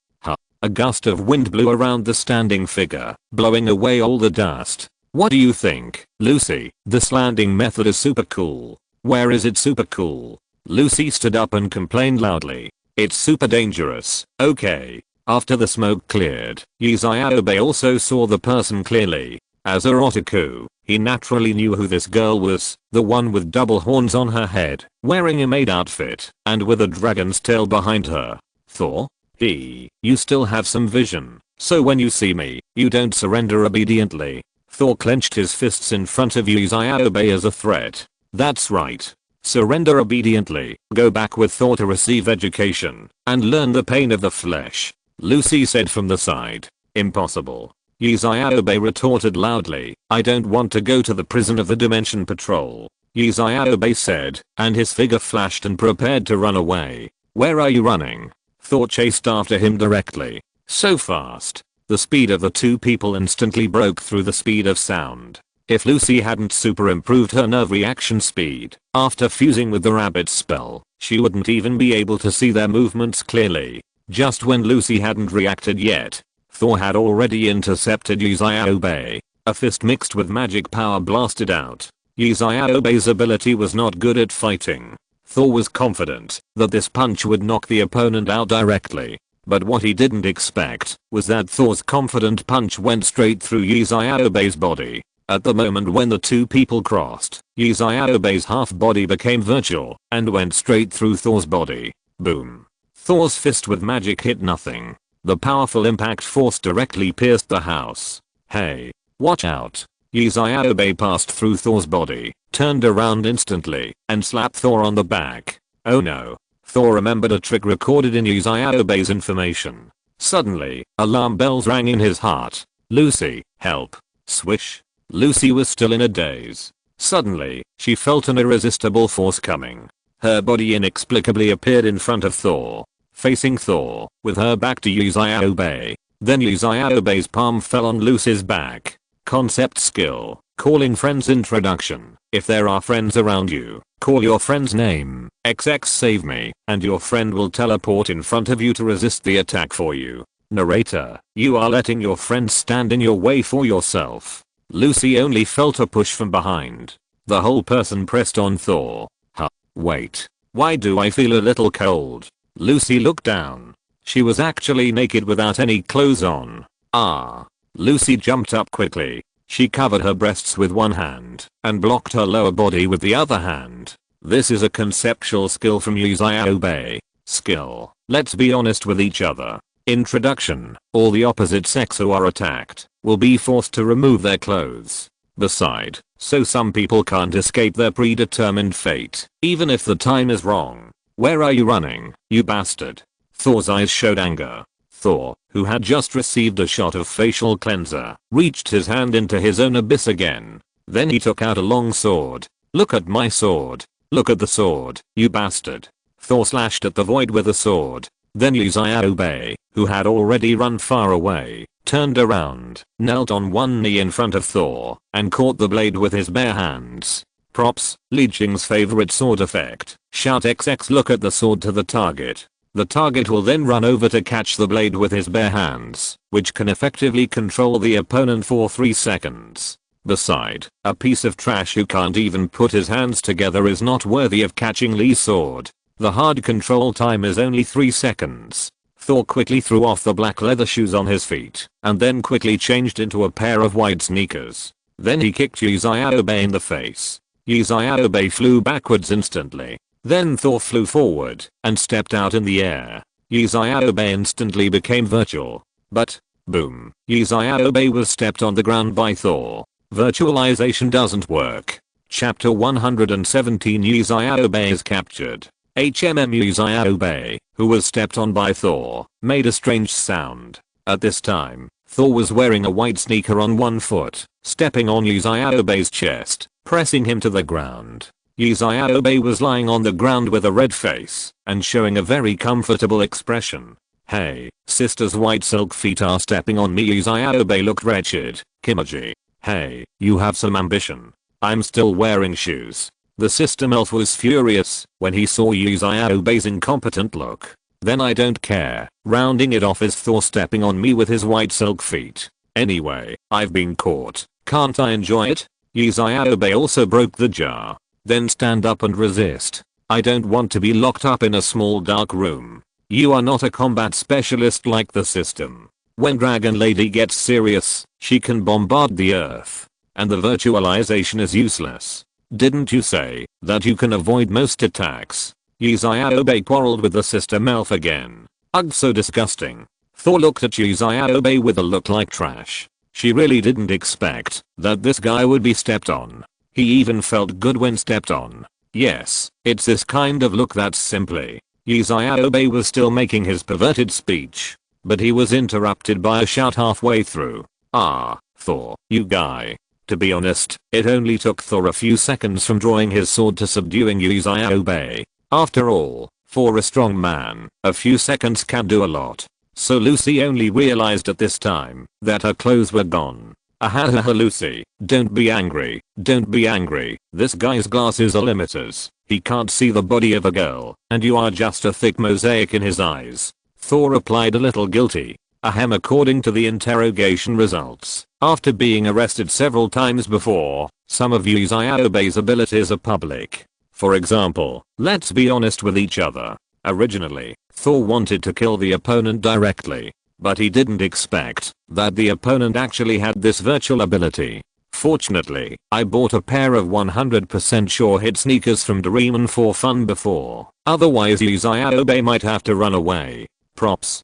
A gust of wind blew around the standing figure, blowing away all the dust. What do you think, Lucy? This landing method is super cool. Where is it super cool? Lucy stood up and complained loudly. It's super dangerous. Okay. After the smoke cleared, Uchiha also saw the person clearly. As a otaku, he naturally knew who this girl was, the one with double horns on her head, wearing a maid outfit, and with a dragon's tail behind her. Thor? You still have some vision, so when you see me, you don't surrender obediently. Thor clenched his fists in front of Uchiha as a threat. That's right. Surrender obediently, go back with Thor to receive education, and learn the pain of the flesh. Lucy said from the side. Impossible. Uchiha retorted loudly, I don't want to go to the prison of the Dimension Patrol. Uchiha said, and his figure flashed and prepared to run away. Where are you running? Thor chased after him directly. So fast. The speed of the two people instantly broke through the speed of sound. If Lucy hadn't super improved her nerve reaction speed after fusing with the rabbit spell, she wouldn't even be able to see their movements clearly. Just when Lucy hadn't reacted yet, Thor had already intercepted Uchiha. A fist mixed with magic power blasted out. Uchiha's ability was not good at fighting. Thor was confident that this punch would knock the opponent out directly. But what he didn't expect was that Thor's confident punch went straight through Uchiha's body. At the moment when the two people crossed, Uchiha's half body became virtual and went straight through Thor's body. Boom. Thor's fist with magic hit nothing. The powerful impact force directly pierced the house. Hey, watch out. Uchiha passed through Thor's body, turned around instantly, and slapped Thor on the back. Oh no. Thor remembered a trick recorded in Uchiha's information. Suddenly, alarm bells rang in his heart. Lucy, help. Swish. Lucy was still in a daze. Suddenly, she felt an irresistible force coming. Her body inexplicably appeared in front of Thor, facing Thor, with her back to Uchiha. Then Uchiha's palm fell on Lucy's back. Concept skill, calling friends introduction. If there are friends around you, call your friend's name, XX save me, and your friend will teleport in front of you to resist the attack for you. Narrator, you are letting your friend stand in your way for yourself. Lucy only felt a push from behind. The whole person pressed on Thor. Huh, wait. Why do I feel a little cold? Lucy looked down. She was actually naked without any clothes on. Ah. Lucy jumped up quickly. She covered her breasts with one hand and blocked her lower body with the other hand. This is a conceptual skill from Uchiha. Skill. Let's be honest with each other. Introduction. All the opposite sex who are attacked will be forced to remove their clothes. Beside, so some people can't escape their predetermined fate, even if the time is wrong. Where are you running, you bastard? Thor's eyes showed anger. Thor, who had just received a shot of facial cleanser, reached his hand into his own abyss again. Then he took out a long sword. Look at my sword. Look at the sword, you bastard. Thor slashed at the void with a sword. Then Uchiha, who had already run far away, turned around, knelt on one knee in front of Thor, and caught the blade with his bare hands. Props, Li Jing's favorite sword effect. Shout XX look at the sword to the target. The target will then run over to catch the blade with his bare hands, which can effectively control the opponent for 3 seconds. Beside, a piece of trash who can't even put his hands together is not worthy of catching Li's sword. The hard control time is only 3 seconds. Thor quickly threw off the black leather shoes on his feet, and then quickly changed into a pair of white sneakers. Then he kicked Uchiha in the face. Uchiha flew backwards instantly. Then Thor flew forward and stepped out in the air. Uchiha instantly became virtual. But, boom, Uchiha was stepped on the ground by Thor. Virtualization doesn't work. Chapter 117 Uchiha is captured. Uchiha, who was stepped on by Thor, made a strange sound. At this time, Thor was wearing a white sneaker on one foot, stepping on Uchiha's chest, pressing him to the ground. Uchiha was lying on the ground with a red face and showing a very comfortable expression. Hey, sister's white silk feet are stepping on me. Uchiha looked wretched. Kimoji. Hey, you have some ambition. I'm still wearing shoes. The system elf was furious when he saw Uchiha's incompetent look. Then I don't care. Rounding it off is Thor stepping on me with his white silk feet. Anyway, I've been caught. Can't I enjoy it? Uchiha also broke the jar. Then stand up and resist. I don't want to be locked up in a small dark room. You are not a combat specialist like the system. When Dragon Lady gets serious, she can bombard the earth. And the virtualization is useless. Didn't you say that you can avoid most attacks? Uchiha quarreled with the system elf again. Ugh, so disgusting. Thor looked at Uchiha with a look like trash. She really didn't expect that this guy would be stepped on. He even felt good when stepped on. Yes, it's this kind of look that's simply. Uchiha was still making his perverted speech, but he was interrupted by a shout halfway through. Ah, Thor, you guy. To be honest, it only took Thor a few seconds from drawing his sword to subduing Uchiha. After all, for a strong man, a few seconds can do a lot. So Lucy only realized at this time that her clothes were gone. Ahaha Lucy, don't be angry, don't be angry. This guy's glasses are limiters. He can't see the body of a girl, and you are just a thick mosaic in his eyes. Thor replied a little guilty. Ahem, according to the interrogation results, after being arrested several times before, some of Uchiha's abilities are public. For example, let's be honest with each other. Originally, Thor wanted to kill the opponent directly. But he didn't expect that the opponent actually had this virtual ability. Fortunately, I bought a pair of 100% sure hit sneakers from Doraemon for fun before. Otherwise Uchiha might have to run away. Props.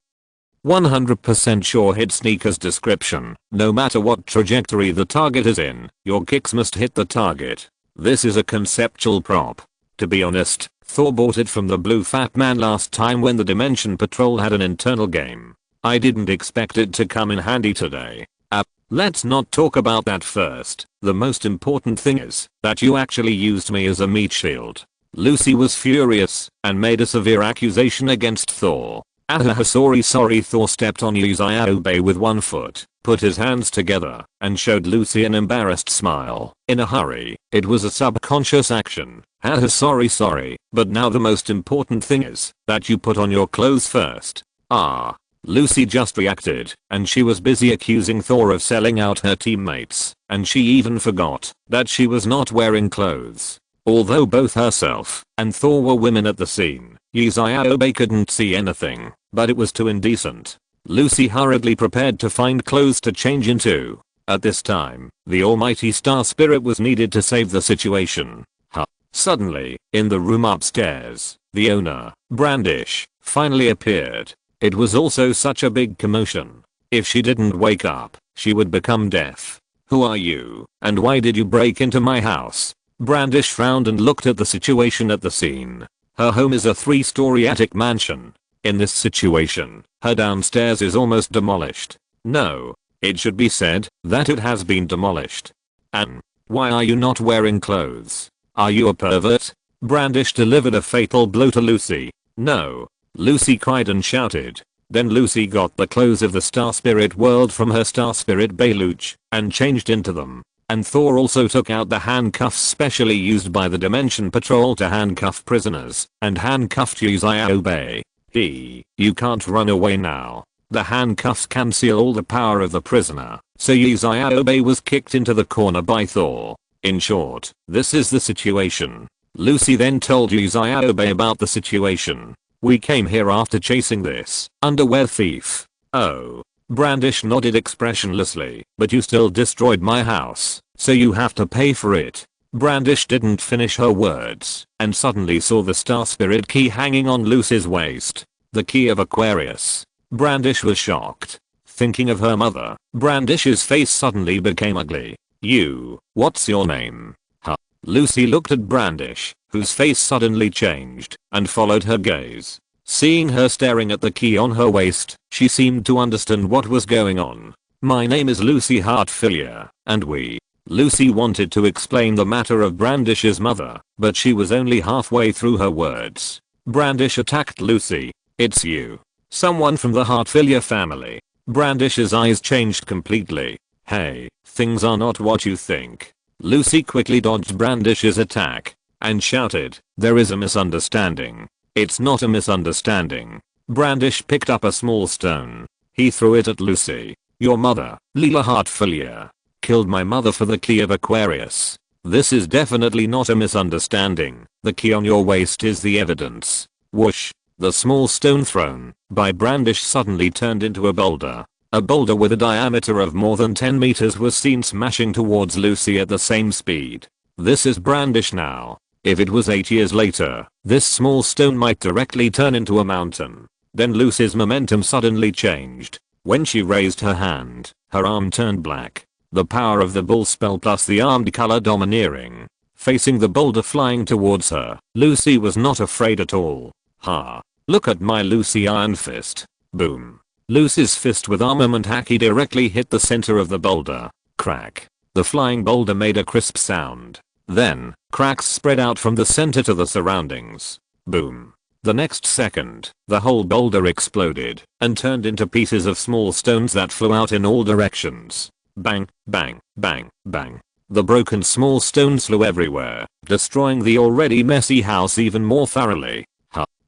100% sure hit sneakers description. No matter what trajectory the target is in, your kicks must hit the target. This is a conceptual prop. To be honest, Thor bought it from the blue fat man last time when the Dimension Patrol had an internal game. I didn't expect it to come in handy today. Let's not talk about that first. The most important thing is that you actually used me as a meat shield. Lucy was furious and made a severe accusation against Thor. Sorry. Thor stepped on Uchiha with one foot, put his hands together, and showed Lucy an embarrassed smile. In a hurry, it was a subconscious action. Sorry. But now the most important thing is that you put on your clothes first. Lucy just reacted, and she was busy accusing Thor of selling out her teammates, and she even forgot that she was not wearing clothes. Although both herself and Thor were women at the scene, Uchiha couldn't see anything, but it was too indecent. Lucy hurriedly prepared to find clothes to change into. At this time, the almighty Star Spirit was needed to save the situation. Suddenly, in the room upstairs, the owner, Brandish, finally appeared. It was also such a big commotion. If she didn't wake up, she would become deaf. Who are you, and why did you break into my house? Brandish frowned and looked at the situation at the scene. Her home is a 3-story attic mansion. In this situation, her downstairs is almost demolished. No, it should be said that it has been demolished. And why are you not wearing clothes? Are you a pervert? Brandish delivered a fatal blow to Lucy. No. Lucy cried and shouted. Then Lucy got the clothes of the Star Spirit world from her Star Spirit Beluch and changed into them. And Thor also took out the handcuffs specially used by the Dimension Patrol to handcuff prisoners and handcuffed Uchiha. You can't run away now. The handcuffs conceal all the power of the prisoner, so Uchiha was kicked into the corner by Thor. In short, this is the situation. Lucy then told Uchiha about the situation. We came here after chasing this underwear thief. Oh. Brandish nodded expressionlessly, but you still destroyed my house, so you have to pay for it. Brandish didn't finish her words and suddenly saw the Star Spirit key hanging on Lucy's waist. The key of Aquarius. Brandish was shocked. Thinking of her mother, Brandish's face suddenly became ugly. What's your name? Lucy looked at Brandish, whose face suddenly changed, and followed her gaze. Seeing her staring at the key on her waist, she seemed to understand what was going on. My name is Lucy Heartfilia, and Lucy wanted to explain the matter of Brandish's mother, but she was only halfway through her words. Brandish attacked Lucy. It's you. Someone from the Heartfilia family. Brandish's eyes changed completely. Hey, things are not what you think. Lucy quickly dodged Brandish's attack and shouted, there is a misunderstanding. It's not a misunderstanding. Brandish picked up a small stone. He threw it at Lucy. Your mother, Leela Heartfilia, killed my mother for the key of Aquarius. This is definitely not a misunderstanding. The key on your waist is the evidence. Whoosh. The small stone thrown by Brandish suddenly turned into a boulder. A boulder with a diameter of more than 10 meters was seen smashing towards Lucy at the same speed. This is Brandish now. If it was 8 years later, this small stone might directly turn into a mountain. Then Lucy's momentum suddenly changed. When she raised her hand, her arm turned black. The power of the bull spell plus the armed color domineering. Facing the boulder flying towards her, Lucy was not afraid at all. Look at my Lucy Iron Fist. Boom. Lucy's fist with armament haki directly hit the center of the boulder. Crack. The flying boulder made a crisp sound. Then, cracks spread out from the center to the surroundings. Boom. The next second, the whole boulder exploded and turned into pieces of small stones that flew out in all directions. Bang, bang, bang, bang. The broken small stones flew everywhere, destroying the already messy house even more thoroughly.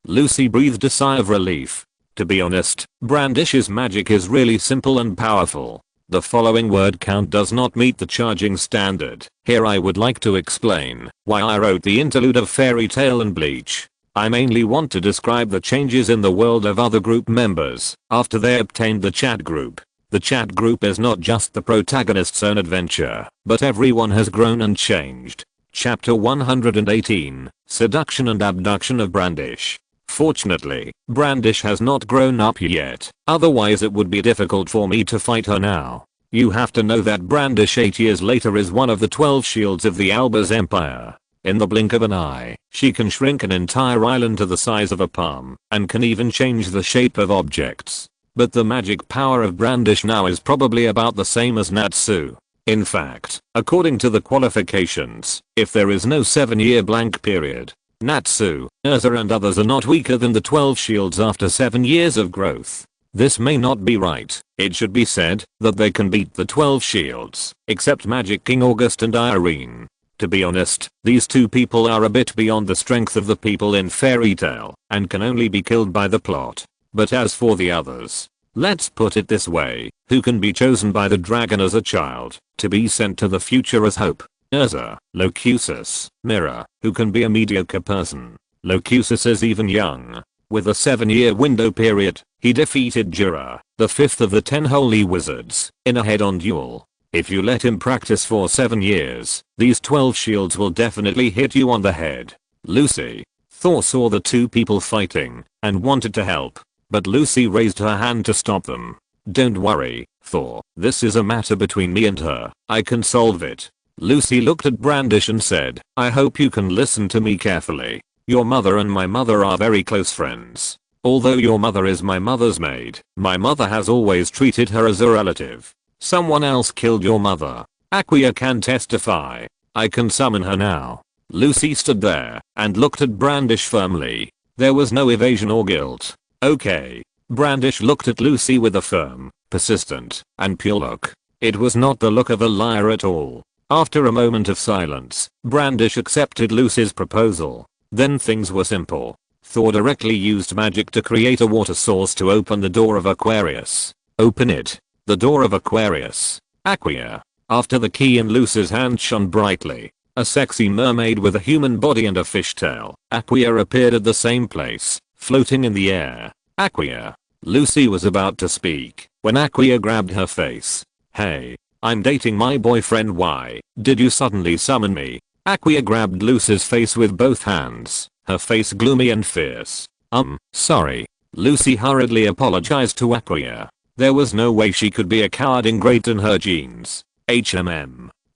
Lucy breathed a sigh of relief. To be honest, Brandish's magic is really simple and powerful. The following word count does not meet the charging standard. Here I would like to explain why I wrote the interlude of Fairy Tail and Bleach. I mainly want to describe the changes in the world of other group members after they obtained the chat group. The chat group is not just the protagonist's own adventure, but everyone has grown and changed. Chapter 118, Seduction and Abduction of Brandish. Fortunately, Brandish has not grown up yet, otherwise it would be difficult for me to fight her now. You have to know that Brandish 8 years later is one of the 12 shields of the Albers Empire. In the blink of an eye, she can shrink an entire island to the size of a palm, and can even change the shape of objects. But the magic power of Brandish now is probably about the same as Natsu. In fact, according to the qualifications, if there is no 7-year blank period, Natsu, Urza and others are not weaker than the 12 shields after 7 years of growth. This may not be right. It should be said that they can beat the 12 shields, except Magic King August and Irene. To be honest, these two people are a bit beyond the strength of the people in Fairy Tail, and can only be killed by the plot. But as for the others, let's put it this way, who can be chosen by the dragon as a child, to be sent to the future as hope? Urza, Locutus, Mirror, who can be a mediocre person. Locutus is even young. With a 7-year window period, he defeated Jura, the 5th of the 10 holy wizards, in a head-on duel. If you let him practice for 7 years, these 12 shields will definitely hit you on the head. Lucy. Thor saw the two people fighting, and wanted to help, but Lucy raised her hand to stop them. Don't worry, Thor, this is a matter between me and her, I can solve it. Lucy looked at Brandish and said, I hope you can listen to me carefully. Your mother and my mother are very close friends. Although your mother is my mother's maid, my mother has always treated her as a relative. Someone else killed your mother. Aquia can testify. I can summon her now. Lucy stood there and looked at Brandish firmly. There was no evasion or guilt. Okay. Brandish looked at Lucy with a firm, persistent, and pure look. It was not the look of a liar at all. After a moment of silence, Brandish accepted Lucy's proposal. Then things were simple. Thor directly used magic to create a water source to open the door of Aquarius. Open it. The door of Aquarius. Aquia. After the key in Lucy's hand shone brightly, a sexy mermaid with a human body and a fishtail, Aquia appeared at the same place, floating in the air. Aquia. Lucy was about to speak when Aquia grabbed her face. Hey. I'm dating my boyfriend. Why did you suddenly summon me? Aquia grabbed Lucy's face with both hands, her face gloomy and fierce. Sorry. Lucy hurriedly apologized to Aquia. There was no way she could be a coward ingrained in her genes.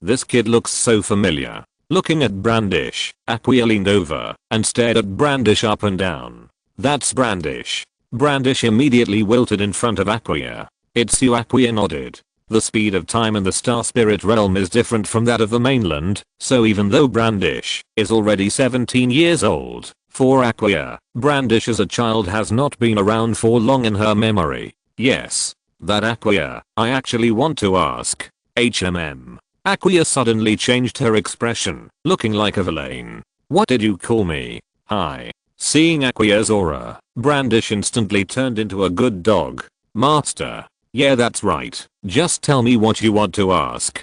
This kid looks so familiar. Looking at Brandish, Aquia leaned over and stared at Brandish up and down. That's Brandish. Brandish immediately wilted in front of Aquia. It's you. Aquia nodded. The speed of time in the Star Spirit realm is different from that of the mainland, so even though Brandish is already 17 years old, for Aquia, Brandish as a child has not been around for long in her memory. Yes. That Aquia, I actually want to ask. Aquia suddenly changed her expression, looking like a villain. What did you call me? Hi. Seeing Aquia's aura, Brandish instantly turned into a good dog. Master. Yeah, that's right. Just tell me what you want to ask.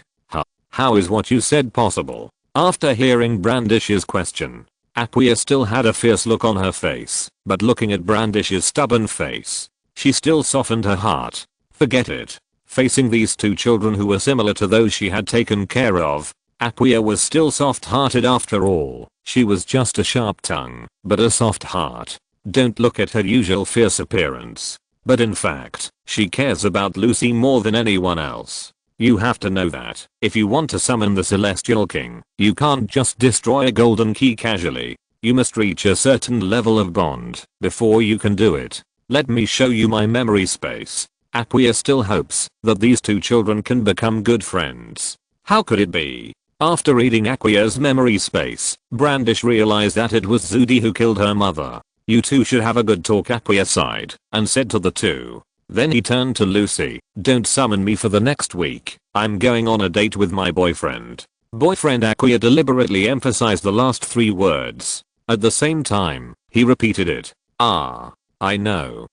How is what you said possible? After hearing Brandish's question, Aquia still had a fierce look on her face, but looking at Brandish's stubborn face, she still softened her heart. Forget it. Facing these two children who were similar to those she had taken care of, Aquia was still soft-hearted after all. She was just a sharp tongue, but a soft heart. Don't look at her usual fierce appearance. But in fact, she cares about Lucy more than anyone else. You have to know that, if you want to summon the Celestial King, you can't just destroy a golden key casually. You must reach a certain level of bond before you can do it. Let me show you my memory space. Aquia still hopes that these two children can become good friends. How could it be? After reading Aquia's memory space, Brandish realized that it was Zudi who killed her mother. You two should have a good talk, Aquia sighed and said to the two. Then he turned to Lucy. Don't summon me for the next week. I'm going on a date with my boyfriend. Boyfriend. Aquia deliberately emphasized the last 3 words. At the same time, he repeated it. I know.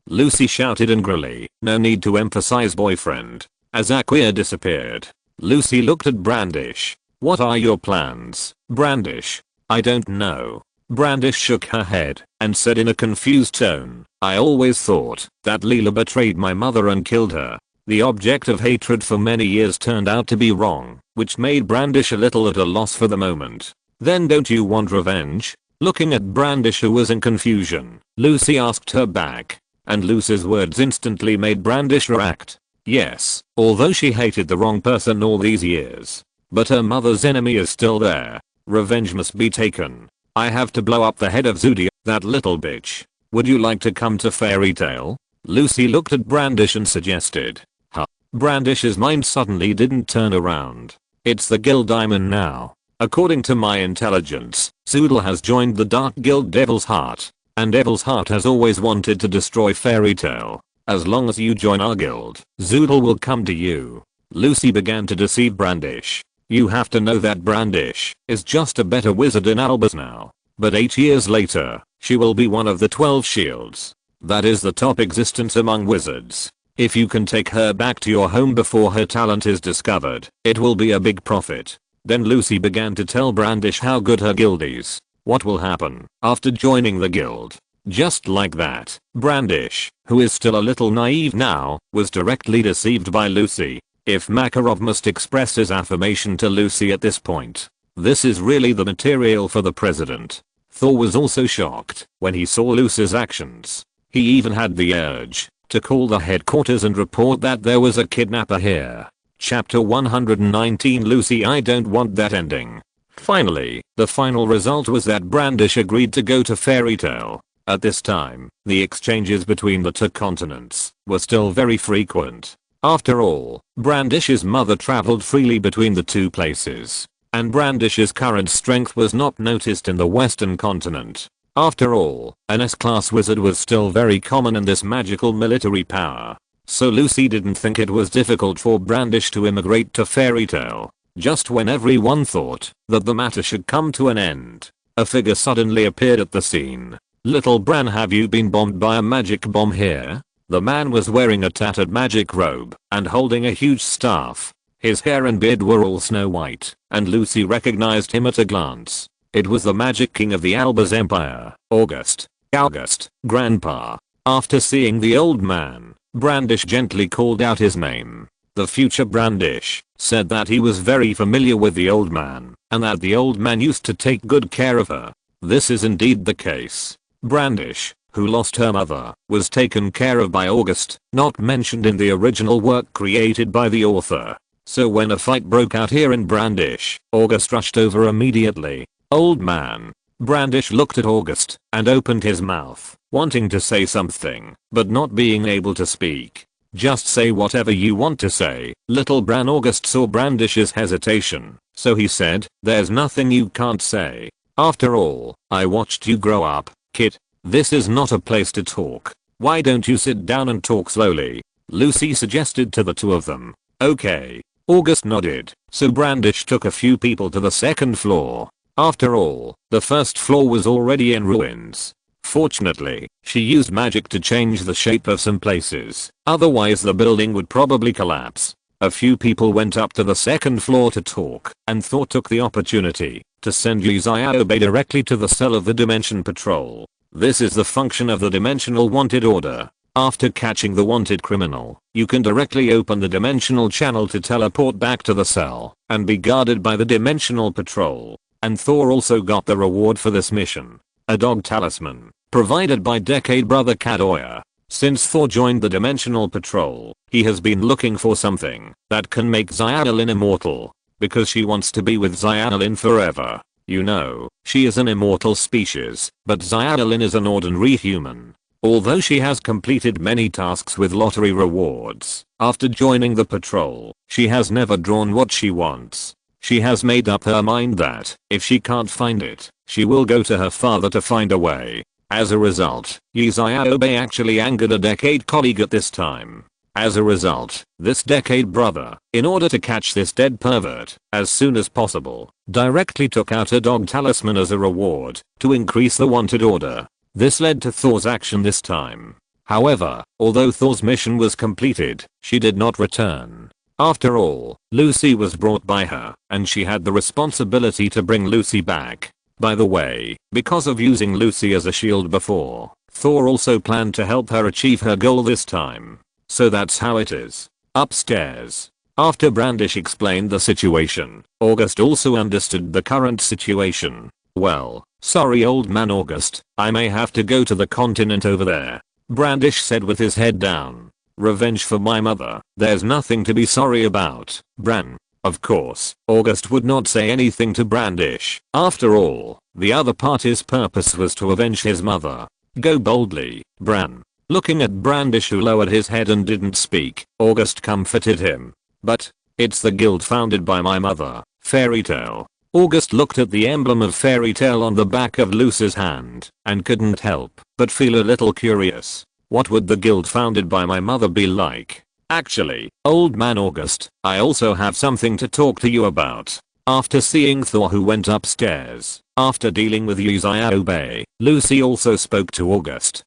Lucy shouted angrily. No need to emphasize boyfriend. As Aquia disappeared, Lucy looked at Brandish. What are your plans, Brandish? I don't know. Brandish shook her head and said in a confused tone, I always thought that Leela betrayed my mother and killed her. The object of hatred for many years turned out to be wrong, which made Brandish a little at a loss for the moment. Then don't you want revenge? Looking at Brandish, who was in confusion, Lucy asked her back. And Lucy's words instantly made Brandish react. Yes, although she hated the wrong person all these years. But her mother's enemy is still there. Revenge must be taken. I have to blow up the head of Zudia, that little bitch. Would you like to come to Fairy Tail? Lucy looked at Brandish and suggested. Huh. Brandish's mind suddenly didn't turn around. It's the Guild Diamond now. According to my intelligence, Zoodle has joined the Dark Guild Devil's Heart. And Devil's Heart has always wanted to destroy Fairy Tail. As long as you join our guild, Zoodle will come to you. Lucy began to deceive Brandish. You have to know that Brandish is just a better wizard in Albus now. But 8 years later, she will be one of the 12 shields. That is the top existence among wizards. If you can take her back to your home before her talent is discovered, it will be a big profit. Then Lucy began to tell Brandish how good her guild is. What will happen after joining the guild? Just like that, Brandish, who is still a little naive now, was directly deceived by Lucy. If Makarov must express his affirmation to Lucy at this point, this is really the material for the president. Thor was also shocked when he saw Lucy's actions. He even had the urge to call the headquarters and report that there was a kidnapper here. Chapter 119. Lucy, I don't want that ending. Finally, the final result was that Brandish agreed to go to Fairy Tail. At this time, the exchanges between the two continents were still very frequent. After all, Brandish's mother traveled freely between the two places, and Brandish's current strength was not noticed in the Western continent. After all, an S-class wizard was still very common in this magical military power. So Lucy didn't think it was difficult for Brandish to immigrate to Fairy Tail. Just when everyone thought that the matter should come to an end, a figure suddenly appeared at the scene. Little Bran, have you been bombed by a magic bomb here? The man was wearing a tattered magic robe and holding a huge staff. His hair and beard were all snow white, and Lucy recognized him at a glance. It was the Magic King of the Albus Empire, August. August, Grandpa. After seeing the old man, Brandish gently called out his name. The future Brandish said that he was very familiar with the old man, and that the old man used to take good care of her. This is indeed the case. Brandish, who lost her mother, was taken care of by August, not mentioned in the original work created by the author. So when a fight broke out here in Brandish, August rushed over immediately. Old man. Brandish looked at August and opened his mouth, wanting to say something, but not being able to speak. Just say whatever you want to say, little Bran. August saw Brandish's hesitation, so he said, there's nothing you can't say. After all, I watched you grow up, kid. This is not a place to talk. Why don't you sit down and talk slowly? Lucy suggested to the two of them. Okay. August nodded, so Brandish took a few people to the second floor. After all, the first floor was already in ruins. Fortunately, she used magic to change the shape of some places, otherwise the building would probably collapse. A few people went up to the second floor to talk, and Thor took the opportunity to send Xiaobe directly to the cell of the Dimension Patrol. This is the function of the Dimensional Wanted Order. After catching the wanted criminal, you can directly open the dimensional channel to teleport back to the cell and be guarded by the Dimensional Patrol. And Thor also got the reward for this mission. A dog talisman, provided by Decade Brother Kadoya. Since Thor joined the Dimensional Patrol, he has been looking for something that can make Xiaolin immortal, because she wants to be with Xiaolin forever. You know, she is an immortal species, but Xiaolin is an ordinary human. Although she has completed many tasks with lottery rewards, after joining the patrol, she has never drawn what she wants. She has made up her mind that, if she can't find it, she will go to her father to find a way. As a result, Xiaobe actually angered a Decade colleague at this time. As a result, this Decade brother, in order to catch this dead pervert as soon as possible, directly took out a dog talisman as a reward to increase the wanted order. This led to Thor's action this time. However, although Thor's mission was completed, she did not return. After all, Lucy was brought by her, and she had the responsibility to bring Lucy back. By the way, because of using Lucy as a shield before, Thor also planned to help her achieve her goal this time. So that's how it is. Upstairs. After Brandish explained the situation, August also understood the current situation. Well, sorry old man August, I may have to go to the continent over there. Brandish said with his head down. Revenge for my mother, there's nothing to be sorry about, Bran. Of course, August would not say anything to Brandish. After all, the other party's purpose was to avenge his mother. Go boldly, Bran. Looking at Brandish, who lowered his head and didn't speak, August comforted him. But, it's the guild founded by my mother, Fairy Tail. August looked at the emblem of Fairy Tail on the back of Lucy's hand, and couldn't help but feel a little curious. What would the guild founded by my mother be like? Actually, old man August, I also have something to talk to you about. After seeing Thor, who went upstairs, after dealing with Uchiha, Lucy also spoke to August.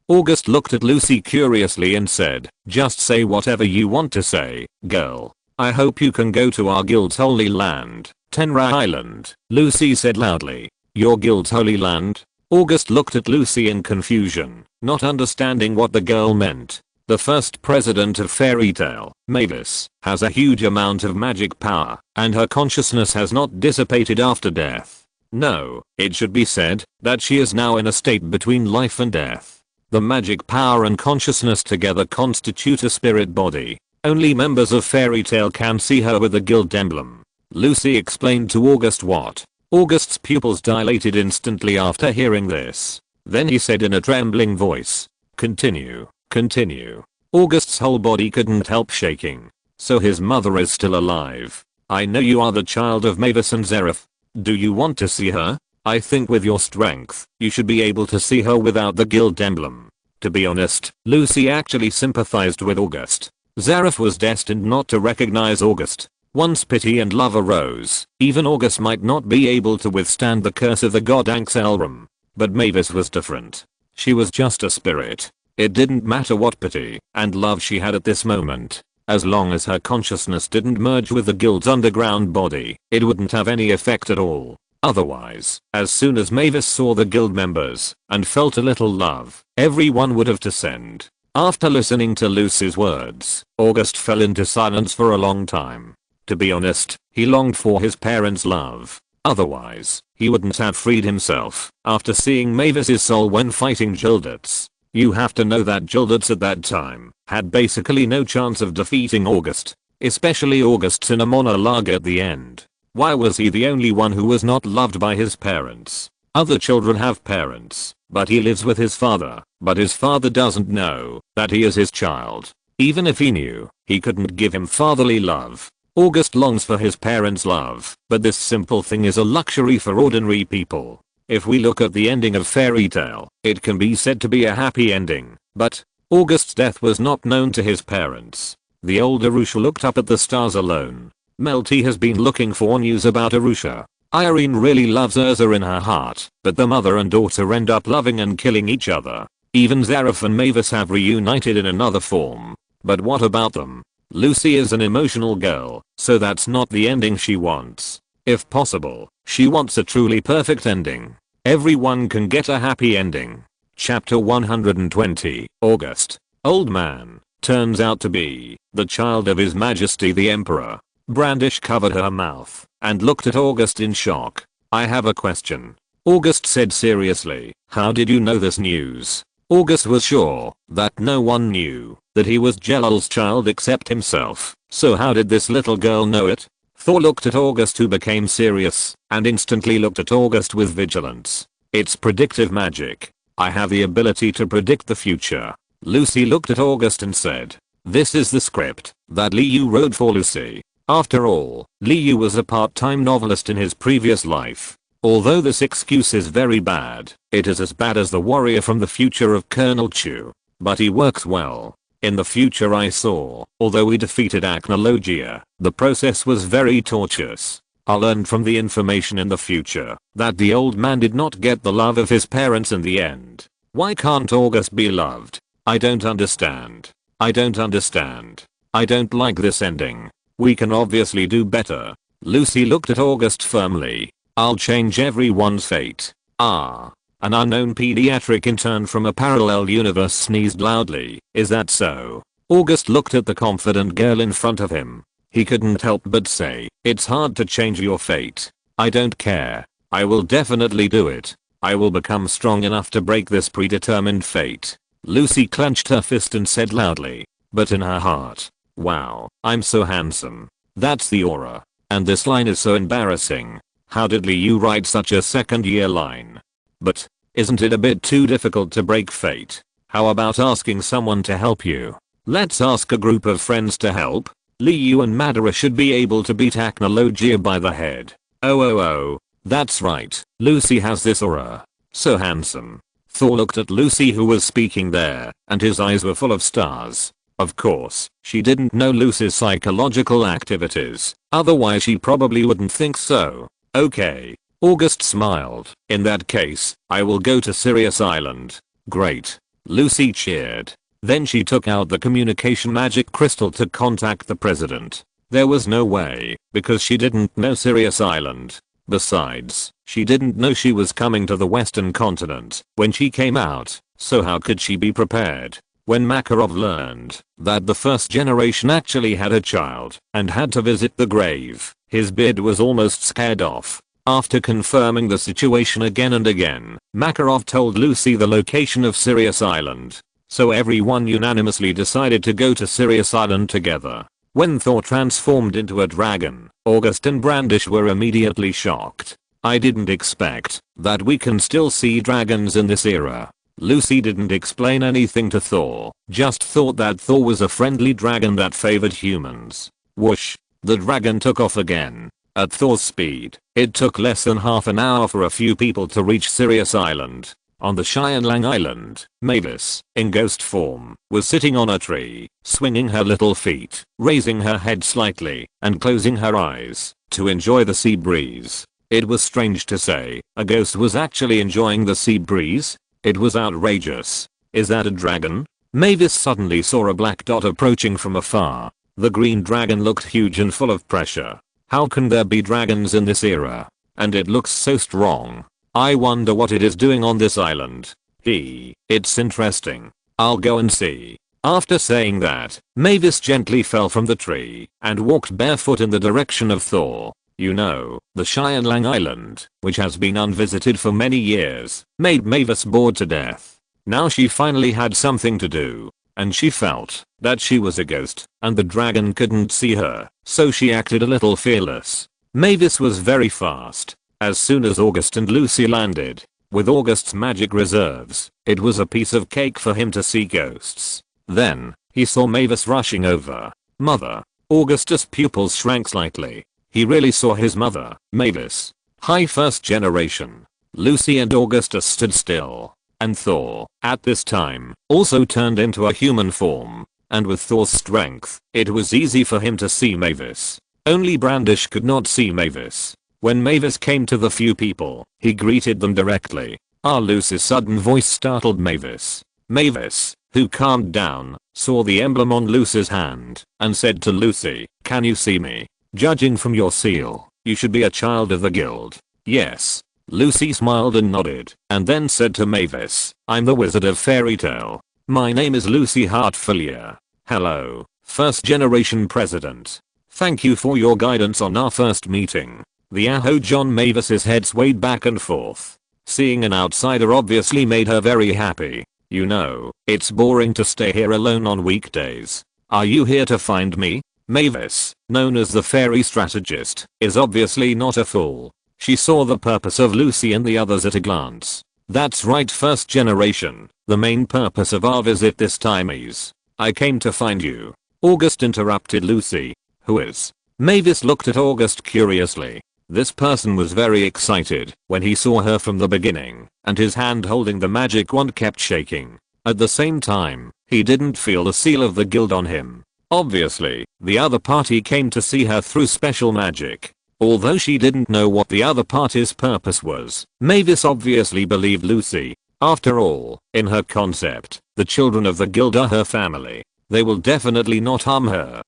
August looked at Lucy curiously and said, just say whatever you want to say, girl. I hope you can go to our guild's holy land, Tenra Island, Lucy said loudly. Your guild's holy land? August looked at Lucy in confusion, not understanding what the girl meant. The first president of Fairy Tail, Mavis, has a huge amount of magic power, and her consciousness has not dissipated after death. No, it should be said that she is now in a state between life and death. The magic power and consciousness together constitute a spirit body. Only members of Fairy Tail can see her with the guild emblem. Lucy explained to August what. August's pupils dilated instantly after hearing this. Then he said in a trembling voice, continue, continue. August's whole body couldn't help shaking. So his mother is still alive. I know you are the child of Mavis and Zeref. Do you want to see her? I think with your strength, you should be able to see her without the guild emblem. To be honest, Lucy actually sympathized with August. Zeref was destined not to recognize August. Once pity and love arose, even August might not be able to withstand the curse of the god Anxelram. But Mavis was different. She was just a spirit. It didn't matter what pity and love she had at this moment. As long as her consciousness didn't merge with the guild's underground body, it wouldn't have any effect at all. Otherwise, as soon as Mavis saw the guild members and felt a little love, everyone would have descended. After listening to Lucy's words, August fell into silence for a long time. To be honest, he longed for his parents' love. Otherwise, he wouldn't have freed himself after seeing Mavis's soul when fighting Gildets. You have to know that Gildets at that time had basically no chance of defeating August, especially August's inner monologue at the end. Why was he the only one who was not loved by his parents? Other children have parents, but he lives with his father, but his father doesn't know that he is his child. Even if he knew, he couldn't give him fatherly love. August longs for his parents' love, but this simple thing is a luxury for ordinary people. If we look at the ending of Fairy Tail, it can be said to be a happy ending, but August's death was not known to his parents. The old Arusha looked up at the stars alone. Melty has been looking for news about Arusha. Irene really loves Urza in her heart, but the mother and daughter end up loving and killing each other. Even Zeref and Mavis have reunited in another form. But what about them? Lucy is an emotional girl, so that's not the ending she wants. If possible, she wants a truly perfect ending. Everyone can get a happy ending. Chapter 120, August. Old man turns out to be the child of His Majesty the Emperor. Brandish covered her mouth and looked at August in shock. I have a question. August said seriously. How did you know this news? August was sure that no one knew that he was Jelal's child except himself. So how did this little girl know it? Thor looked at August, who became serious, and instantly looked at August with vigilance. It's predictive magic. I have the ability to predict the future. Lucy looked at August and said, this is the script that Liu wrote for Lucy. After all, Liu was a part-time novelist in his previous life. Although this excuse is very bad, it is as bad as the warrior from the future of Colonel Chu. But he works well. In the future I saw, although we defeated Acnologia, the process was very tortuous. I learned from the information in the future that the old man did not get the love of his parents in the end. Why can't August be loved? I don't understand. I don't understand. I don't like this ending. We can obviously do better. Lucy looked at August firmly. I'll change everyone's fate. Ah. An unknown pediatric intern from a parallel universe sneezed loudly. Is that so? August looked at the confident girl in front of him. He couldn't help but say, it's hard to change your fate. I don't care. I will definitely do it. I will become strong enough to break this predetermined fate. Lucy clenched her fist and said loudly, but in her heart, wow, I'm so handsome. That's the aura. And this line is so embarrassing. How did you write such a second year line? But, isn't it a bit too difficult to break fate? How about asking someone to help you? Let's ask a group of friends to help. Liu and Madara should be able to beat Aknologia by the head. Oh, that's right. Lucy has this aura. So handsome. Thor looked at Lucy who was speaking there, and his eyes were full of stars. Of course, she didn't know Lucy's psychological activities, otherwise she probably wouldn't think so. Okay. August smiled. In that case, I will go to Sirius Island. Great. Lucy cheered. Then she took out the communication magic crystal to contact the president. There was no way, because she didn't know Sirius Island. Besides, she didn't know she was coming to the western continent when she came out, so how could she be prepared? When Makarov learned that the first generation actually had a child and had to visit the grave, his beard was almost scared off. After confirming the situation again and again, Makarov told Lucy the location of Sirius Island. So everyone unanimously decided to go to Sirius Island together. When Thor transformed into a dragon, August and Brandish were immediately shocked. I didn't expect that we can still see dragons in this era. Lucy didn't explain anything to Thor, just thought that Thor was a friendly dragon that favored humans. Whoosh! The dragon took off again. At Thor's speed, it took less than half an hour for a few people to reach Sirius Island. On the Xianlang Island, Mavis, in ghost form, was sitting on a tree, swinging her little feet, raising her head slightly, and closing her eyes, to enjoy the sea breeze. It was strange to say, a ghost was actually enjoying the sea breeze? It was outrageous. Is that a dragon? Mavis suddenly saw a black dot approaching from afar. The green dragon looked huge and full of pressure. How can there be dragons in this era? And it looks so strong. I wonder what it is doing on this island. It's interesting. I'll go and see. After saying that, Mavis gently fell from the tree and walked barefoot in the direction of Thor. You know, the Xianlang Island, which has been unvisited for many years, made Mavis bored to death. Now she finally had something to do, and she felt that she was a ghost and the dragon couldn't see her, so she acted a little fearless. Mavis was very fast. As soon as August and Lucy landed, with August's magic reserves, it was a piece of cake for him to see ghosts. Then, he saw Mavis rushing over. Mother. Augustus' pupils shrank slightly. He really saw his mother, Mavis. Hi first generation. Lucy and Augustus stood still. And Thor, at this time, also turned into a human form. And with Thor's strength, it was easy for him to see Mavis. Only Brandish could not see Mavis. When Mavis came to the few people, he greeted them directly. Lucy's sudden voice startled Mavis. Mavis, who calmed down, saw the emblem on Lucy's hand, and said to Lucy, "Can you see me? Judging from your seal, you should be a child of the guild." Yes. Lucy smiled and nodded, and then said to Mavis, "I'm the Wizard of Fairy Tale. My name is Lucy Hartfilia. Hello, first generation president. Thank you for your guidance on our first meeting." The Aho John Mavis's head swayed back and forth. Seeing an outsider obviously made her very happy. You know, it's boring to stay here alone on weekdays. Are you here to find me? Mavis, known as the fairy strategist, is obviously not a fool. She saw the purpose of Lucy and the others at a glance. That's right, first generation. The main purpose of our visit this time is, I came to find you. August interrupted Lucy. Who is? Mavis looked at August curiously. This person was very excited when he saw her from the beginning, and his hand holding the magic wand kept shaking. At the same time, he didn't feel the seal of the guild on him. Obviously, the other party came to see her through special magic. Although she didn't know what the other party's purpose was, Mavis obviously believed Lucy. After all, in her concept, the children of the guild are her family. They will definitely not harm her.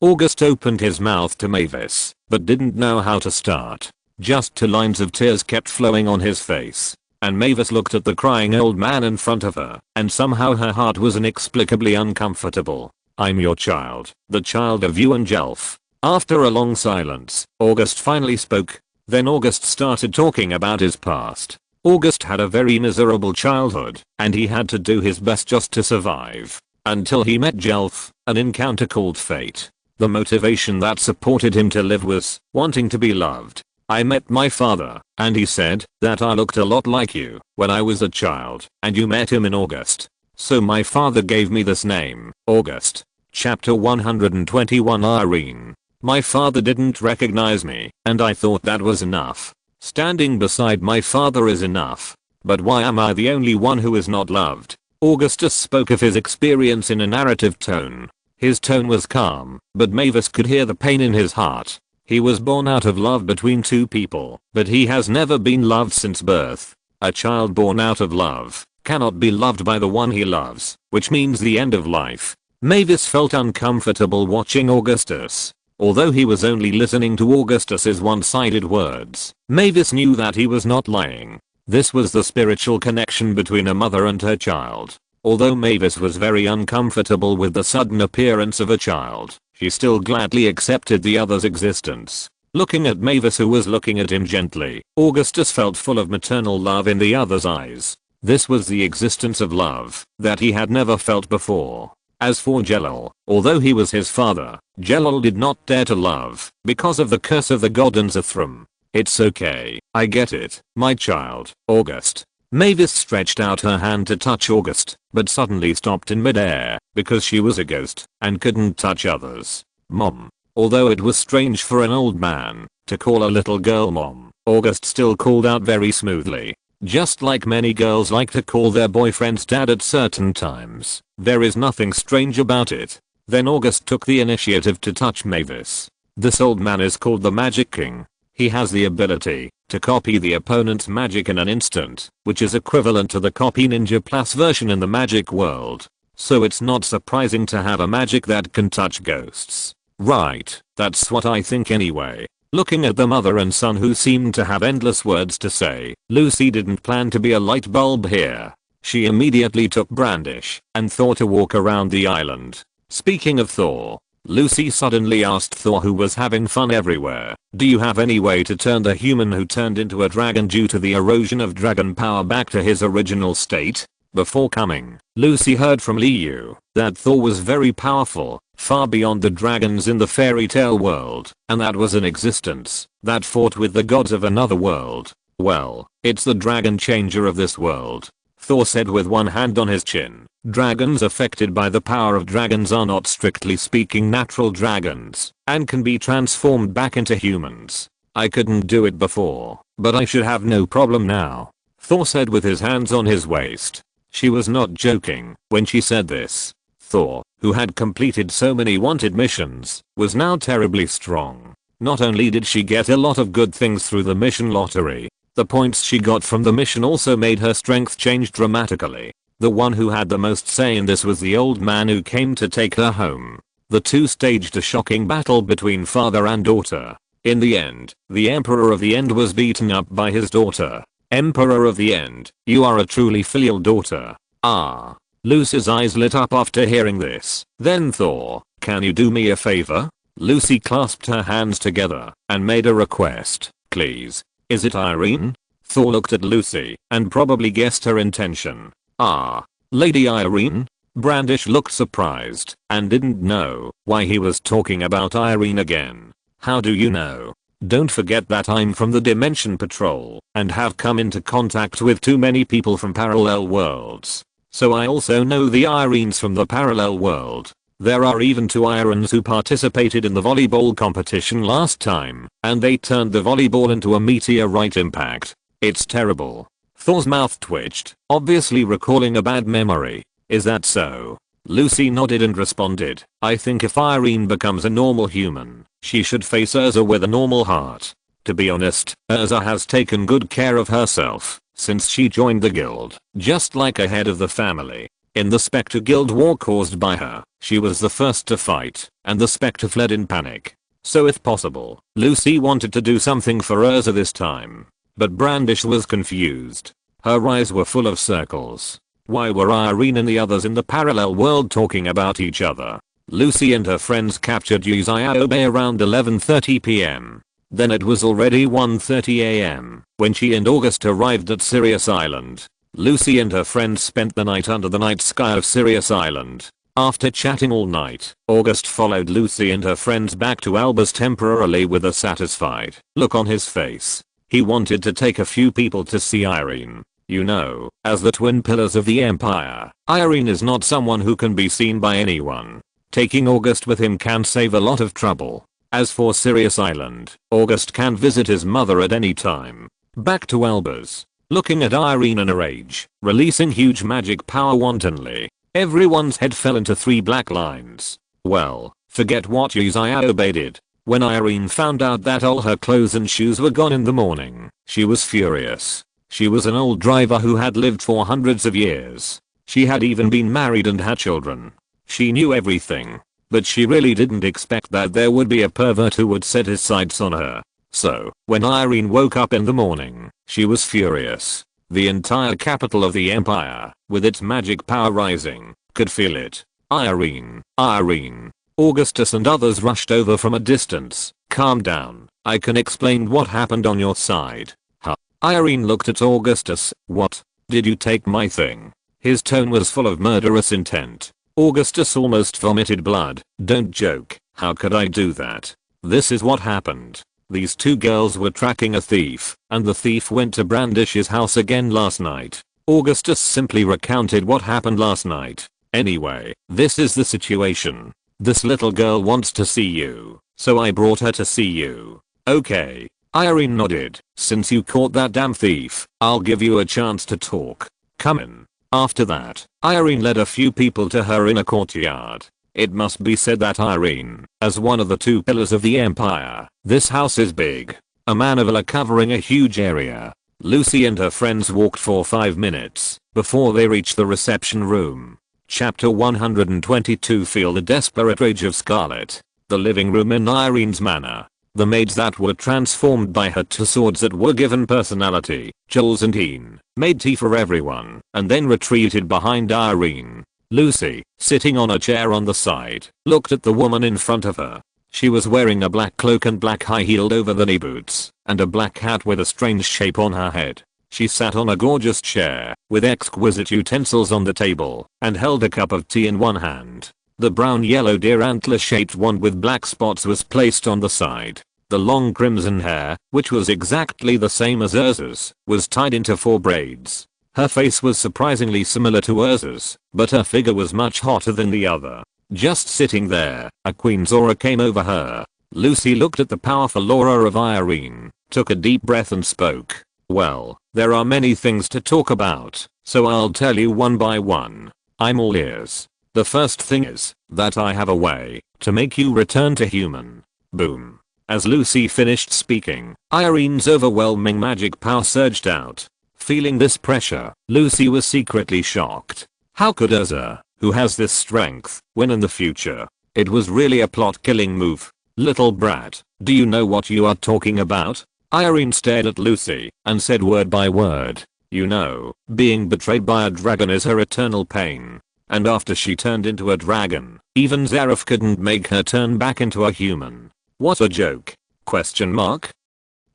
August opened his mouth to Mavis, but didn't know how to start. Just 2 lines of tears kept flowing on his face. And Mavis looked at the crying old man in front of her, and somehow her heart was inexplicably uncomfortable. I'm your child, the child of you and Jelf. After a long silence, August finally spoke. Then August started talking about his past. August had a very miserable childhood, and he had to do his best just to survive. Until he met Jelf, an encounter called fate. The motivation that supported him to live was wanting to be loved. I met my father, and he said that I looked a lot like you when I was a child, and you met him in August. So my father gave me this name, August. Chapter 121 Irene. My father didn't recognize me, and I thought that was enough. Standing beside my father is enough. But why am I the only one who is not loved? Augustus spoke of his experience in a narrative tone. His tone was calm, but Mavis could hear the pain in his heart. He was born out of love between two people, but he has never been loved since birth. A child born out of love cannot be loved by the one he loves, which means the end of life. Mavis felt uncomfortable watching Augustus. Although he was only listening to Augustus's one-sided words, Mavis knew that he was not lying. This was the spiritual connection between a mother and her child. Although Mavis was very uncomfortable with the sudden appearance of a child, she still gladly accepted the other's existence. Looking at Mavis, who was looking at him gently, Augustus felt full of maternal love in the other's eyes. This was the existence of love that he had never felt before. As for Jelal, although he was his father, Jelal did not dare to love because of the curse of the god Anzathram. It's okay, I get it, my child, August. Mavis stretched out her hand to touch August, but suddenly stopped in midair because she was a ghost and couldn't touch others. Mom. Although it was strange for an old man to call a little girl mom, August still called out very smoothly. Just like many girls like to call their boyfriends dad at certain times, there is nothing strange about it. Then August took the initiative to touch Mavis. This old man is called the Magic King. He has the ability to copy the opponent's magic in an instant, which is equivalent to the Copy Ninja Plus version in the magic world. So it's not surprising to have a magic that can touch ghosts. Right, that's what I think anyway. Looking at the mother and son who seemed to have endless words to say, Lucy didn't plan to be a light bulb here. She immediately took Brandish and Thor to walk around the island. Speaking of Thor, Lucy suddenly asked Thor, who was having fun everywhere, do you have any way to turn the human who turned into a dragon due to the erosion of dragon power back to his original state? Before coming, Lucy heard from Liu that Thor was very powerful, far beyond the dragons in the fairy tale world, and that was an existence that fought with the gods of another world. Well, it's the dragon changer of this world, Thor said with one hand on his chin. Dragons affected by the power of dragons are not strictly speaking natural dragons, and can be transformed back into humans. I couldn't do it before, but I should have no problem now, Thor said with his hands on his waist. She was not joking when she said this. Thor, who had completed so many wanted missions, was now terribly strong. Not only did she get a lot of good things through the mission lottery, the points she got from the mission also made her strength change dramatically. The one who had the most say in this was the old man who came to take her home. The two staged a shocking battle between father and daughter. In the end, the Emperor of the End was beaten up by his daughter. Emperor of the End, you are a truly filial daughter. Ah. Lucy's eyes lit up after hearing this. Then Thor, can you do me a favor? Lucy clasped her hands together and made a request. Please. Is it Irene? Thor looked at Lucy and probably guessed her intention. Ah. Lady Irene? Brandish looked surprised and didn't know why he was talking about Irene again. How do you know? Don't forget that I'm from the Dimension Patrol and have come into contact with too many people from parallel worlds. So I also know the Irenes from the parallel world. There are even two Irons who participated in the volleyball competition last time, and they turned the volleyball into a meteorite impact. It's terrible. Thor's mouth twitched, obviously recalling a bad memory. Is that so? Lucy nodded and responded, I think if Irene becomes a normal human, she should face Urza with a normal heart. To be honest, Urza has taken good care of herself since she joined the guild, just like a head of the family. In the Spectre Guild war caused by her, she was the first to fight, and the Spectre fled in panic. So if possible, Lucy wanted to do something for Urza this time. But Brandish was confused. Her eyes were full of circles. Why were Irene and the others in the parallel world talking about each other? Lucy and her friends captured Uziobe around 11:30 p.m. Then it was already 1:30 a.m. when she and August arrived at Sirius Island. Lucy and her friends spent the night under the night sky of Sirius Island. After chatting all night, August followed Lucy and her friends back to Albus temporarily with a satisfied look on his face. He wanted to take a few people to see Irene. You know, as the twin pillars of the empire, Irene is not someone who can be seen by anyone. Taking August with him can save a lot of trouble. As for Sirius Island, August can visit his mother at any time. Back to Albus. Looking at Irene in a rage, releasing huge magic power wantonly. Everyone's head fell into 3 black lines. Well, forget what Uchiha Madara did. When Irene found out that all her clothes and shoes were gone in the morning, she was furious. She was an old driver who had lived for hundreds of years. She had even been married and had children. She knew everything. But she really didn't expect that there would be a pervert who would set his sights on her. So, when Irene woke up in the morning, she was furious. The entire capital of the empire, with its magic power rising, could feel it. Irene, Irene. Augustus and others rushed over from a distance. Calm down. I can explain what happened on your side. Huh. Irene looked at Augustus. What? Did you take my thing? His tone was full of murderous intent. Augustus almost vomited blood. Don't joke. How could I do that? This is what happened. These 2 girls were tracking a thief, and the thief went to Brandish's house again last night. Augustus simply recounted what happened last night. Anyway, this is the situation. This little girl wants to see you, so I brought her to see you. Okay. Irene nodded. Since you caught that damn thief, I'll give you a chance to talk. Come in. After that, Irene led a few people to her inner courtyard. It must be said that Irene, as one of the 2 pillars of the empire, this house is big. A man of valor covering a huge area. Lucy and her friends walked for 5 minutes before they reached the reception room. Chapter 122. Feel the desperate rage of Scarlet. The living room in Irene's manor. The maids that were transformed by her to swords that were given personality, Jules and Ian, made tea for everyone, and then retreated behind Irene. Lucy, sitting on a chair on the side, looked at the woman in front of her. She was wearing a black cloak and black high-heeled over-the-knee boots, and a black hat with a strange shape on her head. She sat on a gorgeous chair, with exquisite utensils on the table, and held a cup of tea in one hand. The brown-yellow deer antler-shaped wand with black spots was placed on the side. The long crimson hair, which was exactly the same as Urza's, was tied into 4 braids. Her face was surprisingly similar to Urza's, but her figure was much hotter than the other. Just sitting there, a queen's aura came over her. Lucy looked at the powerful aura of Irene, took a deep breath and spoke. Well, there are many things to talk about, so I'll tell you one by one. I'm all ears. The first thing is that I have a way to make you return to human. Boom. As Lucy finished speaking, Irene's overwhelming magic power surged out. Feeling this pressure, Lucy was secretly shocked. How could Urza, who has this strength, win in the future? It was really a plot-killing move. Little brat, do you know what you are talking about? Irene stared at Lucy and said word by word. You know, being betrayed by a dragon is her eternal pain. And after she turned into a dragon, even Zareth couldn't make her turn back into a human. What a joke? Question mark?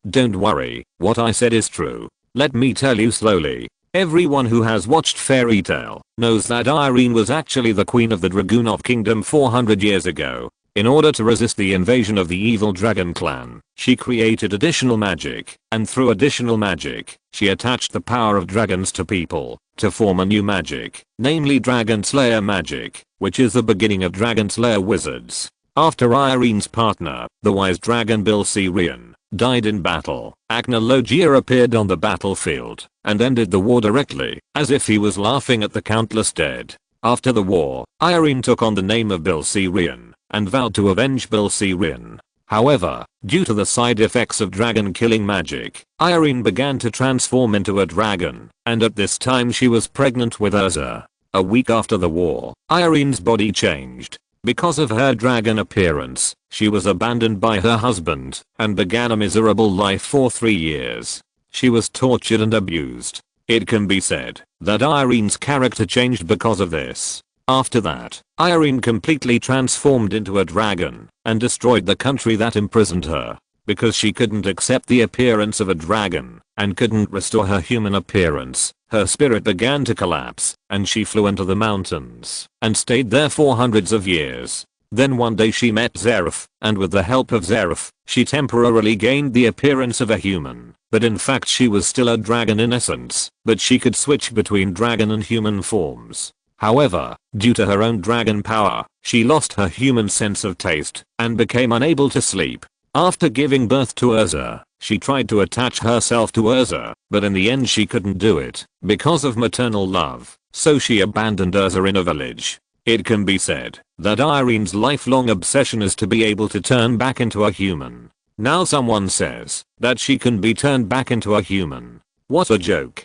Don't worry, what I said is true. Let me tell you slowly. Everyone who has watched Fairy Tail knows that Irene was actually the queen of the Dragunov Kingdom 400 years ago. In order to resist the invasion of the evil dragon clan, she created additional magic, and through additional magic, she attached the power of dragons to people to form a new magic, namely Dragon Slayer magic, which is the beginning of Dragon Slayer wizards. After Irene's partner, the wise dragon Bilsirian, died in battle, Agnologia appeared on the battlefield and ended the war directly, as if he was laughing at the countless dead. After the war, Irene took on the name of Bilsirian and vowed to avenge Bilsirian. However, due to the side effects of dragon killing magic, Irene began to transform into a dragon, and at this time she was pregnant with Urza. A week after the war, Irene's body changed. Because of her dragon appearance, she was abandoned by her husband and began a miserable life for 3 years. She was tortured and abused. It can be said that Irene's character changed because of this. After that, Irene completely transformed into a dragon and destroyed the country that imprisoned her. Because she couldn't accept the appearance of a dragon and couldn't restore her human appearance, her spirit began to collapse and she flew into the mountains and stayed there for hundreds of years. Then one day she met Zeref, and with the help of Zeref, she temporarily gained the appearance of a human, but in fact she was still a dragon in essence, but she could switch between dragon and human forms. However, due to her own dragon power, she lost her human sense of taste and became unable to sleep. After giving birth to Urza, she tried to attach herself to Urza, but in the end she couldn't do it because of maternal love, so she abandoned Urza in a village. It can be said that Irene's lifelong obsession is to be able to turn back into a human. Now someone says that she can be turned back into a human. What a joke.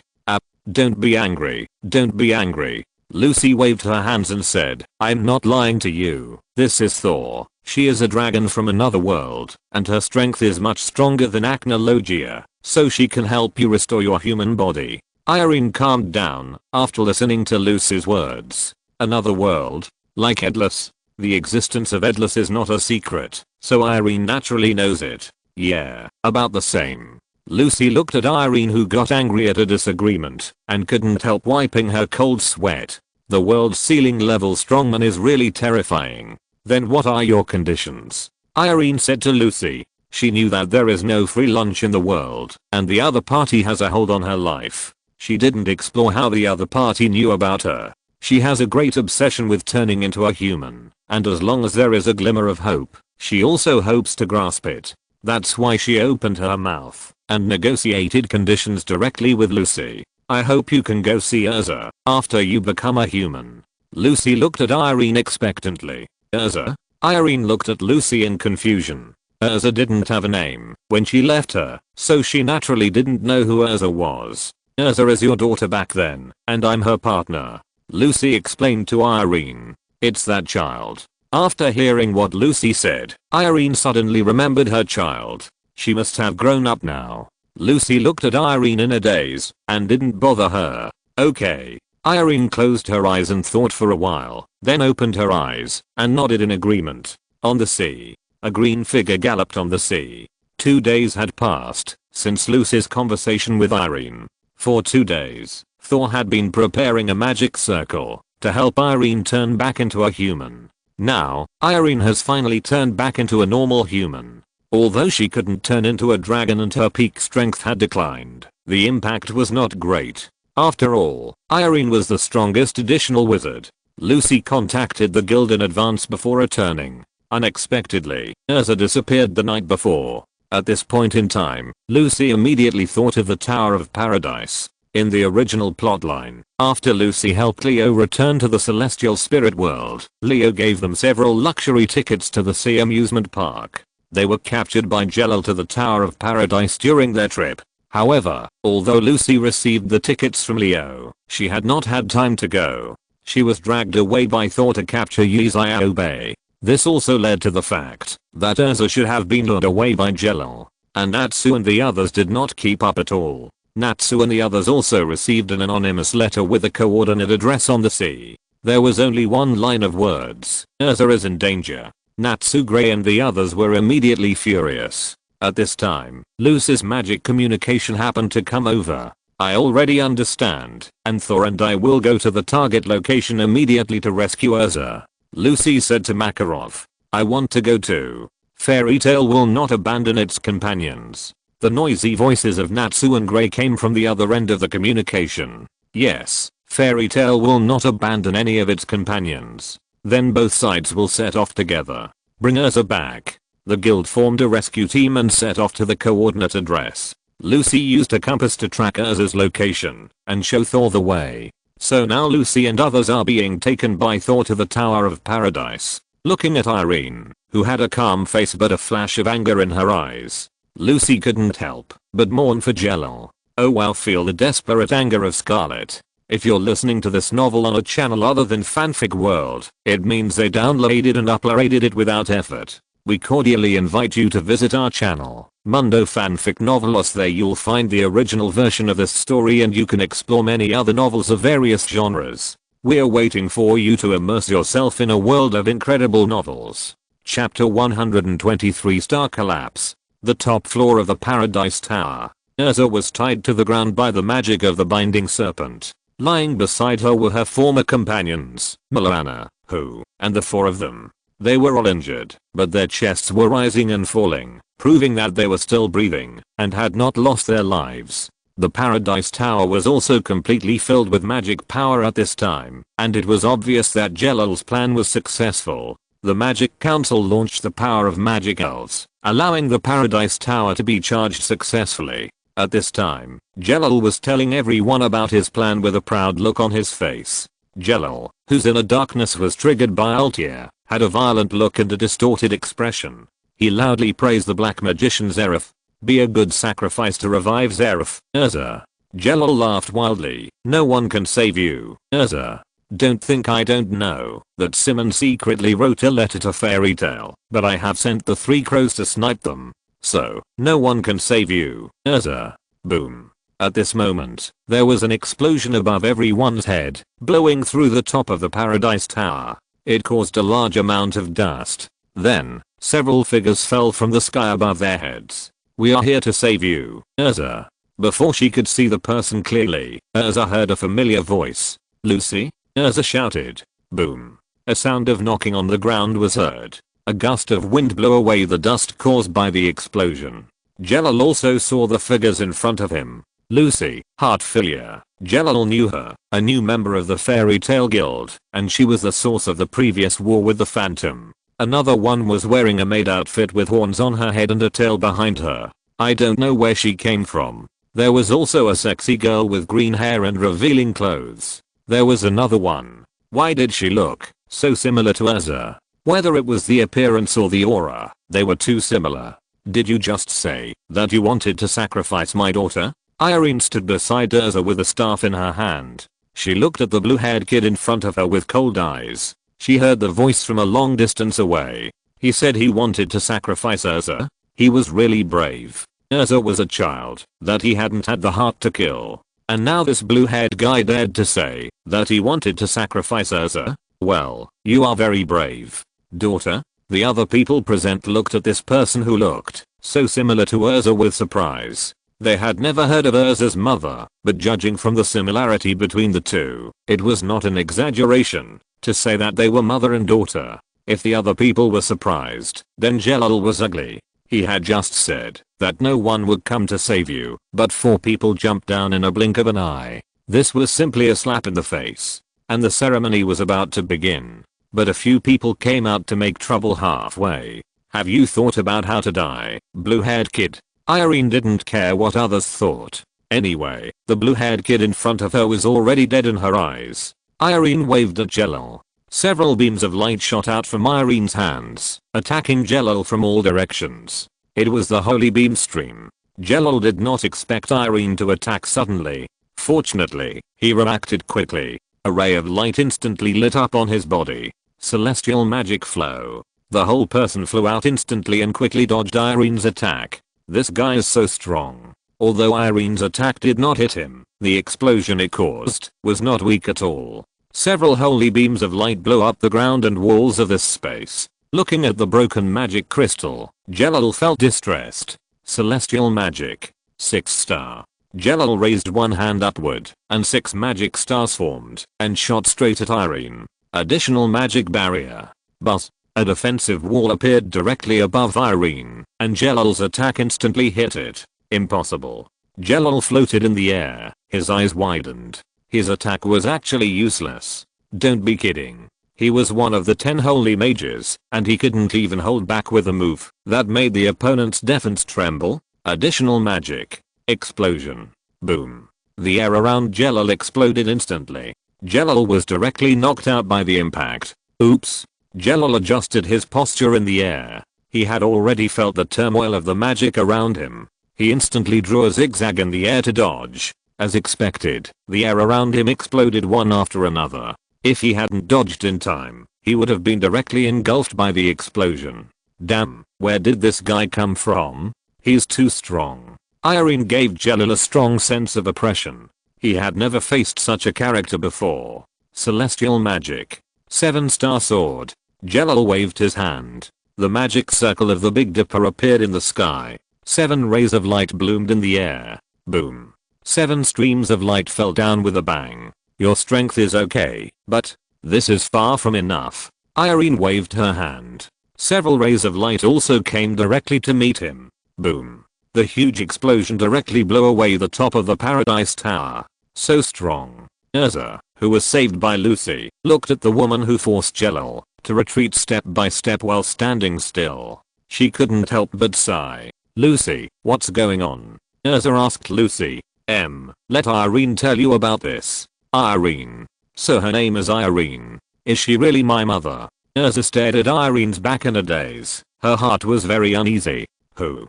Don't be angry, don't be angry. Lucy waved her hands and said, I'm not lying to you. This is Thor. She is a dragon from another world, and her strength is much stronger than Acnologia, so she can help you restore your human body. Irene calmed down after listening to Lucy's words. Another world? Like Headless? The existence of Headless is not a secret, so Irene naturally knows it. Yeah, about the same. Lucy looked at Irene, who got angry at a disagreement and couldn't help wiping her cold sweat. The world's ceiling level strongman is really terrifying. Then what are your conditions? Irene said to Lucy. She knew that there is no free lunch in the world and the other party has a hold on her life. She didn't explore how the other party knew about her. She has a great obsession with turning into a human, and as long as there is a glimmer of hope, she also hopes to grasp it. That's why she opened her mouth and negotiated conditions directly with Lucy. I hope you can go see Urza after you become a human. Lucy looked at Irene expectantly. Urza? Irene looked at Lucy in confusion. Urza didn't have a name when she left her, so she naturally didn't know who Urza was. Urza is your daughter back then, and I'm her partner. Lucy explained to Irene. It's that child. After hearing what Lucy said, Irene suddenly remembered her child. She must have grown up now. Lucy looked at Irene in a daze and didn't bother her. Okay. Irene closed her eyes and thought for a while, then opened her eyes and nodded in agreement. On the sea, a green figure galloped on the sea. 2 days had passed since Lucy's conversation with Irene. For 2 days, Thor had been preparing a magic circle to help Irene turn back into a human. Now, Irene has finally turned back into a normal human. Although she couldn't turn into a dragon and her peak strength had declined, the impact was not great. After all, Irene was the strongest additional wizard. Lucy contacted the guild in advance before returning. Unexpectedly, Urza disappeared the night before. At this point in time, Lucy immediately thought of the Tower of Paradise. In the original plotline, after Lucy helped Leo return to the celestial spirit world, Leo gave them several luxury tickets to the sea amusement park. They were captured by Jello to the Tower of Paradise during their trip. However, although Lucy received the tickets from Leo, she had not had time to go. She was dragged away by Thor to capture Yizio Bay. This also led to the fact that Urza should have been lured away by Jello, and Natsu and the others did not keep up at all. Natsu and the others also received an anonymous letter with a coordinate address on the sea. There was only one line of words: Urza is in danger. Natsu, Gray and the others were immediately furious. At this time, Lucy's magic communication happened to come over. I already understand, and Thor and I will go to the target location immediately to rescue Urza. Lucy said to Makarov. I want to go too. Fairy Tail will not abandon its companions. The noisy voices of Natsu and Gray came from the other end of the communication. Yes, Fairy Tail will not abandon any of its companions. Then both sides will set off together. Bring Urza back. The guild formed a rescue team and set off to the coordinate address. Lucy used a compass to track Urza's location and show Thor the way. So now Lucy and others are being taken by Thor to the Tower of Paradise. Looking at Irene, who had a calm face but a flash of anger in her eyes, Lucy couldn't help but mourn for Jello. Oh wow, feel the desperate anger of Scarlet. If you're listening to this novel on a channel other than Fanfic World, it means they downloaded and uploaded it without effort. We cordially invite you to visit our channel, Mundo Fanfic Novelos. There you'll find the original version of this story and you can explore many other novels of various genres. We're waiting for you to immerse yourself in a world of incredible novels. Chapter 123, Star Collapse. The top floor of the Paradise Tower. Urza was tied to the ground by the magic of the binding serpent. Lying beside her were her former companions, Milana, Hu, and the four of them. They were all injured, but their chests were rising and falling, proving that they were still breathing and had not lost their lives. The Paradise Tower was also completely filled with magic power at this time, and it was obvious that Jelal's plan was successful. The Magic Council launched the power of magic elves, allowing the Paradise Tower to be charged successfully. At this time, Jelal was telling everyone about his plan with a proud look on his face. Jelal, whose inner darkness was triggered by Altair, had a violent look and a distorted expression. He loudly praised the black magician Zeref. Be a good sacrifice to revive Zeref, Urza. Jelal laughed wildly. No one can save you, Urza. Don't think I don't know that Simon secretly wrote a letter to Fairy Tail, but I have sent the 3 crows to snipe them. So, no one can save you, Urza. Boom. At this moment, there was an explosion above everyone's head, blowing through the top of the Paradise Tower. It caused a large amount of dust. Then, several figures fell from the sky above their heads. We are here to save you, Urza. Before she could see the person clearly, Urza heard a familiar voice. Lucy? Urza shouted. Boom. A sound of knocking on the ground was heard. A gust of wind blew away the dust caused by the explosion. Jelal also saw the figures in front of him. Lucy, Heartfilia. Jelal knew her, a new member of the Fairy Tail Guild, and she was the source of the previous war with the Phantom. Another one was wearing a maid outfit with horns on her head and a tail behind her. I don't know where she came from. There was also a sexy girl with green hair and revealing clothes. There was another one. Why did she look so similar to Urza? Whether it was the appearance or the aura, they were too similar. Did you just say that you wanted to sacrifice my daughter? Irene stood beside Urza with a staff in her hand. She looked at the blue-haired kid in front of her with cold eyes. She heard the voice from a long distance away. He said he wanted to sacrifice Urza. He was really brave. Urza was a child that he hadn't had the heart to kill. And now this blue-haired guy dared to say that he wanted to sacrifice Urza? Well, you are very brave, daughter. The other people present looked at this person who looked so similar to Urza with surprise. They had never heard of Urza's mother, but judging from the similarity between the two, it was not an exaggeration to say that they were mother and daughter. If the other people were surprised, then Jelal was ugly. He had just said that no one would come to save you, but 4 people jumped down in a blink of an eye. This was simply a slap in the face, and the ceremony was about to begin. But a few people came out to make trouble halfway. Have you thought about how to die, blue-haired kid? Irene didn't care what others thought. Anyway, the blue-haired kid in front of her was already dead in her eyes. Irene waved at Jelal. Several beams of light shot out from Irene's hands, attacking Jelal from all directions. It was the holy beam stream. Jelal did not expect Irene to attack suddenly. Fortunately, he reacted quickly. A ray of light instantly lit up on his body. Celestial magic flow. The whole person flew out instantly and quickly dodged Irene's attack. This guy is so strong. Although Irene's attack did not hit him, the explosion it caused was not weak at all. Several holy beams of light blew up the ground and walls of this space. Looking at the broken magic crystal, Jelal felt distressed. Celestial magic. 6 star. Jelal raised one hand upward, and 6 magic stars formed and shot straight at Irene. Additional magic barrier. Buzz. A defensive wall appeared directly above Irene, and Jelal's attack instantly hit it. Impossible. Jelal floated in the air, his eyes widened. His attack was actually useless. Don't be kidding. He was one of the 10 holy mages, and he couldn't even hold back with a move that made the opponent's defense tremble. Additional magic. Explosion. Boom. The air around Jelal exploded instantly. Jelal was directly knocked out by the impact. Oops. Jelal adjusted his posture in the air. He had already felt the turmoil of the magic around him. He instantly drew a zigzag in the air to dodge. As expected, the air around him exploded one after another. If he hadn't dodged in time, he would have been directly engulfed by the explosion. Damn, where did this guy come from? He's too strong. Irene gave Jelal a strong sense of oppression. He had never faced such a character before. Celestial magic. 7-star sword. Jelal waved his hand. The magic circle of the Big Dipper appeared in the sky. 7 rays of light bloomed in the air. Boom. 7 streams of light fell down with a bang. Your strength is okay, but this is far from enough. Irene waved her hand. Several rays of light also came directly to meet him. Boom. The huge explosion directly blew away the top of the Paradise Tower. So strong. Erza, who was saved by Lucy, looked at the woman who forced Jelil to retreat step by step while standing still. She couldn't help but sigh. Lucy, what's going on? Erza asked Lucy. Let Irene tell you about this. Irene. So her name is Irene. Is she really my mother? Erza stared at Irene's back in a daze. Her heart was very uneasy. Who?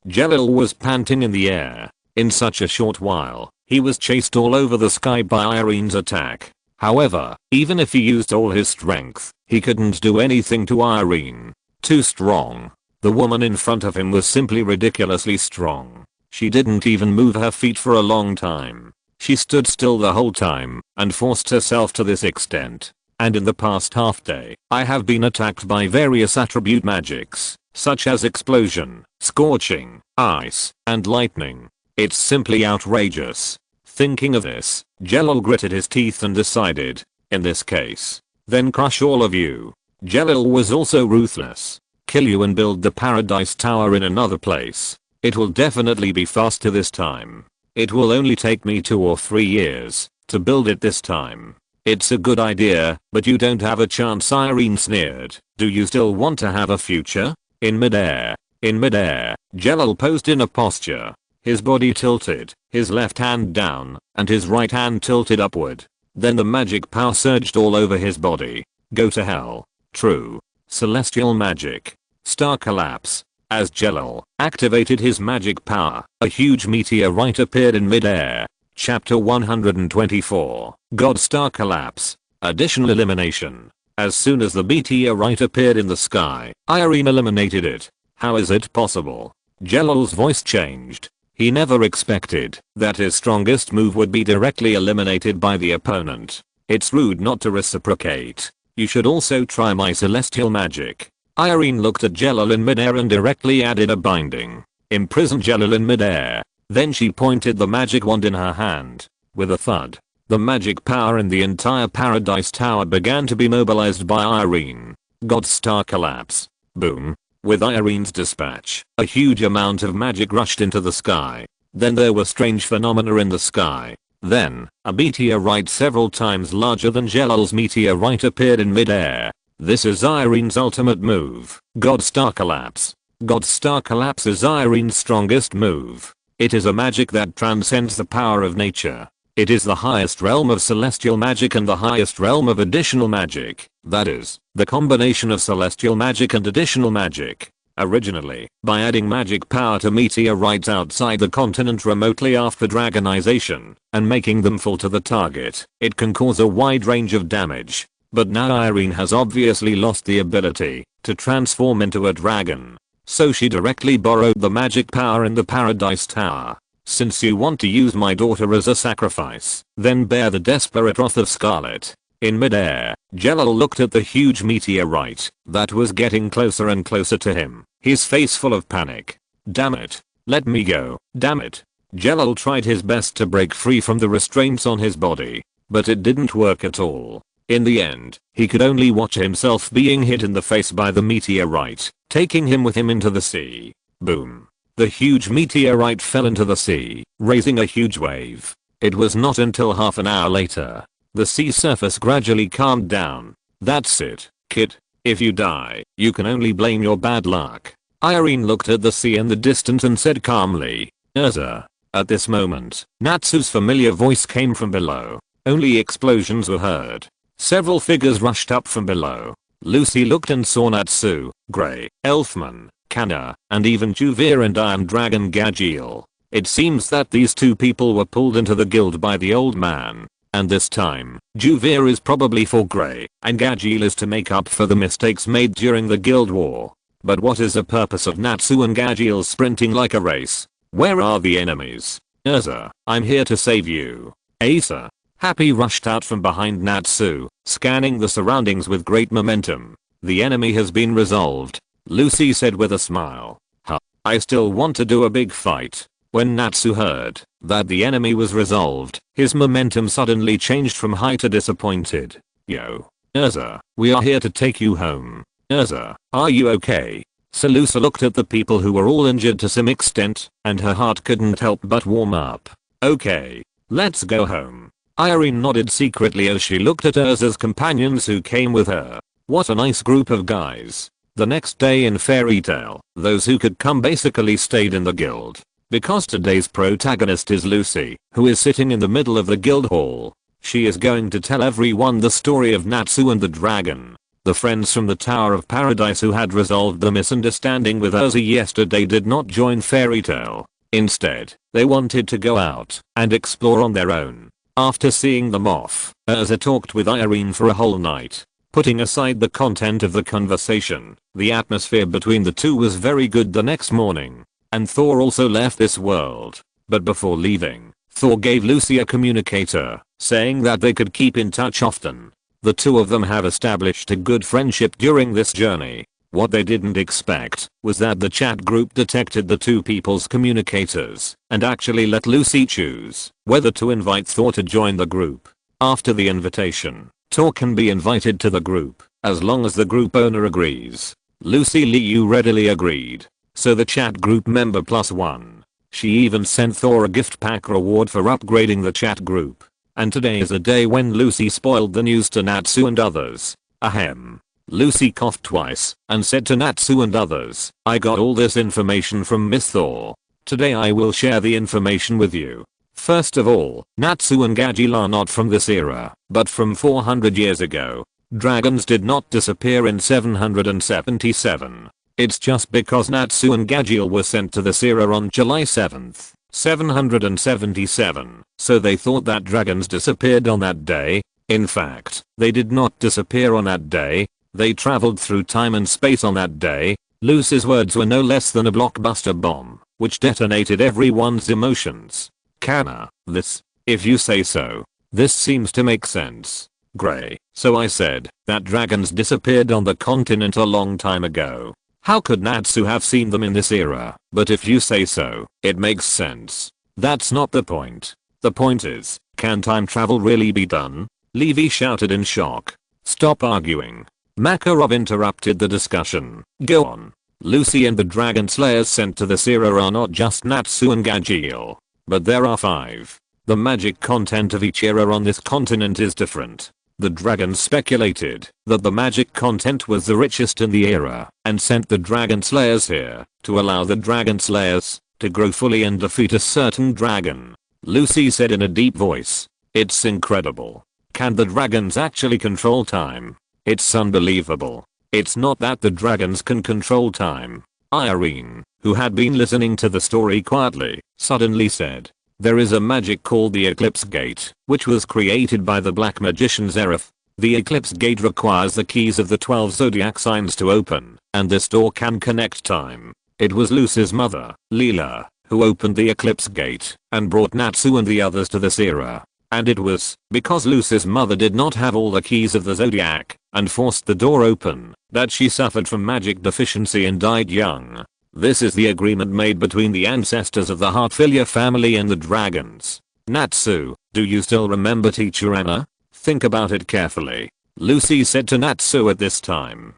Jelil was panting in the air. In such a short while, he was chased all over the sky by Irene's attack. However, even if he used all his strength, he couldn't do anything to Irene. Too strong. The woman in front of him was simply ridiculously strong. She didn't even move her feet for a long time. She stood still the whole time and forced herself to this extent. And in the past half day, I have been attacked by various attribute magics, such as explosion, scorching, ice, and lightning. It's simply outrageous. Thinking of this, Jelil gritted his teeth and decided, in this case, then crush all of you. Jelil was also ruthless. Kill you and build the Paradise Tower in another place. It will definitely be faster this time. It will only take me 2 or 3 years to build it this time. It's a good idea, but you don't have a chance, Irene sneered. Do you still want to have a future? In midair, Jelil posed in a posture. His body tilted, his left hand down, and his right hand tilted upward. Then the magic power surged all over his body. Go to hell. True. Celestial magic. Star collapse. As Jelil activated his magic power, a huge meteorite appeared in midair. Chapter 124. God Star Collapse. Additional elimination. As soon as the meteorite appeared in the sky, Irene eliminated it. How is it possible? Jelil's voice changed. He never expected that his strongest move would be directly eliminated by the opponent. It's rude not to reciprocate. You should also try my celestial magic. Irene looked at Jelil in midair and directly added a binding. Imprisoned Jelil in midair. Then she pointed the magic wand in her hand. With a thud, the magic power in the entire Paradise Tower began to be mobilized by Irene. God Star Collapse. Boom. With Irene's dispatch, a huge amount of magic rushed into the sky. Then there were strange phenomena in the sky. Then, a meteorite several times larger than Jelil's meteorite appeared in midair. This is Irene's ultimate move. God Star Collapse. God Star Collapse is Irene's strongest move. It is a magic that transcends the power of nature. It is the highest realm of celestial magic and the highest realm of additional magic. That is, the combination of celestial magic and additional magic. Originally, by adding magic power to meteorites outside the continent remotely after dragonization, and making them fall to the target, it can cause a wide range of damage. But now Irene has obviously lost the ability to transform into a dragon. So she directly borrowed the magic power in the Paradise Tower. Since you want to use my daughter as a sacrifice, then bear the desperate wrath of Scarlet. In midair, Jelil looked at the huge meteorite that was getting closer and closer to him, his face full of panic. Damn it. Let me go. Damn it. Jelil tried his best to break free from the restraints on his body, but it didn't work at all. In the end, he could only watch himself being hit in the face by the meteorite, taking him with him into the sea. Boom. The huge meteorite fell into the sea, raising a huge wave. It was not until half an hour later, the sea surface gradually calmed down. That's it, kid. If you die, you can only blame your bad luck. Irene looked at the sea in the distance and said calmly, Erza. At this moment, Natsu's familiar voice came from below. Only explosions were heard. Several figures rushed up from below. Lucy looked and saw Natsu, Grey, Elfman, Kana, and even Juvir and Iron Dragon Gajiel. It seems that these 2 people were pulled into the guild by the old man. And this time, Juvir is probably for Grey, and Gajiel is to make up for the mistakes made during the guild war. But what is the purpose of Natsu and Gajiel sprinting like a race? Where are the enemies? Erza, I'm here to save you. Asa. Happy rushed out from behind Natsu, scanning the surroundings with great momentum. The enemy has been resolved, Lucy said with a smile. Huh. I still want to do a big fight. When Natsu heard that the enemy was resolved, his momentum suddenly changed from high to disappointed. Yo. Urza, we are here to take you home. Urza, are you okay? Salusa looked at the people who were all injured to some extent, and her heart couldn't help but warm up. Okay. Let's go home. Irene nodded secretly as she looked at Urza's companions who came with her. What a nice group of guys. The next day in Fairy Tail, those who could come basically stayed in the guild. Because today's protagonist is Lucy, who is sitting in the middle of the guild hall. She is going to tell everyone the story of Natsu and the dragon. The friends from the Tower of Paradise who had resolved the misunderstanding with Urza yesterday did not join Fairy Tail. Instead, they wanted to go out and explore on their own. After seeing them off, Urza talked with Irene for a whole night. Putting aside the content of the conversation, the atmosphere between the two was very good the next morning. And Thor also left this world. But before leaving, Thor gave Lucy a communicator, saying that they could keep in touch often. The two of them have established a good friendship during this journey. What they didn't expect was that the chat group detected the two people's communicators and actually let Lucy choose whether to invite Thor to join the group. After the invitation, Thor can be invited to the group as long as the group owner agrees. Lucy Liu readily agreed. So the chat group member +1. She even sent Thor a gift pack reward for upgrading the chat group. And today is a day when Lucy spoiled the news to Natsu and others. Ahem. Lucy coughed twice and said to Natsu and others, I got all this information from Miss Thor. Today I will share the information with you. First of all, Natsu and Gagil are not from this era, but from 400 years ago. Dragons did not disappear in 777. It's just because Natsu and Gagil were sent to this era on July 7th, 777, so they thought that dragons disappeared on that day. In fact, they did not disappear on that day. They traveled through time and space on that day. Lucy's words were no less than a blockbuster bomb, which detonated everyone's emotions. Kana, this, if you say so. This seems to make sense. Gray, so I said that dragons disappeared on the continent a long time ago. How could Natsu have seen them in this era? But if you say so, it makes sense. That's not the point. The point is, can time travel really be done? Levi shouted in shock. Stop arguing. Makarov interrupted the discussion. Go on. Lucy and the Dragon Slayers sent to this era are not just Natsu and Gagil. But there are 5. The magic content of each era on this continent is different. The dragons speculated that the magic content was the richest in the era and sent the Dragon Slayers here to allow the Dragon Slayers to grow fully and defeat a certain dragon. Lucy said in a deep voice. It's incredible. Can the dragons actually control time? It's unbelievable. It's not that the dragons can control time. Irene, who had been listening to the story quietly, suddenly said. There is a magic called the Eclipse Gate, which was created by the Black Magician Zereth. The Eclipse Gate requires the keys of the 12 zodiac signs to open, and this door can connect time. It was Lucy's mother, Leela, who opened the Eclipse Gate and brought Natsu and the others to this era. And it was because Lucy's mother did not have all the keys of the zodiac and forced the door open that she suffered from magic deficiency and died young. This is the agreement made between the ancestors of the Heartfilia family and the dragons. Natsu, do you still remember Teacher Anna? Think about it carefully. Lucy said to Natsu at this time.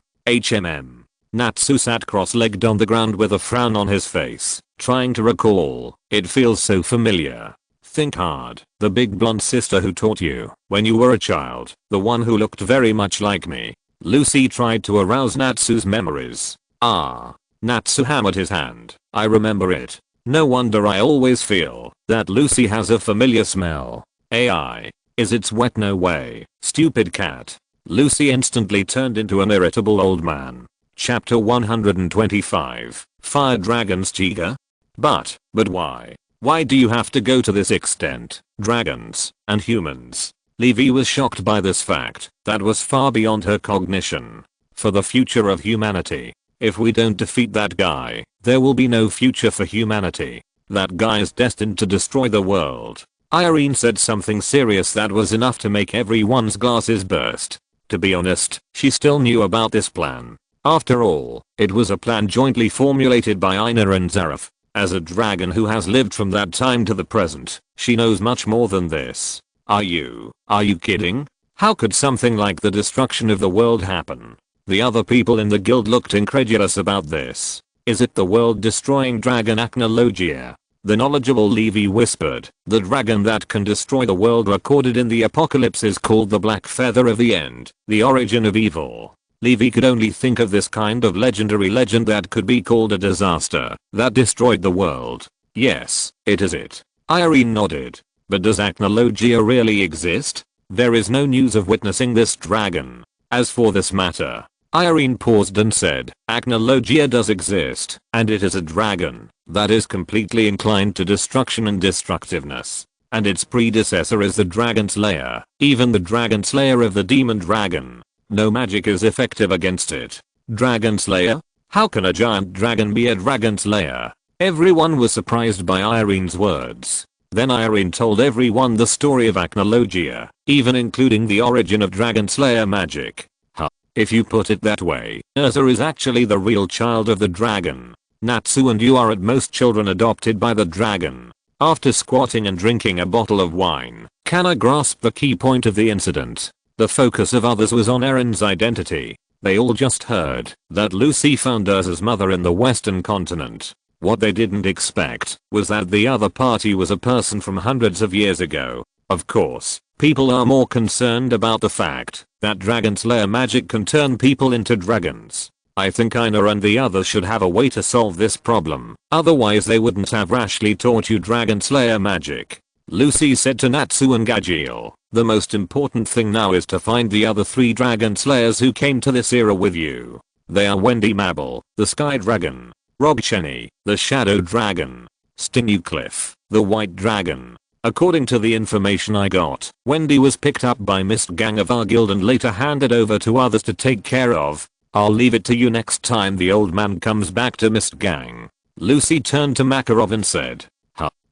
Natsu sat cross-legged on the ground with a frown on his face, trying to recall. It feels so familiar. Think hard. The big blonde sister who taught you when you were a child, the one who looked very much like me. Lucy tried to arouse Natsu's memories. Natsu hammered his hand. I remember it. No wonder I always feel that Lucy has a familiar smell. AI. Is it wet? No way. Stupid cat. Lucy instantly turned into an irritable old man. Chapter 125. Fire Dragons Chiga? But why? Why do you have to go to this extent? Dragons and humans. Levi was shocked by this fact that was far beyond her cognition. For the future of humanity. If we don't defeat that guy, there will be no future for humanity. That guy is destined to destroy the world. Irene said something serious that was enough to make everyone's glasses burst. To be honest, she still knew about this plan. After all, it was a plan jointly formulated by Aina and Zareth. As a dragon who has lived from that time to the present, she knows much more than this. Are you kidding? How could something like the destruction of the world happen? The other people in the guild looked incredulous about this. Is it the world-destroying dragon Acnologia? The knowledgeable Levi whispered, the dragon that can destroy the world recorded in the apocalypse is called the Black Feather of the End, the origin of evil. Levi could only think of this kind of legendary legend that could be called a disaster that destroyed the world. Yes, it is it. Irene nodded. But does Acnologia really exist? There is no news of witnessing this dragon. As for this matter, Irene paused and said, Acnologia does exist, and it is a dragon that is completely inclined to destruction and destructiveness. And its predecessor is the Dragon Slayer, even the Dragon Slayer of the Demon Dragon. No magic is effective against it. Dragon Slayer? How can a giant dragon be a Dragon Slayer? Everyone was surprised by Irene's words. Then Irene told everyone the story of Acnologia, even including the origin of Dragon Slayer magic. If you put it that way, Urza is actually the real child of the dragon. Natsu and you are at most children adopted by the dragon. After squatting and drinking a bottle of wine, Kana grasped the key point of the incident. The focus of others was on Eren's identity. They all just heard that Lucy found Urza's mother in the western continent. What they didn't expect was that the other party was a person from hundreds of years ago. Of course, people are more concerned about the fact that Dragon Slayer magic can turn people into dragons. I think Aina and the others should have a way to solve this problem, otherwise they wouldn't have rashly taught you Dragon Slayer magic. Lucy said to Natsu and Gajeel, the most important thing now is to find the other 3 Dragon Slayers who came to this era with you. They are Wendy Mabel, the Sky Dragon, Rob Cheney, the Shadow Dragon, Stinukliff, the White Dragon. According to the information I got, Wendy was picked up by Mist Gang of our guild and later handed over to others to take care of. I'll leave it to you next time the old man comes back to Mist Gang. Lucy turned to Makarov and said,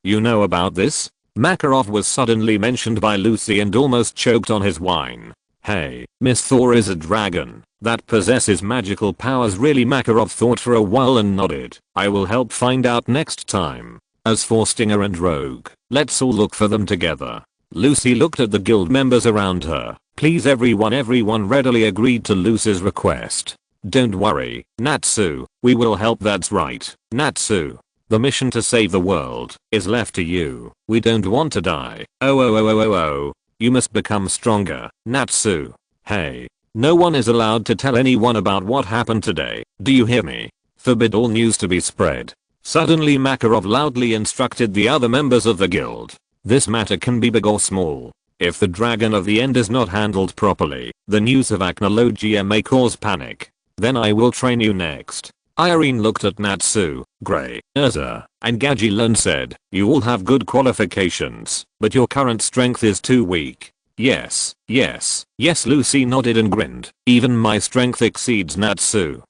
you know about this? Makarov was suddenly mentioned by Lucy and almost choked on his wine. Hey, Miss Thor is a dragon that possesses magical powers really? Makarov thought for a while and nodded. I will help find out next time. As for Stinger and Rogue, let's all look for them together. Lucy looked at the guild members around her. Please everyone readily agreed to Lucy's request. Don't worry, Natsu, we will help. That's right, Natsu. The mission to save the world is left to you. We don't want to die. Oh. You must become stronger, Natsu. Hey. No one is allowed to tell anyone about what happened today. Do you hear me? Forbid all news to be spread. Suddenly Makarov loudly instructed the other members of the guild. This matter can be big or small. If the Dragon of the End is not handled properly, the news of Acnologia may cause panic. Then I will train you next. Irene looked at Natsu, Grey, Urza, and Gajeel and said, you all have good qualifications, but your current strength is too weak. Yes, Lucy nodded and grinned. Even my strength exceeds Natsu.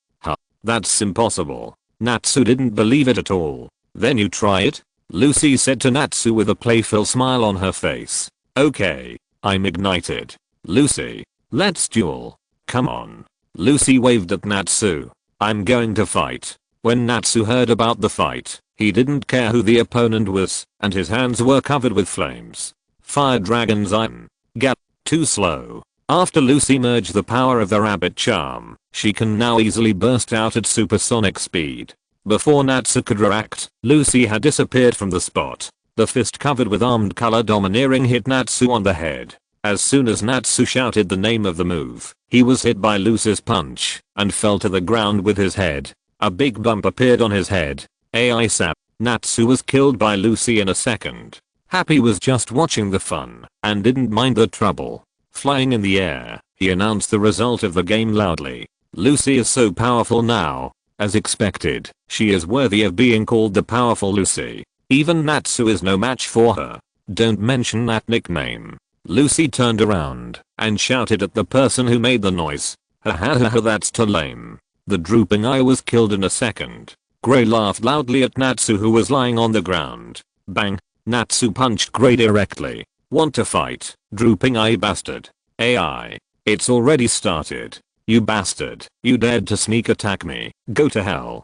That's impossible. Natsu didn't believe it at all. Then you try it? Lucy said to Natsu with a playful smile on her face. Okay, I'm ignited. Lucy, let's duel. Come on. Lucy waved at Natsu. I'm going to fight. When Natsu heard about the fight, he didn't care who the opponent was, and his hands were covered with flames. Fire Dragon's Iron. Gap. Too slow. After Lucy merged the power of the rabbit charm, she can now easily burst out at supersonic speed. Before Natsu could react, Lucy had disappeared from the spot. The fist covered with armed color domineering hit Natsu on the head. As soon as Natsu shouted the name of the move, he was hit by Lucy's punch and fell to the ground with his head. A big bump appeared on his head. AI sap. Natsu was killed by Lucy in a second. Happy was just watching the fun and didn't mind the trouble. Flying in the air, he announced the result of the game loudly. Lucy is so powerful now. As expected, she is worthy of being called the powerful Lucy. Even Natsu is no match for her. Don't mention that nickname. Lucy turned around and shouted at the person who made the noise. Ha, that's too lame. The drooping eye was killed in a second. Grey laughed loudly at Natsu who was lying on the ground. Bang. Natsu punched Grey directly. Want to fight, drooping eye bastard. AI. It's already started. You bastard. You dared to sneak attack me. Go to hell.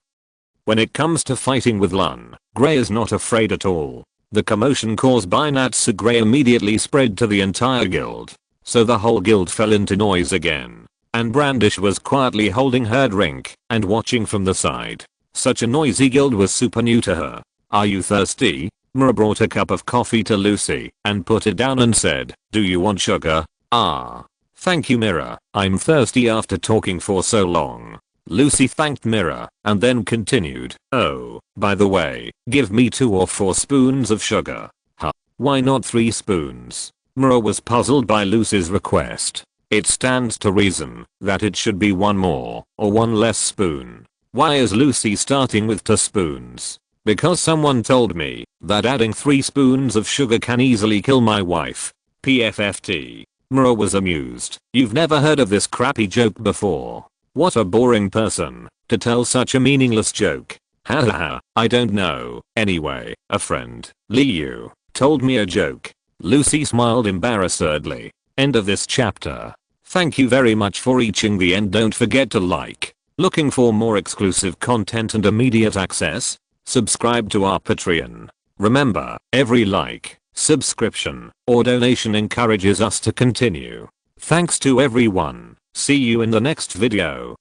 When it comes to fighting with Lun, Gray is not afraid at all. The commotion caused by Natsu Gray immediately spread to the entire guild. So the whole guild fell into noise again. And Brandish was quietly holding her drink and watching from the side. Such a noisy guild was super new to her. Are you thirsty? Mira brought a cup of coffee to Lucy and put it down and said, do you want sugar? Ah. Thank you Mira, I'm thirsty after talking for so long. Lucy thanked Mira and then continued, oh, by the way, give me 2 or 4 spoons of sugar. Huh? Why not 3 spoons? Mira was puzzled by Lucy's request. It stands to reason that it should be 1 more or 1 less spoon. Why is Lucy starting with 2 spoons? Because someone told me that adding 3 spoons of sugar can easily kill my wife. PFFT. Mira was amused. You've never heard of this crappy joke before. What a boring person to tell such a meaningless joke. Hahaha, I don't know. Anyway, a friend, Liu, told me a joke. Lucy smiled embarrassedly. End of this chapter. Thank you very much for reaching the end. Don't forget to like. Looking for more exclusive content and immediate access? Subscribe to our Patreon. Remember, every like, subscription, or donation encourages us to continue. Thanks to everyone. See you in the next video.